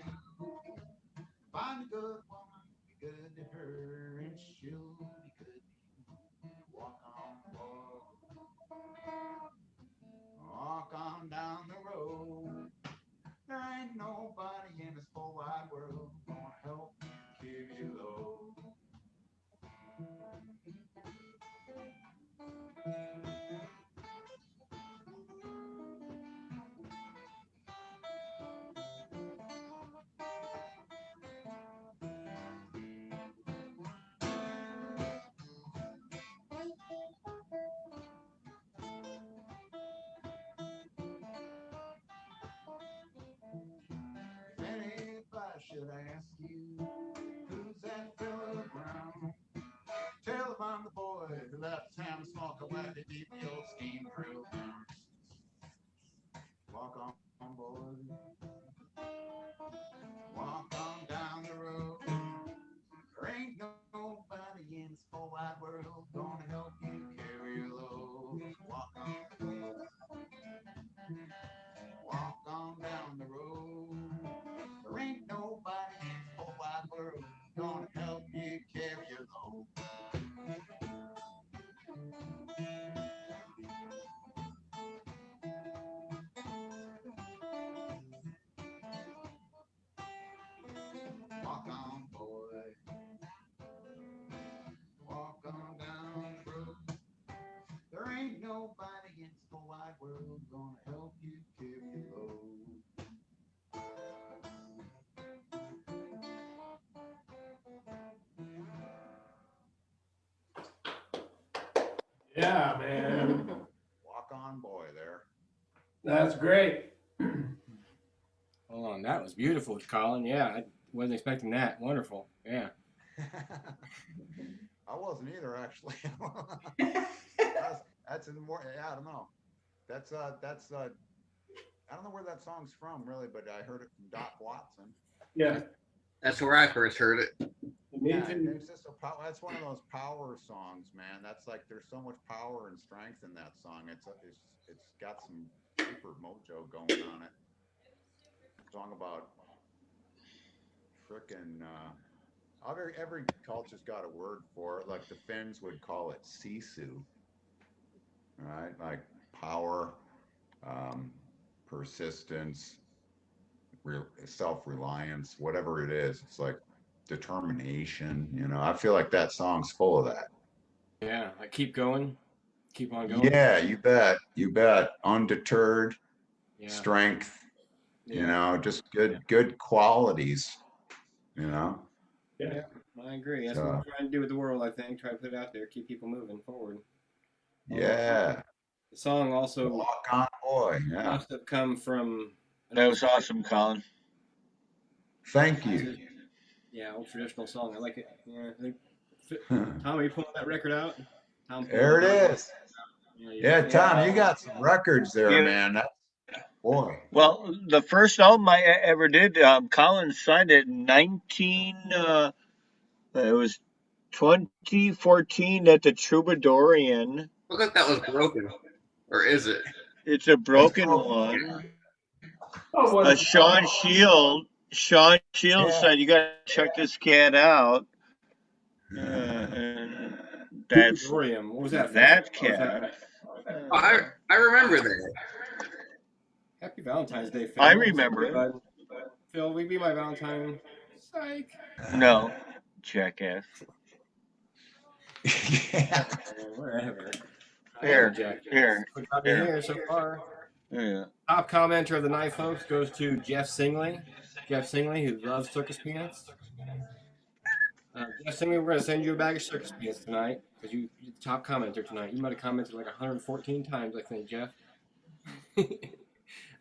Find a good woman, be good to her, and she'll be good to you. Walk on, boy. Walk on down the road. There ain't nobody in this whole wide world gonna help you carry your load. If I should ask you, who's that fella around? Tell him I'm the boy who left town to smoke a whack to keep the old scheme real down. Walk on, boy. Walk on down the road. There ain't nobody in this whole wide world gonna help you carry your load. Walk on, boy. Walk on down the road. There ain't nobody in this whole wide world gonna help you carry your load. Walk on, boy. Walk on down the road. There ain't nobody in this whole wide world gonna help you carry your load. Yeah, man. Walk on, boy, there. That's great. Hold on, that was beautiful, Colin. Yeah, I wasn't expecting that. Wonderful. Yeah. I wasn't either, actually. That's in the more. Yeah, I don't know. That's I don't know where that song's from, really, but I heard it from Doc Watson. Yeah. That's where I first heard it. Me Yeah, too. it's just that's one of those power songs, man. That's like there's so much power and strength in that song. It's got some super mojo going on it. Song about frickin' every culture's got a word for it. Like the Finns would call it sisu, right? Like power. persistence, self-reliance, whatever it is. It's like determination. You know, I feel like that song's full of that. Yeah, like keep going, keep on going. Yeah, you bet. You bet. Undeterred, Yeah. strength, Yeah. you know, just good qualities, you know. Yeah, I agree. That's what we're trying to do with the world, I think. Try to put it out there, keep people moving forward. Yeah. The song also Walk on, boy. Yeah. must have come from That was awesome, Colin. Thank you. Yeah, old traditional song. I like it. Yeah, I think Tom, are you pulling that record out? Tom, There it is. Yeah, Tom, you got some records there, man. Boy. Well, the first album I ever did, Colin signed it in it was 2014 at the Troubadourian. Look like that was broken. Or is it? It's a broken one. Oh, Sean Shield said, "You got to check this cat out." And that's what was that? That cat. I remember that. Happy Valentine's Day, Phil. I remember it. Phil, will you be my Valentine? Psych. No, jackass. Yeah. Whatever. Here so far. Yeah. Top commenter of the night, folks, goes to Jeff Singley. Jeff Singley, who loves circus peanuts. Jeff Singley, we're going to send you a bag of circus peanuts tonight because you're the top commenter tonight. You might have commented like 114 times, I think, Jeff.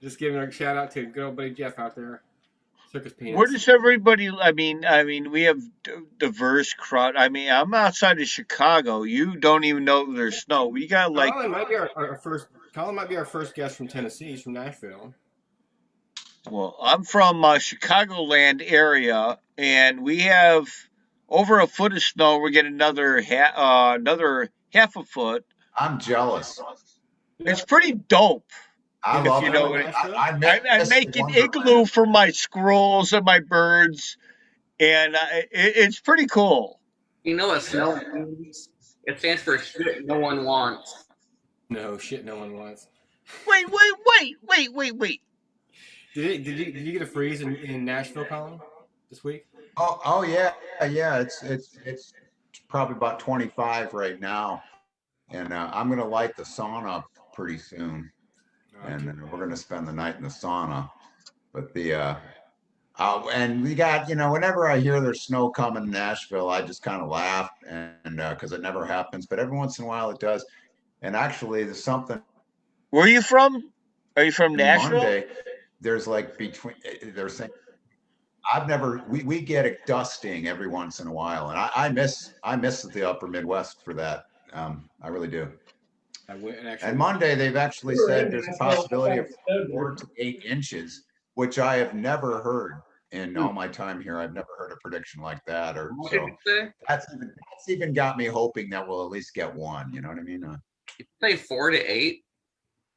Just giving a shout out to good old buddy Jeff out there. Circus peanuts. Where does everybody? I mean, we have diverse crowd. I mean, I'm outside of Chicago. You don't even know there's snow. We got like. Colin might be our first. Colin might be our first guest from Tennessee. He's from Nashville. Well, I'm from Chicagoland area, and we have over a foot of snow. We're getting another half a foot. I'm jealous. It's pretty dope. I love it. I make an igloo for my squirrels and my birds, and it's pretty cool. You know what snow means? It stands for shit no one wants. No, shit no one wants. Wait. Did you get a freeze in Nashville, Colin, this week? Oh yeah. It's probably about 25 right now, and I'm gonna light the sauna pretty soon. And then we're going to spend the night in the sauna. But and we got, whenever I hear there's snow coming in Nashville, I just kind of laugh, and because it never happens, but every once in a while it does. And actually, there's something. Where are you from? Are you from Nashville? Monday, there's like they're saying, we get a dusting every once in a while, and I miss the upper Midwest for that. I really do. And Monday, they've actually said there's a possibility of 4 to 8 inches, which I have never heard in all my time here. I've never heard a prediction like that. That's even got me hoping that we'll at least get one. You know what I mean? You say 4 to 8?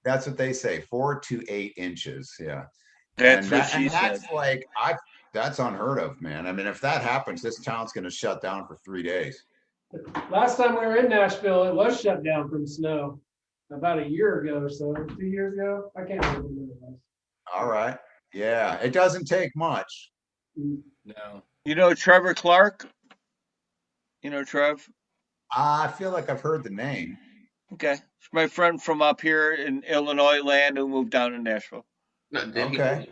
That's what they say, 4 to 8 inches. Yeah. That's what she said. That's unheard of, man. I mean, if that happens, this town's going to shut down for 3 days. Last time we were in Nashville, it was shut down from snow about a year ago or so, 2 years ago. I can't remember when it was. All right. Yeah, it doesn't take much. No. You know Trevor Clark? You know Trev? I feel like I've heard the name. Okay. It's my friend from up here in Illinois land who moved down to Nashville. Okay.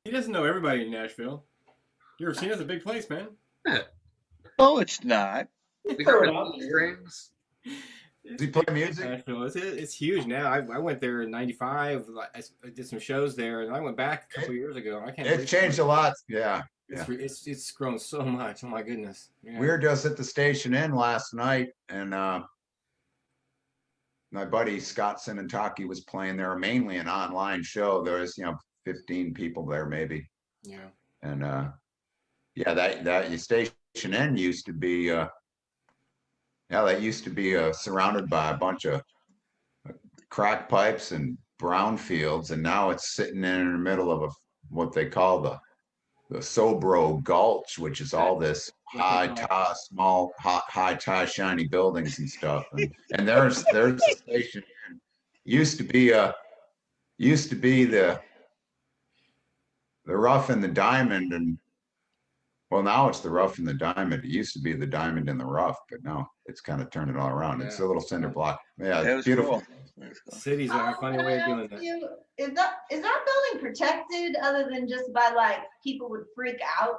He doesn't know everybody in Nashville. You ever seen it? It's a big place, man. Oh, it's not. Does he play music? It's huge now. I went there in '95. I did some shows there, and I went back a couple years ago. It's changed a lot. Yeah. It's grown so much. Oh my goodness. Yeah. We were just at the Station Inn last night, and my buddy Scott Sinantaki was playing there, mainly an online show. There was 15 people there maybe. Yeah. And that Station Inn used to be surrounded by a bunch of crack pipes and brown fields, and now it's sitting in the middle of what they call the Sobro Gulch, which is all this high-tie, shiny buildings and stuff. And there's the station. Used to be used to be the rough and the diamond, and well, now it's the rough and the diamond. It used to be the diamond and the rough, but now it's kind of turned it all around. It's a little cinder block. Yeah, That it's was beautiful. cool. Cities are a funny Can way I of doing ask that. you, is that building protected other than just by like people would freak out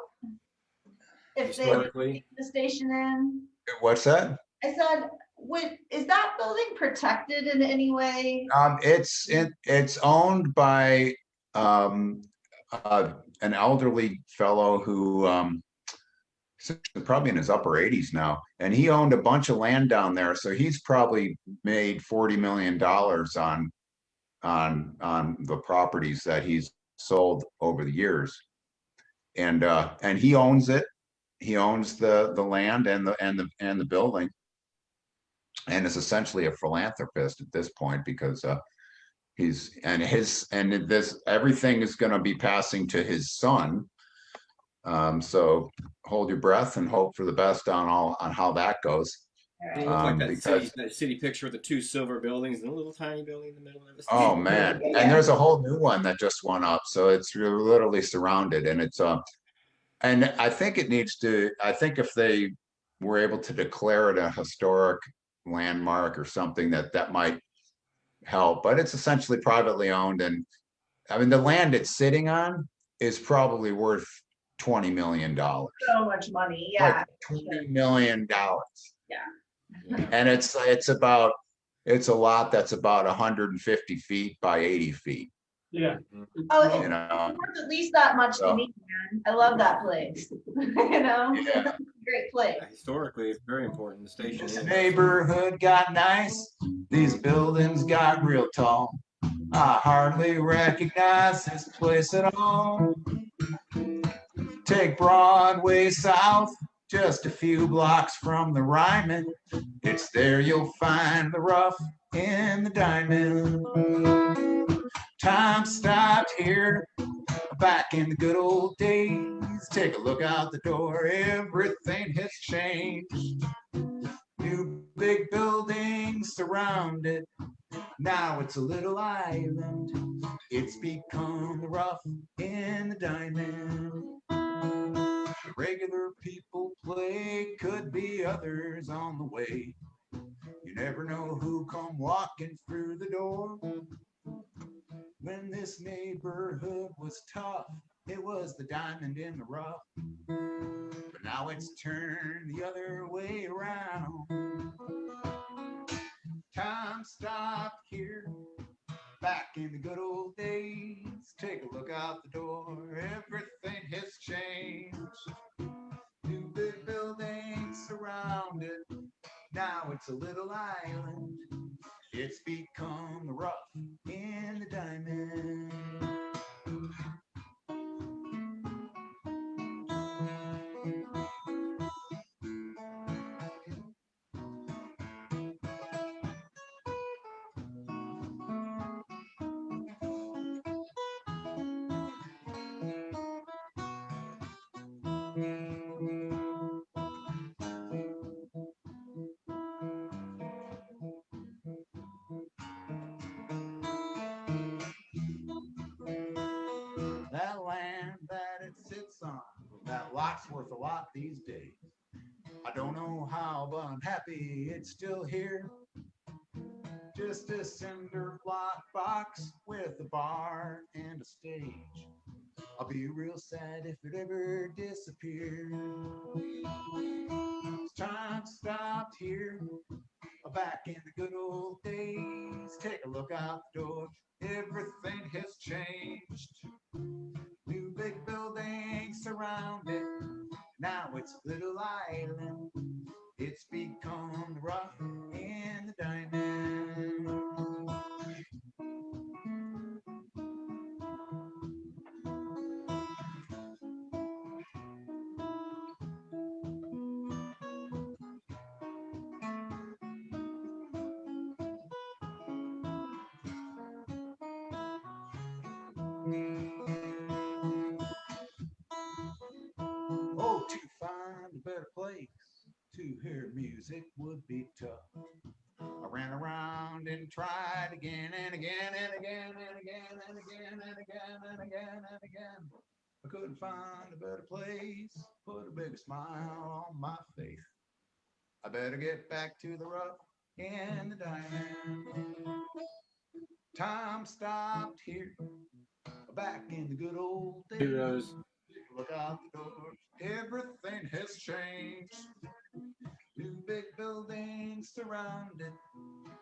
if they Historically. take the station in? What's that? I said, is that building protected in any way? It's owned by an elderly fellow who probably in his upper 80s now, and he owned a bunch of land down there, so he's probably made $40 million on the properties that he's sold over the years, and he owns it. He owns the land and the building, and is essentially a philanthropist at this point because everything is going to be passing to his son. So hold your breath and hope for the best on how that goes. It looks like that city picture with the two silver buildings and a little tiny building in the middle of it. Oh man, and there's a whole new one that just went up, so it's literally surrounded, and it's and I think it needs to. I think if they were able to declare it a historic landmark or something, that might help. But it's essentially privately owned, and I mean the land it's sitting on is probably worth $20 million. So much money, yeah. Like $20 million. Yeah. And it's a lot that's about 150 feet by 80 feet. Yeah. Oh, you know, it's worth at least that much to me, man. I love that place. You know, yeah. Great place. Historically, it's very important. The station. This neighborhood got nice. These buildings got real tall. I hardly recognize this place at all. Take Broadway south, just a few blocks from the Ryman. It's there you'll find the rough and the diamond. Time stopped here, back in the good old days. Take a look out the door, everything has changed. New big buildings surround it. Now it's a little island. It's become the rough and the diamond. The regular people play, could be others on the way. You never know who come walking through the door. When this neighborhood was tough, it was the diamond in the rough. But now it's turned the other way around. Time stopped here, back in the good old days. Take a look out the door, everything has changed. New big buildings surround it. Now it's a little island. It's become the rough and the diamond. That land that it sits on, that lot's worth a lot these days. I don't know how, but I'm happy it's still here. Just a cinder block box with a bar and a stage. I'll be real sad if it ever disappeared. Time stopped here, back in the good old days. Take a look out the door, everything has changed. New big buildings surround it. Now it's a little island. It's become the rough and the diamond. Oh, to find a better place to hear music would be tough. I ran around and tried again and again and again and again again and again and again and again. I couldn't find a better place, put a big smile on my face. I better get back to the rough and the diamond. Time stopped here, back in the good old days. Look out the door, everything has changed. New big buildings surround it,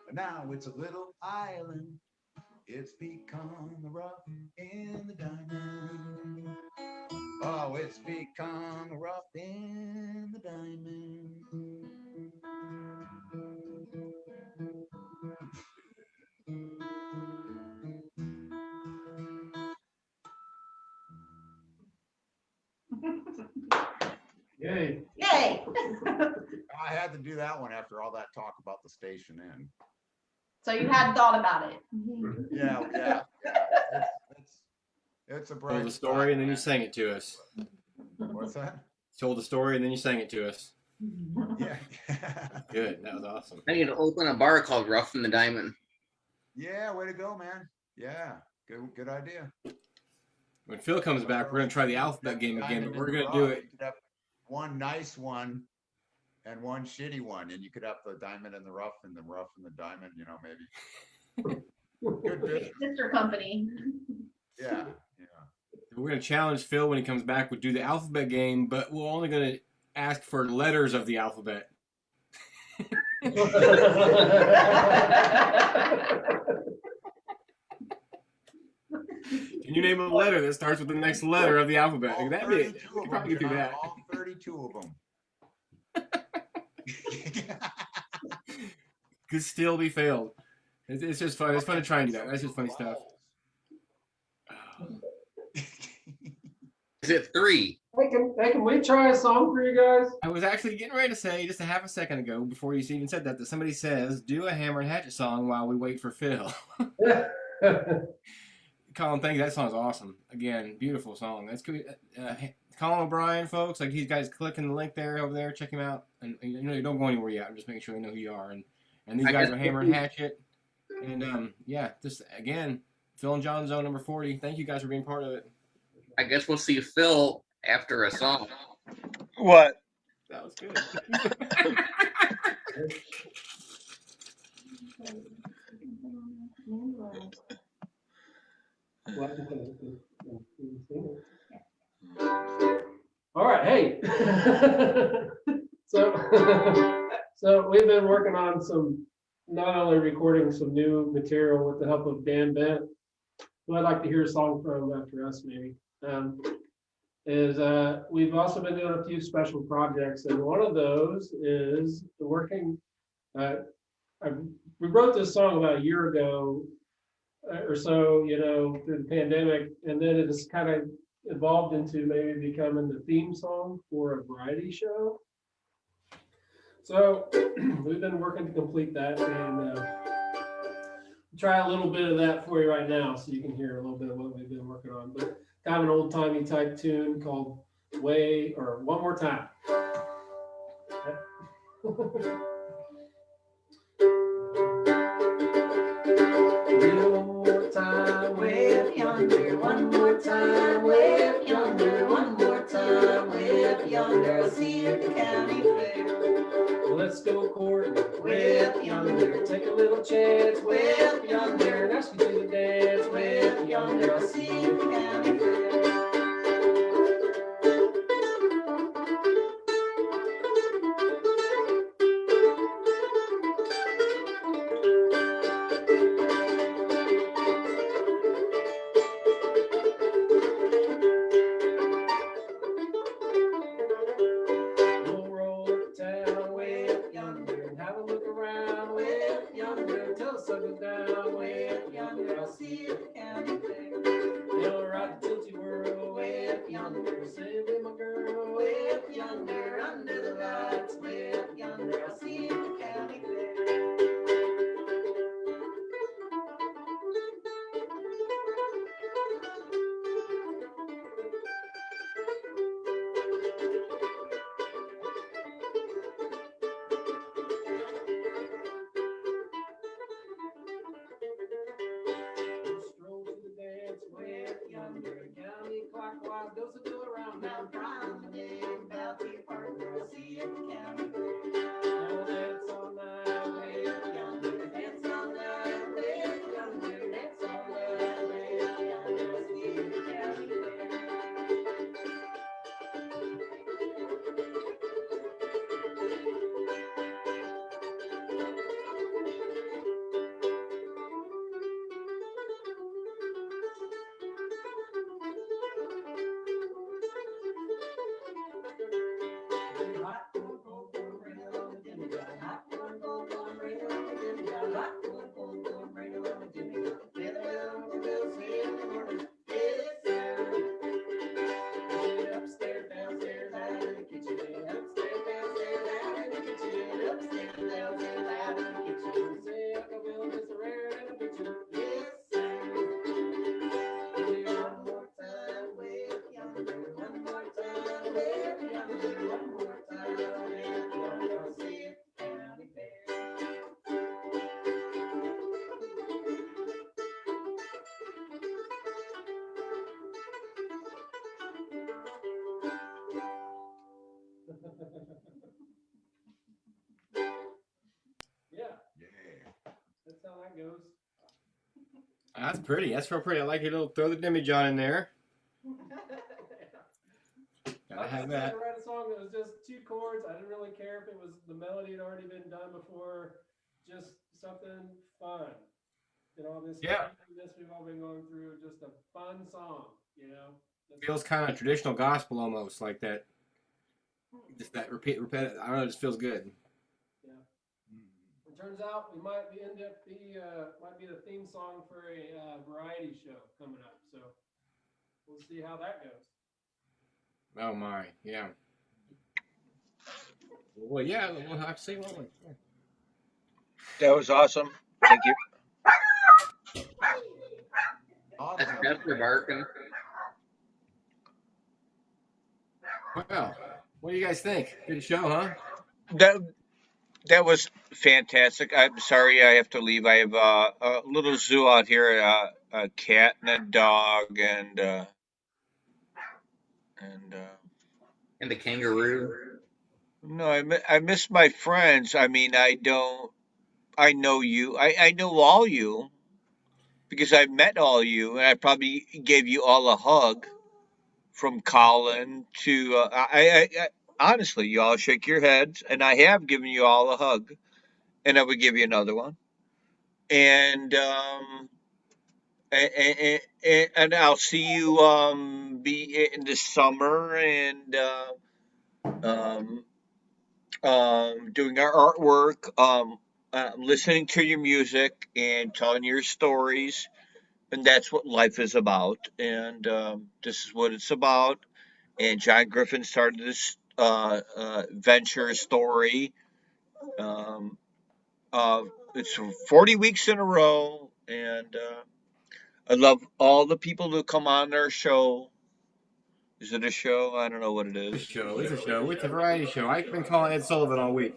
but now it's a little island. It's become the rough in the diamond. Oh, it's become the rough in the diamond. Yay. Yay. I had to do that one after all that talk about the station inn. So you had thought about it. Yeah. It's a bright Told the story spot, and then you man. sang it to us. What's that? Told the story and then you sang it to us. Yeah. Good. That was awesome. I need to open a bar called Rough in the Diamond. Yeah, way to go, man. Yeah, good idea. When Phil comes back, we're gonna try the alphabet game again, but we're gonna do it. You could have one nice one and one shitty one, and you could have the diamond and the rough and the rough and the diamond, you know, maybe. Good business. Sister company. Yeah. We're gonna challenge Phil when he comes back. We'll do the alphabet game, but we're only gonna ask for letters of the alphabet. Can you name a letter that starts with the next letter of the alphabet? That'd be it. We could probably do that. All 32 of them. Could still be failed. It's just fun. It's fun to try and do that. That's just funny stuff. Is it 3? Hey, can we try a song for you guys? I was actually getting ready to say just a half a second ago before you even said that somebody says do a Hammer and Hatchet song while we wait for Phil. Colin, thank you. That song's awesome. Again, beautiful song. That's good. Colin O'Brien, folks. Like he's guys clicking the link there over there. Check him out. And you know, don't go anywhere yet. I'm just making sure they know who you are. And these guys are Hammer and Hatchet. And yeah, just again, Phil and Jon Zone number 40. Thank you guys for being part of it. I guess we'll see Phil after a song. What? That was good. All right, hey. So we've been working on not only recording some new material with the help of Dan Bent, who I'd like to hear a song from after us, maybe. We've also been doing a few special projects, and one of those is working. We wrote this song about a year ago or so, you know, through the pandemic, and then it has kind of evolved into maybe becoming the theme song for a variety show. So we've been working to complete that, and try a little bit of that for you right now so you can hear a little bit of what we've been working on. But kind of an old-timey type tune called One More Time. One more time, way up yonder. One more time, way up yonder. One more time, way up yonder. I'll see you at the county fair. Well, let's go courting, way up yonder. Take a little chance, way up yonder. And ask you to the dance, way up yonder. I'll see you at the county fair. Park, goes to do around down promenade, Bounty Park, I see it county fair. Now dance all night with yonder, dance all night with yonder, dance all night with yonder, see it county fair. Upstairs, downstairs, out in the kitchen. Upstairs, downstairs, out in the kitchen. Upstairs, downstairs, out in the kitchen. Say Uncle Bill just a rare in the kitchen. Yes, sir. One more time with yonder. One more time with yonder. One more time with yonder. See it, county fair. Yeah, Yeah. that's how that goes. That's pretty. That's real pretty. I like your little throw the demijohn in there. I Gotta have decided that. to write a song that was just 2 chords. I didn't really care if it was the melody had already been done before. Just something fun. You know, this we've all been going through, just a fun song. You know, Feels kind of traditional gospel almost, like that. Just that repeat. I don't know. It just feels good. Yeah. It turns out we might be might be the theme song for a variety show coming up. So we'll see how that goes. Oh my, yeah. Well, yeah. We'll have to see, won't we? Yeah. That was awesome. Thank you. That's Chester barking. Well, what do you guys think? Good show, huh? That was fantastic. I'm sorry I have to leave. I have a little zoo out here, a cat and a dog, and And the kangaroo. no, I miss my friends. I mean, I know you. I know all you because I met all you, and I probably gave you all a hug from Colin to I honestly, you all shake your heads, and I have given you all a hug, and I would give you another one, and and I'll see you be in the summer and um doing our artwork, listening to your music and telling your stories, and that's what life is about, and this is what it's about. And John Griffin started this venture story. Um, it's 40 weeks in a row, and I love all the people who come on our show. Is it a show? I don't know what it It's a is. show. It's a show. It's a variety show. I've been calling Ed Sullivan all week.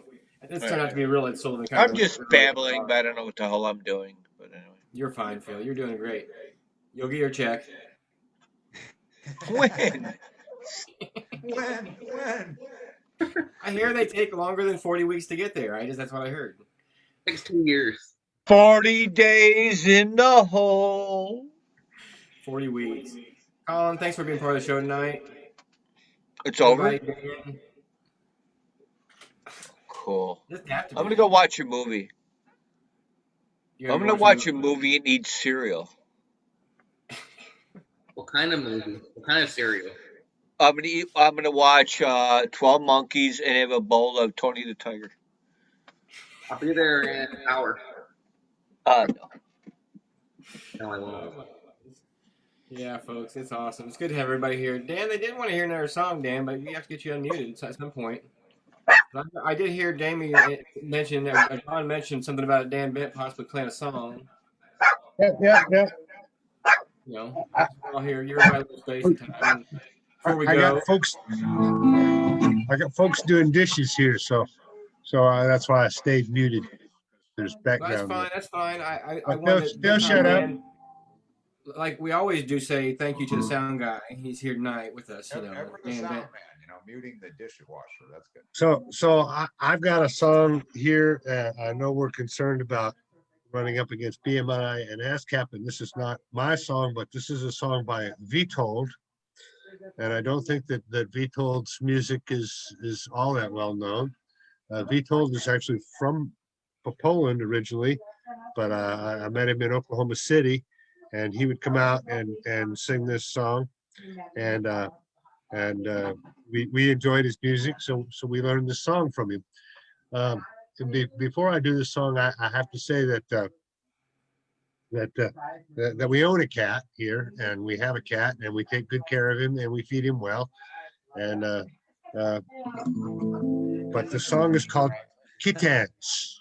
This turned out to be a real Ed Sullivan kind I'm of. just babbling, but I don't know what the hell I'm doing. But anyway. You're fine, Phil. You're doing great. You'll get your check. When? When? I hear they take longer than 40 weeks to get there. That's what I heard. Takes 2 years. 40 days in the hole. 40 weeks. Colin, thanks for being part of the show tonight. It's over? Cool. I'm going to go watch a movie. I'm going to watch a movie and eat cereal. What kind of movie? What kind of cereal? I'm going to watch 12 Monkeys and have a bowl of Tony the Tiger. I'll be there in an hour. No. No, I won't. Yeah, folks, it's awesome. It's good to have everybody here. Dan, they didn't want to hear another song, Dan, but we have to get you unmuted at some point. But I did hear Jamie mention, John mentioned something about Dan Bent possibly playing a song. Yeah. You know, I'll hear your little space and time. Before we go, I got folks doing dishes here, so that's why I stayed muted. There's background. That's fine. I They'll shut up. like we always do, say thank you to the sound guy. He's here tonight with us, you know. And for the And sound man, you know, muting the dishwasher. That's good. So I've got a song here. I know we're concerned about running up against BMI and ASCAP, and this is not my song, but this is a song by Vitold. And I don't think that Vitold's music is all that well known. Vitold is actually from Poland originally, but I met him in Oklahoma City, and he would come out and sing this song, and we enjoyed his music, so we learned this song from him. Before I do this song, I have to say that we own a cat here, and we have a cat, and we take good care of him, and we feed him well, and but the song is called Kittens.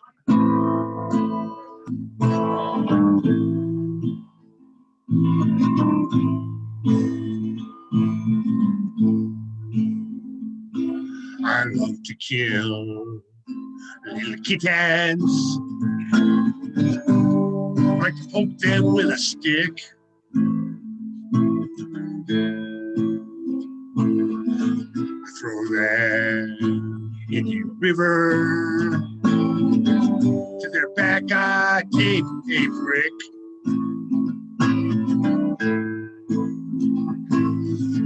I love to kill little kittens. I poke them with a stick. Throw them in the river. To their back I tape a brick.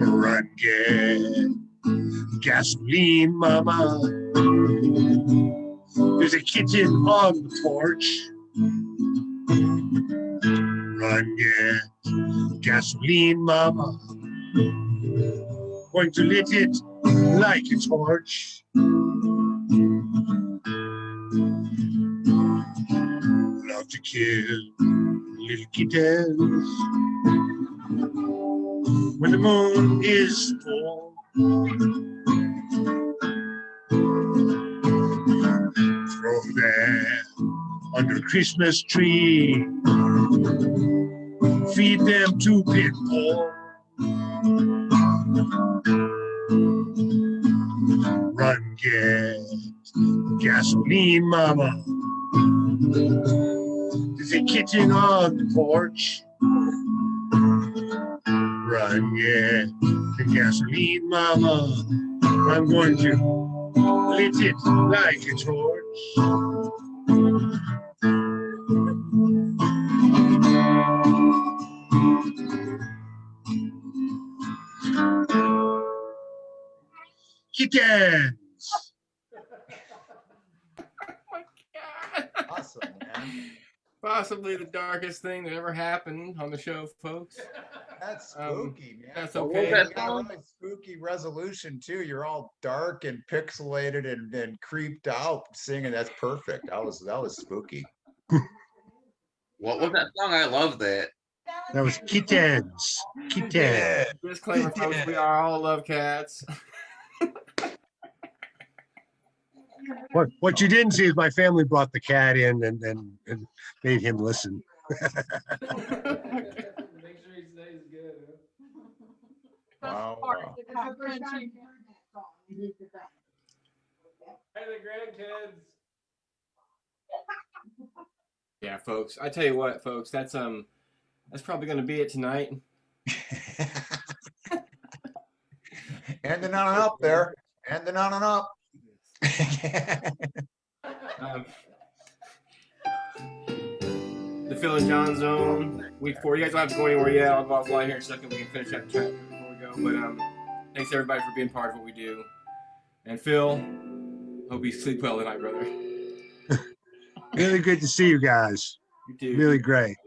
Run, get gasoline, mama. There's a kitten on the porch. Run, get gasoline, mama. Going to lit it like a torch. Love to kill little kittens when the moon is full. Throw them under a Christmas tree. Feed them to pit bull. Run, get gasoline, mama. There's a kitten on the porch. Run, get the gasoline, mama. I'm going to lit it like a torch. Kittens. Awesome, man. Possibly the darkest thing that ever happened on the show, folks. That's spooky, man. That's What was okay. that You got a song? really spooky resolution too. You're all dark and pixelated and creeped out singing. That's perfect. That was spooky. What was that song? I love that. That was kittens. Kittens. Disclaimer, folks, we are all love cats. What you didn't see is my family brought the cat in and made him listen. Make sure he stays good. Wow. Hey, the grandkids. Yeah, folks. I tell you what, folks, that's probably going to be it tonight. Ending on an up there. Ending on an up. The Phil and Jon Zone, week 4. You guys don't have to go anywhere yet. I'll go offline here in a second. We can finish up the chat before we go. But thanks everybody for being part of what we do. And Phil, hope you sleep well tonight, brother. Really good to see you guys. You too. Really great.